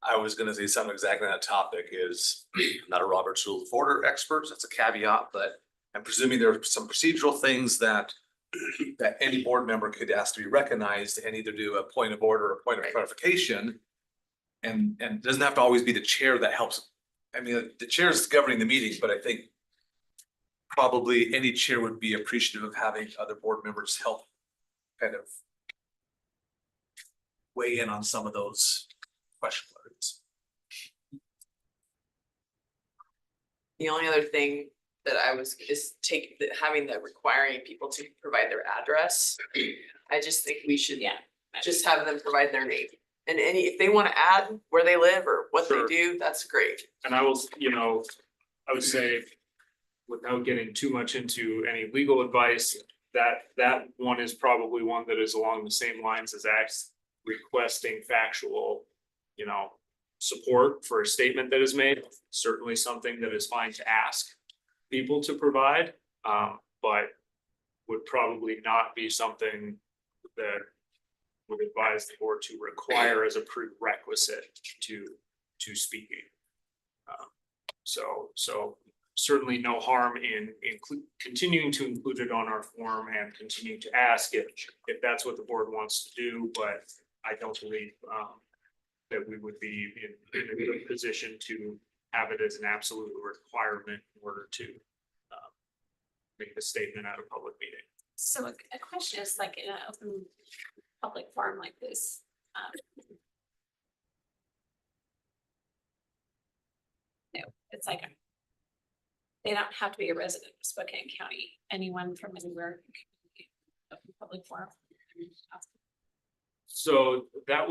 I was gonna say something exactly on that topic is I'm not a Robert's Rule of Order expert, that's a caveat, but I'm presuming there are some procedural things that any board member could ask to be recognized and either do a point of order or point of clarification. And it doesn't have to always be the chair that helps. I mean, the chair is governing the meeting, but I think probably any chair would be appreciative of having other board members help kind of weigh in on some of those question areas. The only other thing that I was, is having the requiring people to provide their address. I just think we should just have them provide their name. And if they want to add where they live or what they do, that's great. And I will, I would say, without getting too much into any legal advice, that one is probably one that is along the same lines as requesting factual, support for a statement that is made. Certainly something that is fine to ask people to provide, but would probably not be something that would advise the board to require as a prerequisite to speaking. So certainly no harm in continuing to include it on our form and continuing to ask if that's what the board wants to do, but I don't believe that we would be in a good position to have it as an absolute requirement in order to make a statement at a public meeting. So a question is like in an open public forum like this. It's like they don't have to be a resident of Spokane County. Anyone from anywhere can be open public forum. So that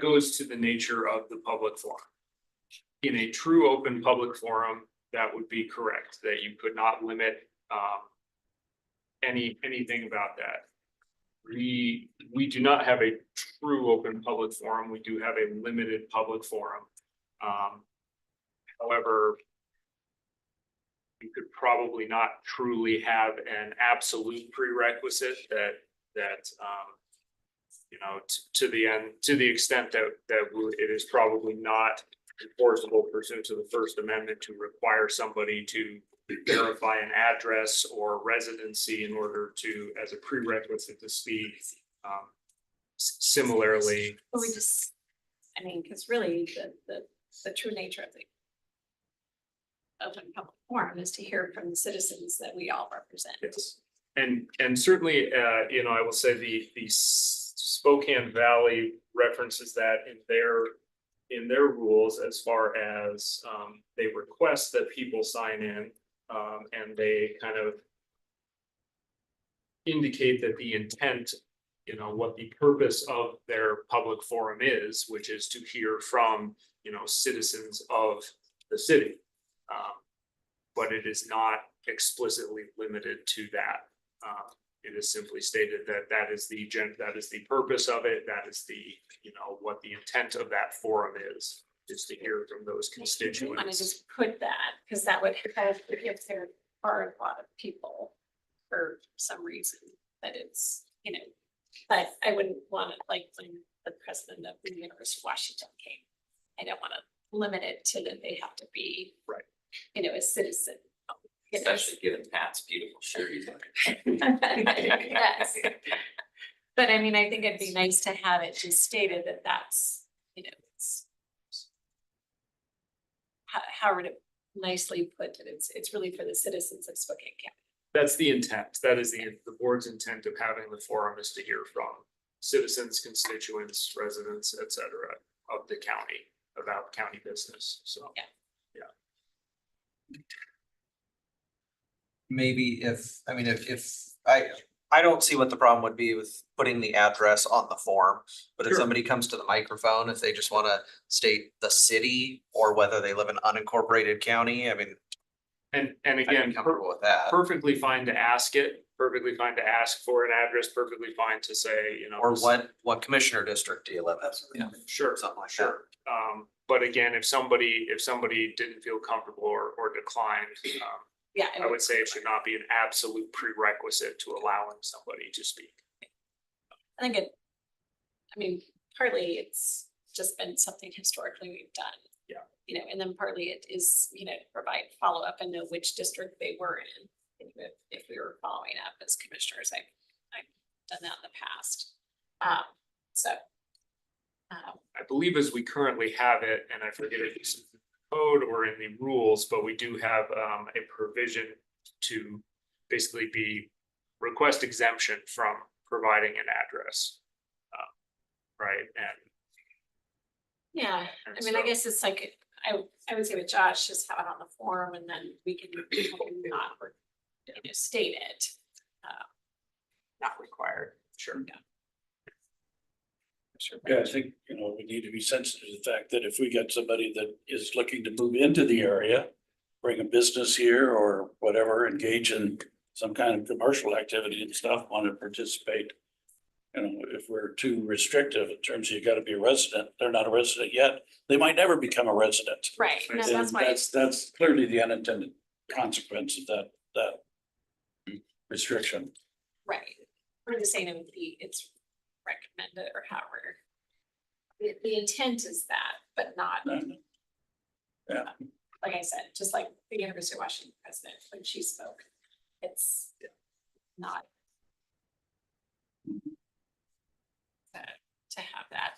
goes to the nature of the public forum. In a true open public forum, that would be correct, that you could not limit anything about that. We do not have a true open public forum. We do have a limited public forum. However, you could probably not truly have an absolute prerequisite that to the extent that it is probably not enforceable pursuant to the First Amendment to require somebody to verify an address or residency in order to, as a prerequisite to speak. Similarly. But we just, because really the true nature of the open public forum is to hear from the citizens that we all represent. Yes. And certainly, I will say the Spokane Valley references that in their rules as far as they request that people sign in, and they kind of indicate that the intent, what the purpose of their public forum is, which is to hear from, citizens of the city. But it is not explicitly limited to that. It is simply stated that that is the purpose of it. That is the, what the intent of that forum is to hear from those constituents. I want to just put that, because that would help if there are a lot of people for some reason that it's, but I wouldn't want it like when the president of the University of Washington came. I don't want to limit it to that they have to be, a citizen. Especially given Pat's beautiful shirt. Yes. But I think it'd be nice to have it just stated that that's, it's how to nicely put that it's really for the citizens of Spokane County. That's the intent. That is the board's intent of having the forum is to hear from citizens, constituents, residents, et cetera, of the county about county business. So. Yeah. Maybe if I don't see what the problem would be with putting the address on the form. But if Sure. somebody comes to the microphone, if they just wanna state the city or whether they live in unincorporated county, I mean, And I'd again, be comfortable with that. perfectly fine to ask it, perfectly fine to ask for an address, perfectly fine to say, you know. Or this- what commissioner district do you live in? Yeah, Sure, something like that. sure. But again, if somebody didn't feel comfortable or declined, Yeah. I would say it should not be an absolute prerequisite to allowing somebody to speak. I think I mean, partly it's just been something historically we've done. Yeah. You know, and then partly it is, you know, to provide follow-up and know which district they were in. If we were following up as commissioners, I've done that in the past. So. I believe as we currently have it, and I forget if it's in the code or in the rules, but we do have a provision to basically request exemption from providing an address. Right, and Yeah, And I mean, I so- guess it's like, I would say with Josh, just have it on the form and then we can not, you know, state it. Not required. Sure. Sure. Yeah, I think, you know, we need to be sensitive to the fact that if we get somebody that is looking to move into the area, bring a business here or whatever, engage in some kind of commercial activity and stuff, want to participate. You know, if we're too restrictive in terms of you gotta be a resident, they're not a resident yet, they might never become a resident. Right, no, And that's why, that's clearly the unintended consequence of that restriction. right, we're just saying it would be, it's recommended or however. The intent is that, but not, Yeah, like I said, just like the University of Washington president, when she spoke, it's not. To have that,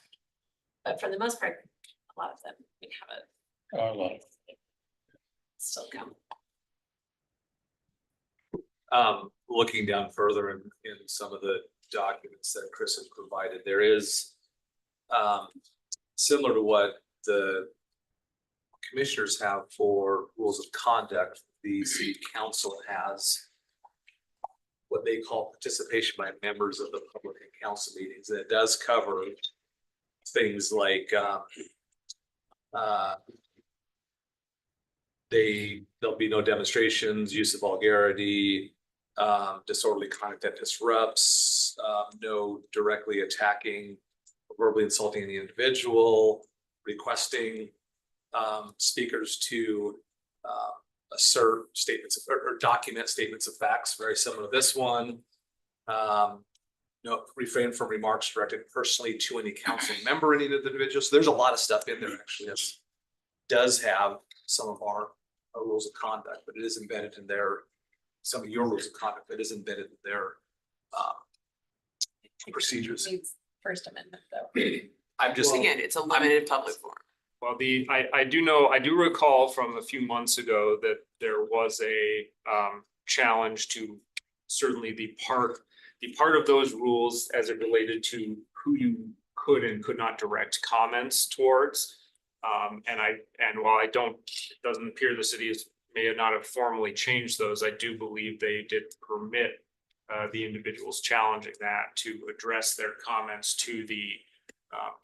but for the most part, a lot of them, we have it a lot of. still come. Looking down further in some of the documents that Chris has provided, there is similar to what the commissioners have for rules of conduct, the city council has what they call participation by members of the public and council meetings. And it does cover things like there'll be no demonstrations, use of vulgarity, disorderly conduct that disrupts, no directly attacking, verbally insulting any individual, requesting speakers to assert statements or document statements of facts, very similar to this one. No, refrain from remarks directed personally to any council member, any individual. So there's a lot of stuff in there actually that does have some of our rules of conduct, but it is embedded in their, some of your rules of conduct that is embedded in their procedures. Needs First Amendment though. I'm just, Again, it's a limited public forum. Well, I do recall from a few months ago that there was a challenge to certainly the part of those rules as it related to who you could and could not direct comments towards. And while it doesn't appear the city may not have formally changed those, I do believe they did permit the individuals challenging that to address their comments to the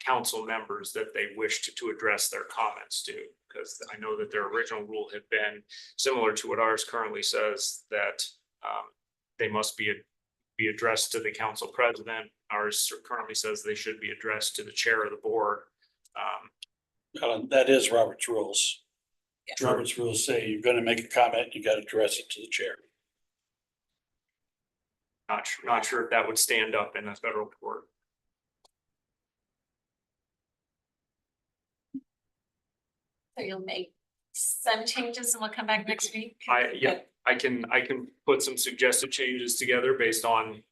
council members that they wished to address their comments to, because I know that their original rule had been similar to what ours currently says, that they must be addressed to the council president. Ours currently says they should be addressed to the chair of the board. That is Robert's rules. Robert's rules say you're gonna make a comment, you gotta address it to the chair. Not sure if that would stand up in a federal court. So you'll make some changes and we'll come back next week? I can put some suggested changes together based on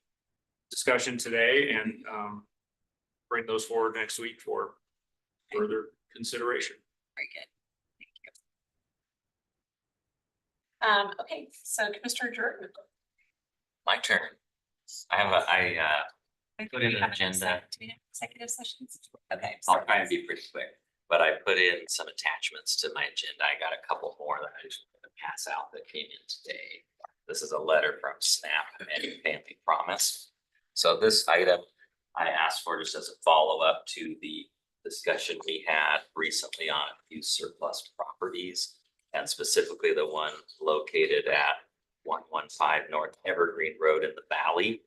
discussion today and bring those forward next week for further consideration. Very good. Thank you. Okay, so Commissioner Jordan. My turn. I put in an agenda. Executive sessions? Okay. I'll try and be pretty quick, but I put in some attachments to my agenda. I got a couple more that I just want to pass out that came in today. This is a letter from SNAP and Family Promise. So this item I asked for just as a follow-up to the discussion we had recently on a few surplus properties, and specifically the one located at 115 North Evergreen Road in the Valley.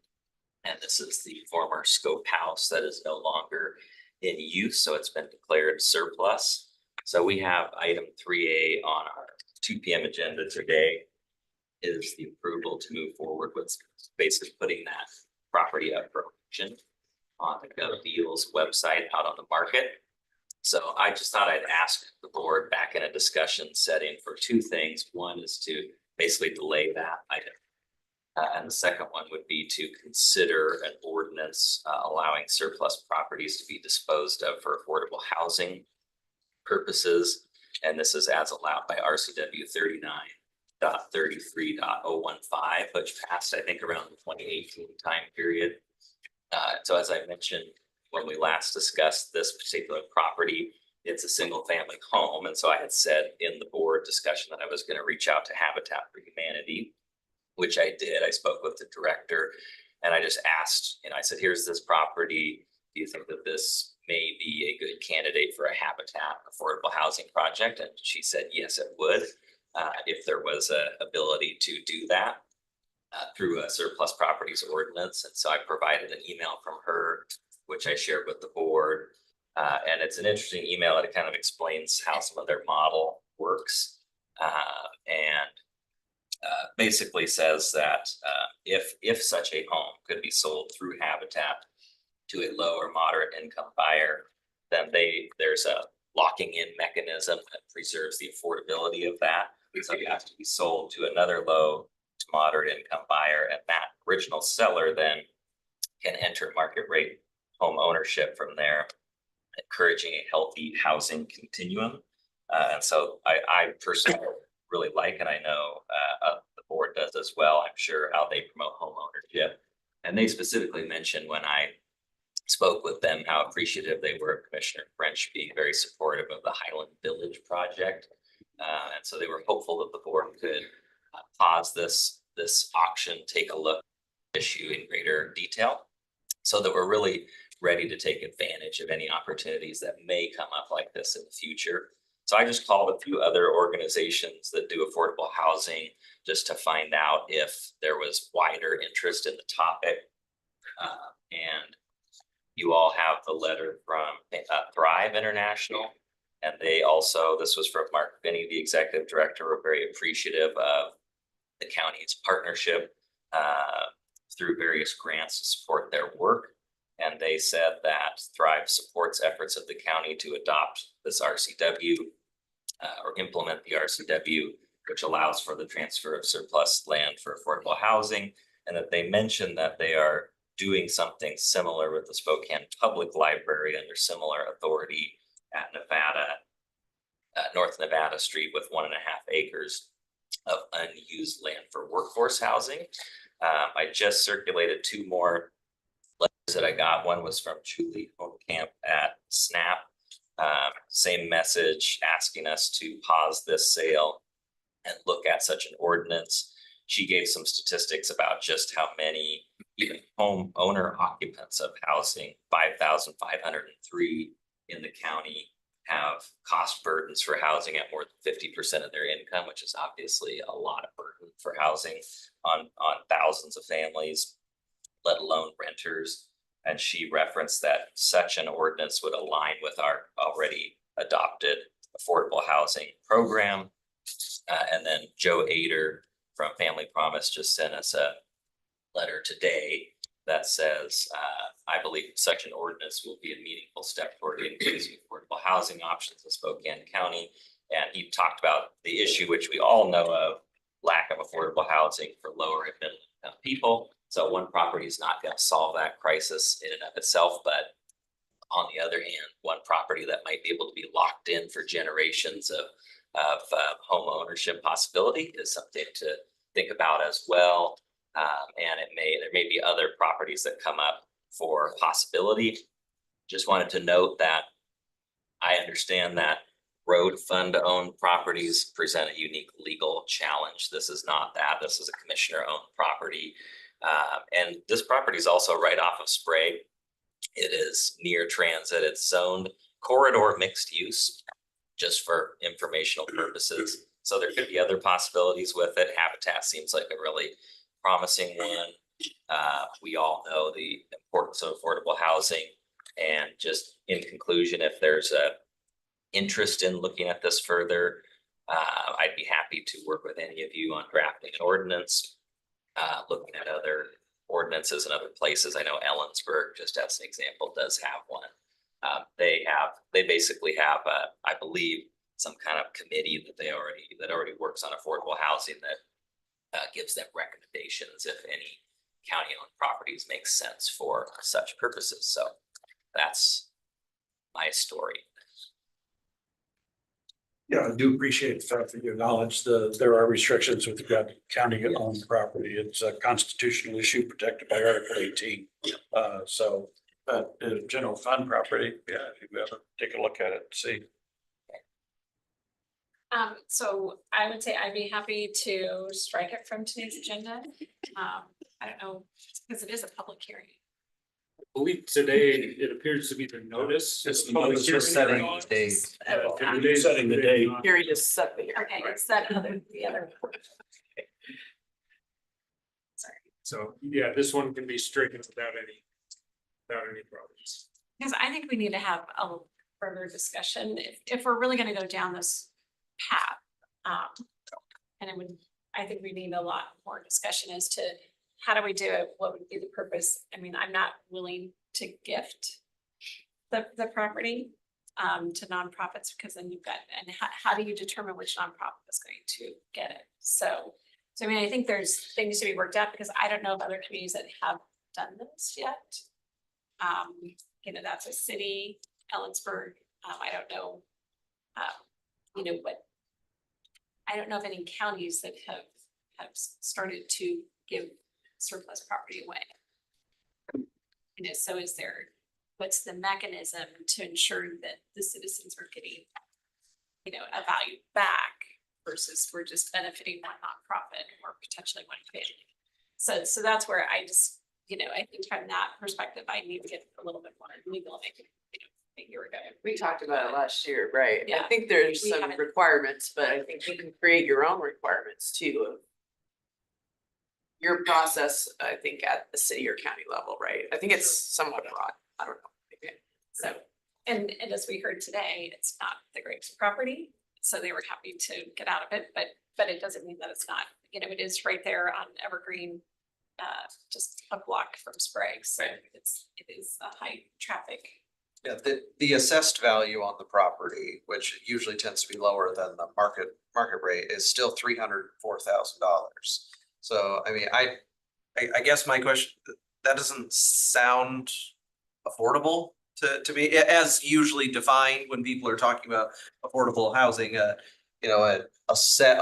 And this is the former Scope House that is no longer in use, so it's been declared surplus. So we have item 3A on our 2 p.m. agenda today is the approval to move forward with basically putting that property up for auction on the GovDeals website out on the market. So I just thought I'd ask the board back in a discussion setting for 2 things. One is to basically delay that item. And the second one would be to consider an ordinance allowing surplus properties to be disposed of for affordable housing purposes. And this is as allowed by RCW 39.33.015, which passed, I think, around the 2018 time period. So as I mentioned, when we last discussed this particular property, it's a single family home. And so I had said in the board discussion that I was going to reach out to Habitat for Humanity, which I did. I spoke with the director and I just asked, I said, here's this property. Do you think that this may be a good candidate for a Habitat affordable housing project? And she said, yes, it would, if there was a ability to do that through a surplus properties ordinance. And so I provided an email from her, which I shared with the board. And it's an interesting email that kind of explains how some of their model works. Basically says that if such a home could be sold through Habitat to a low or moderate income buyer, then there's a locking in mechanism that preserves the affordability of that. So you have to be sold to another low to moderate income buyer, and that original seller then can enter market rate home ownership from there, encouraging a healthy housing continuum. And so I personally really like, and I know the board does as well, I'm sure, how they promote home ownership. And they specifically mentioned when I spoke with them how appreciative they were of Commissioner French being very supportive of the Highland Village project. And so they were hopeful that the board could pause this auction, take a look at the issue in greater detail, so that we're really ready to take advantage of any opportunities that may come up like this in the future. So I just called a few other organizations that do affordable housing just to find out if there was wider interest in the topic. And you all have the letter from Thrive International. And they also, this was from Mark Finney, the executive director, were very appreciative of the county's partnership through various grants to support their work. And they said that Thrive supports efforts of the county to adopt this RCW or implement the RCW, which allows for the transfer of surplus land for affordable housing. And that they mentioned that they are doing something similar with the Spokane Public Library under similar authority at North Nevada Street with 1.5 acres of unused land for workforce housing. I just circulated 2 more letters that I got. One was from Julie Camp at SNAP. Same message, asking us to pause this sale and look at such an ordinance. She gave some statistics about just how many even homeowner occupants of housing, 5,503 in the county, have cost burdens for housing at more than 50% of their income, which is obviously a lot of burden for housing on thousands of families, let alone renters. And she referenced that such an ordinance would align with our already adopted affordable housing program. And then Joe Ader from Family Promise just sent us a letter today that says, I believe such an ordinance will be a meaningful step toward increasing affordable housing options in Spokane County. And he talked about the issue, which we all know of, lack of affordable housing for lower and middle income people. So one property is not going to solve that crisis in and of itself, but on the other hand, one property that might be able to be locked in for generations of home ownership possibility is something to think about as well. And there may be other properties that come up for possibility. Just wanted to note that I understand that road fund owned properties present a unique legal challenge. This is not that. This is a commissioner owned property. And this property is also right off of Sprague. It is near transit. It's zoned corridor mixed use, just for informational purposes. So there could be other possibilities with it. Habitat seems like a really promising one. We all know the importance of affordable housing. And just in conclusion, if there's a interest in looking at this further, I'd be happy to work with any of you on drafting an ordinance, looking at other ordinances in other places. I know Ellensburg, just as an example, does have one. They basically have, I believe, some kind of committee that already works on affordable housing that gives them recommendations if any county-owned properties make sense for such purposes. So that's my story. Yeah, I do appreciate the fact that you acknowledge there are restrictions with the county-owned property. It's a constitutional issue protected by Article 18. But general fund property, yeah, if you ever take a look at it, see. So I would say I'd be happy to strike it from today's agenda. I don't know, because it is a public hearing. I believe today, it appears to be the notice. It's the notice for setting the date. Setting the date. Hearing is set the hearing. Okay, it's that the other. Sorry, So, yeah, this one can be stricken without any problems. because I think we need to have a further discussion if we're really gonna go down this path. And I think we need a lot more discussion as to how do we do it? What would be the purpose? I mean, I'm not willing to gift the property to nonprofits, because then you've got, and how do you determine which nonprofit is going to get it? So I mean, I think there's things to be worked out, because I don't know of other communities that have done this yet. That's a city, Ellensburg. I don't know, but I don't know of any counties that have started to give surplus property away. So what's the mechanism to ensure that the citizens are getting, a value back versus we're just benefiting one nonprofit or potentially one family. So that's where I just, I think from that perspective, I need to get a little bit more legal, a year ago. We talked about it last year, right? Yeah. I think there's We some haven't- requirements, but I think you can create your own requirements too. Of your process, I think at the city or county level, right? I think it's somewhat broad. I don't know. Okay. So, and as we heard today, it's not the Grapes property, so they were happy to get out of it, but it doesn't mean that it's not, it is right there on Evergreen, just a block from Sprague, so it is a high traffic. Yeah, the assessed value on the property, which usually tends to be lower than the market rate, is still $304,000. So, I mean, I guess my question, that doesn't sound affordable to me, as usually defined when people are talking about affordable housing. A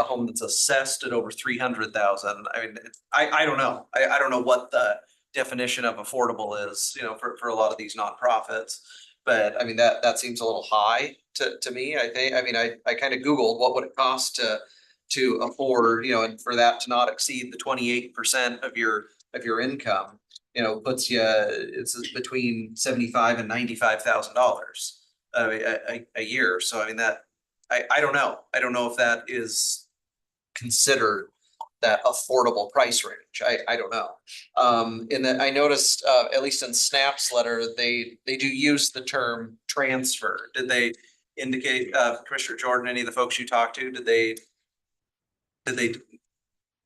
home that's assessed at over 300,000. I mean, I don't know. I don't know what the definition of affordable is, for a lot of these nonprofits. But I mean, that seems a little high to me. I think, I kind of Googled what would it cost to afford, and for that to not exceed the 28% of your income, puts you, it's between $75,000 and $95,000 a year. So I mean, that I don't know. I don't know if that is considered that affordable price range. I don't know. And then I noticed, at least in Snap's letter, they do use the term transfer. Did they indicate, Commissioner Jordan, any of the folks you talked to, did they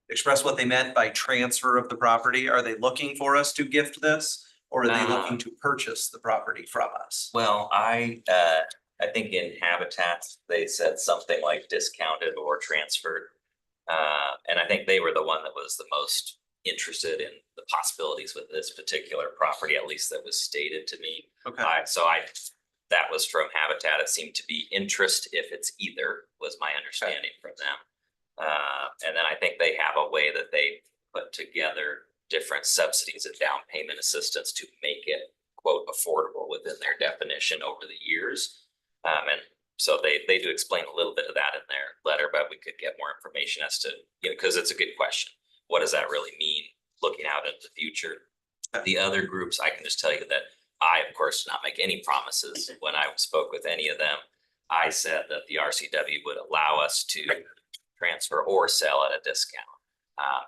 express what they meant by transfer of the property? Are they looking for us to gift this, or are they looking to purchase the property from us? Well, I think in Habitat, they said something like discounted or transferred. And I think they were the one that was the most interested in the possibilities with this particular property, at least that was stated to me. Okay. That was from Habitat. It seemed to be interest if it's either, was my understanding from them. And then I think they have a way that they put together different subsidies and down payment assistance to make it quote affordable within their definition over the years. And so they do explain a little bit of that in their letter, but we could get more information as to, you know, because it's a good question. What does that really mean looking out into the future? The other groups, I can just tell you that I, of course, did not make any promises when I spoke with any of them. I said that the RCW would allow us to transfer or sell at a discount.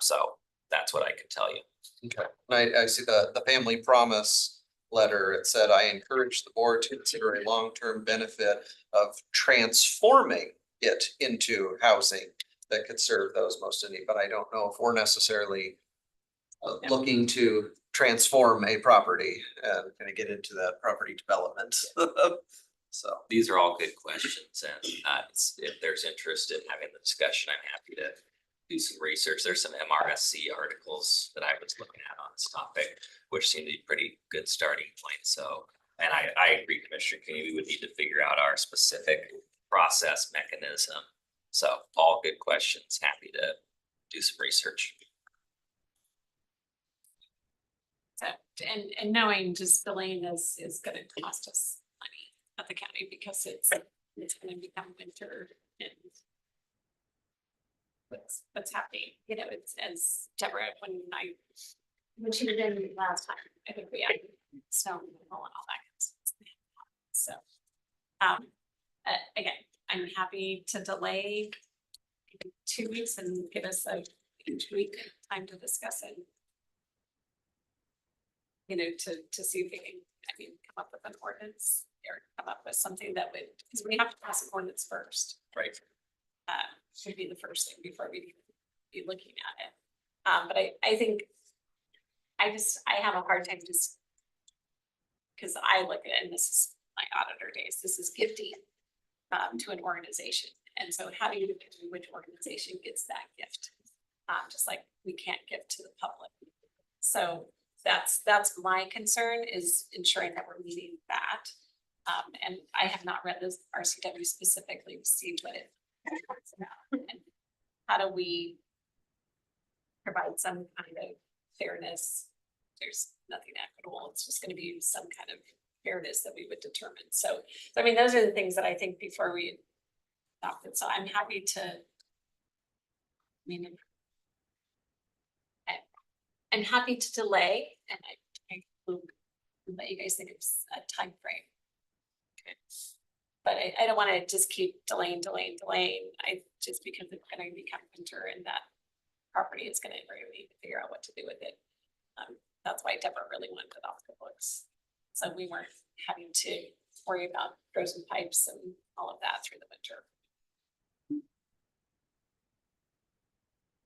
So that's what I can tell you. Okay, and I see the family promise letter. It said, I encourage the board to consider a long-term benefit of transforming it into housing that could serve those most in need, but I don't know if we're necessarily looking to transform a property and kind of get into that property development. So These are all good questions, and if there's interest in having the discussion, I'm happy to do some research. There's some MRSC articles that I was looking at on this topic, which seem to be pretty good starting point. So, and I agree, Commissioner Kenny, we would need to figure out our specific process mechanism. So all good questions, happy to do some research. So, and knowing just delaying this is gonna cost us money at the county because it's gonna become winter and what's happening, you know, it's as Deborah, when she was in last time, I think we had snow and all that kind of stuff. So, again, I'm happy to delay 2 weeks and give us each week time to discuss it. You know, to see if we can, come up with an ordinance or come up with something that would, because we have to pass an ordinance first. Right. Should be the first thing before we be looking at it. But I think I have a hard time just because I look at it, and this is my auditor days, this is gifting to an organization. And so how do you determine which organization gets that gift? Just like we can't give to the public. So that's my concern, is ensuring that we're meeting that. And I have not read this RCW specifically to see what it talks about. And how do we provide some kind of fairness? There's nothing equitable. It's just going to be some kind of fairness that we would determine. So I mean, those are the things that I think before we adopt it. So I'm happy to, I'm happy to delay, and I will let you guys think of a time frame. Okay. But I don't want to just keep delaying. Just because it's going to become winter and that property is going to really need to figure out what to do with it. That's why Deborah really wanted it off the books. So we weren't having to worry about frozen pipes and all of that through the winter.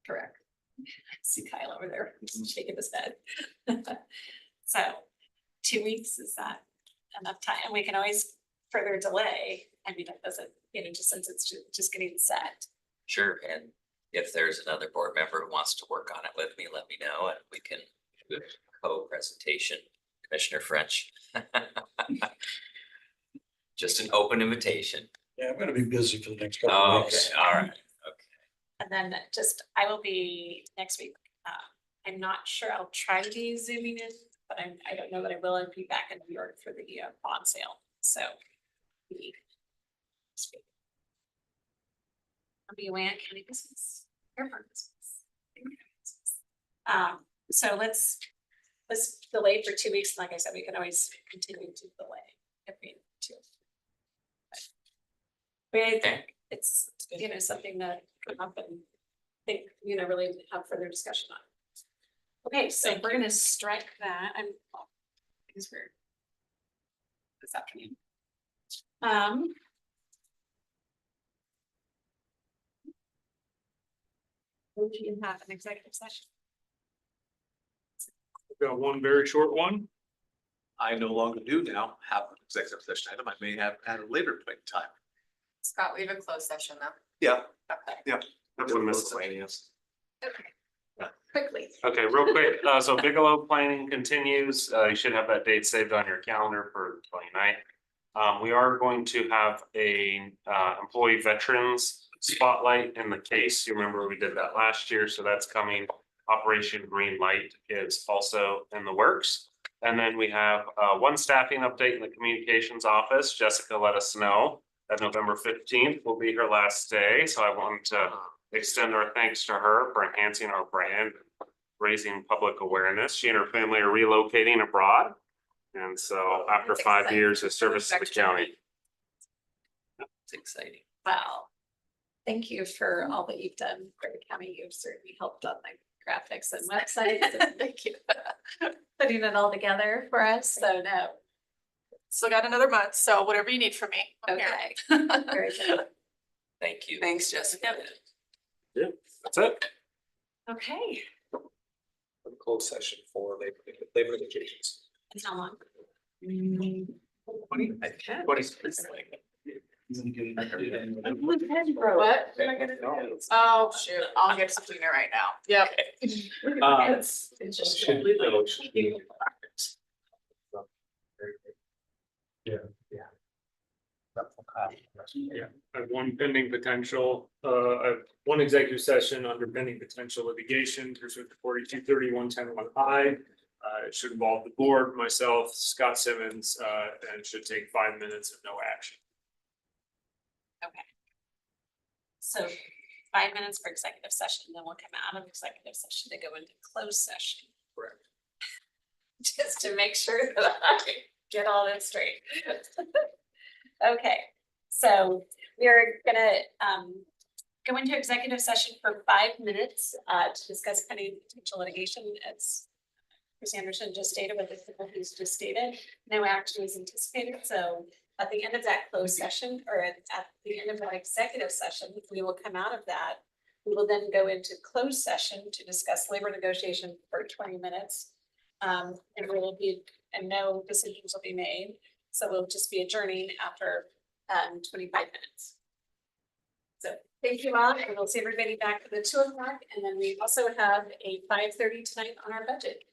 Correct. I see Kyle over there shaking his head. So 2 weeks, is that enough time? And we can always further delay. I mean, it doesn't, just since it's just getting set. Sure, and if there's another board member who wants to work on it with me, let me know and we can do a co-presentation. Commissioner French. Just an open invitation. Yeah, I'm gonna be busy for the next couple of Okay, weeks. all right. And then I will be next week. I'm not sure, I'll try to be zooming in, but I don't know that I will. I'll be back in New York for the bond sale, so. I'll be away on county business, airport business. So let's delay for 2 weeks. Like I said, we can always continue to delay if we need to. But I think it's, something that come up and think, really have further discussion on. Okay, so we're gonna strike that. Because we're this afternoon. Would you have an executive session? We've got one very short one. I no longer do now have an executive session item. I may have at a later point in time. Scott, we have a closed session though. Yeah. Okay. That's one miscellaneous. Okay. Quickly. Okay, real quick, so Bigelow planning continues, you should have that date saved on your calendar for 29th. We are going to have a employee veterans spotlight in the case, you remember we did that last year, so that's coming Operation Green Light is also in the works. And then we have one staffing update in the communications office. Jessica let us know that November 15th will be her last day. So I want to extend our thanks to her for enhancing our brand, raising public awareness. She and her family are relocating abroad. And so after 5 years of service to the county. It's exciting. Wow. Thank you for all that you've done for the county. You've certainly helped on the graphics and websites. And thank you for putting it all together for us. So no. Still got another month, so whatever you need from me. I'm here. Okay. Very good. Thank you. Thanks, Jessica. Yeah, that's it. Okay. Closed session for labor negotiations. And how long? 20. What am I gonna do? Oh, shoot, I'll get some dinner right now. Yep. It's just Yeah, I have one pending potential, I have one executive session under pending potential litigation, pursuant to 4231-10-1I. It should involve the board, myself, Scott Simmons, and should take 5 minutes of no action. Okay. So 5 minutes for executive session, then we'll come out of executive session to go into closed session. Correct. Just to make sure that I get all this straight. Okay, so we're gonna go into executive session for 5 minutes to discuss pending potential litigation. As Chris Anderson just stated, what the he's just stated, no action is anticipated. So at the end of that closed session, or at the end of that executive session, we will come out of that. We will then go into closed session to discuss labor negotiation for 20 minutes. And no decisions will be made. So we'll just be adjourning after 25 minutes. So thank you all, and we'll see everybody back at the 2 o'clock. And then we also have a 5:30 tonight on our budget.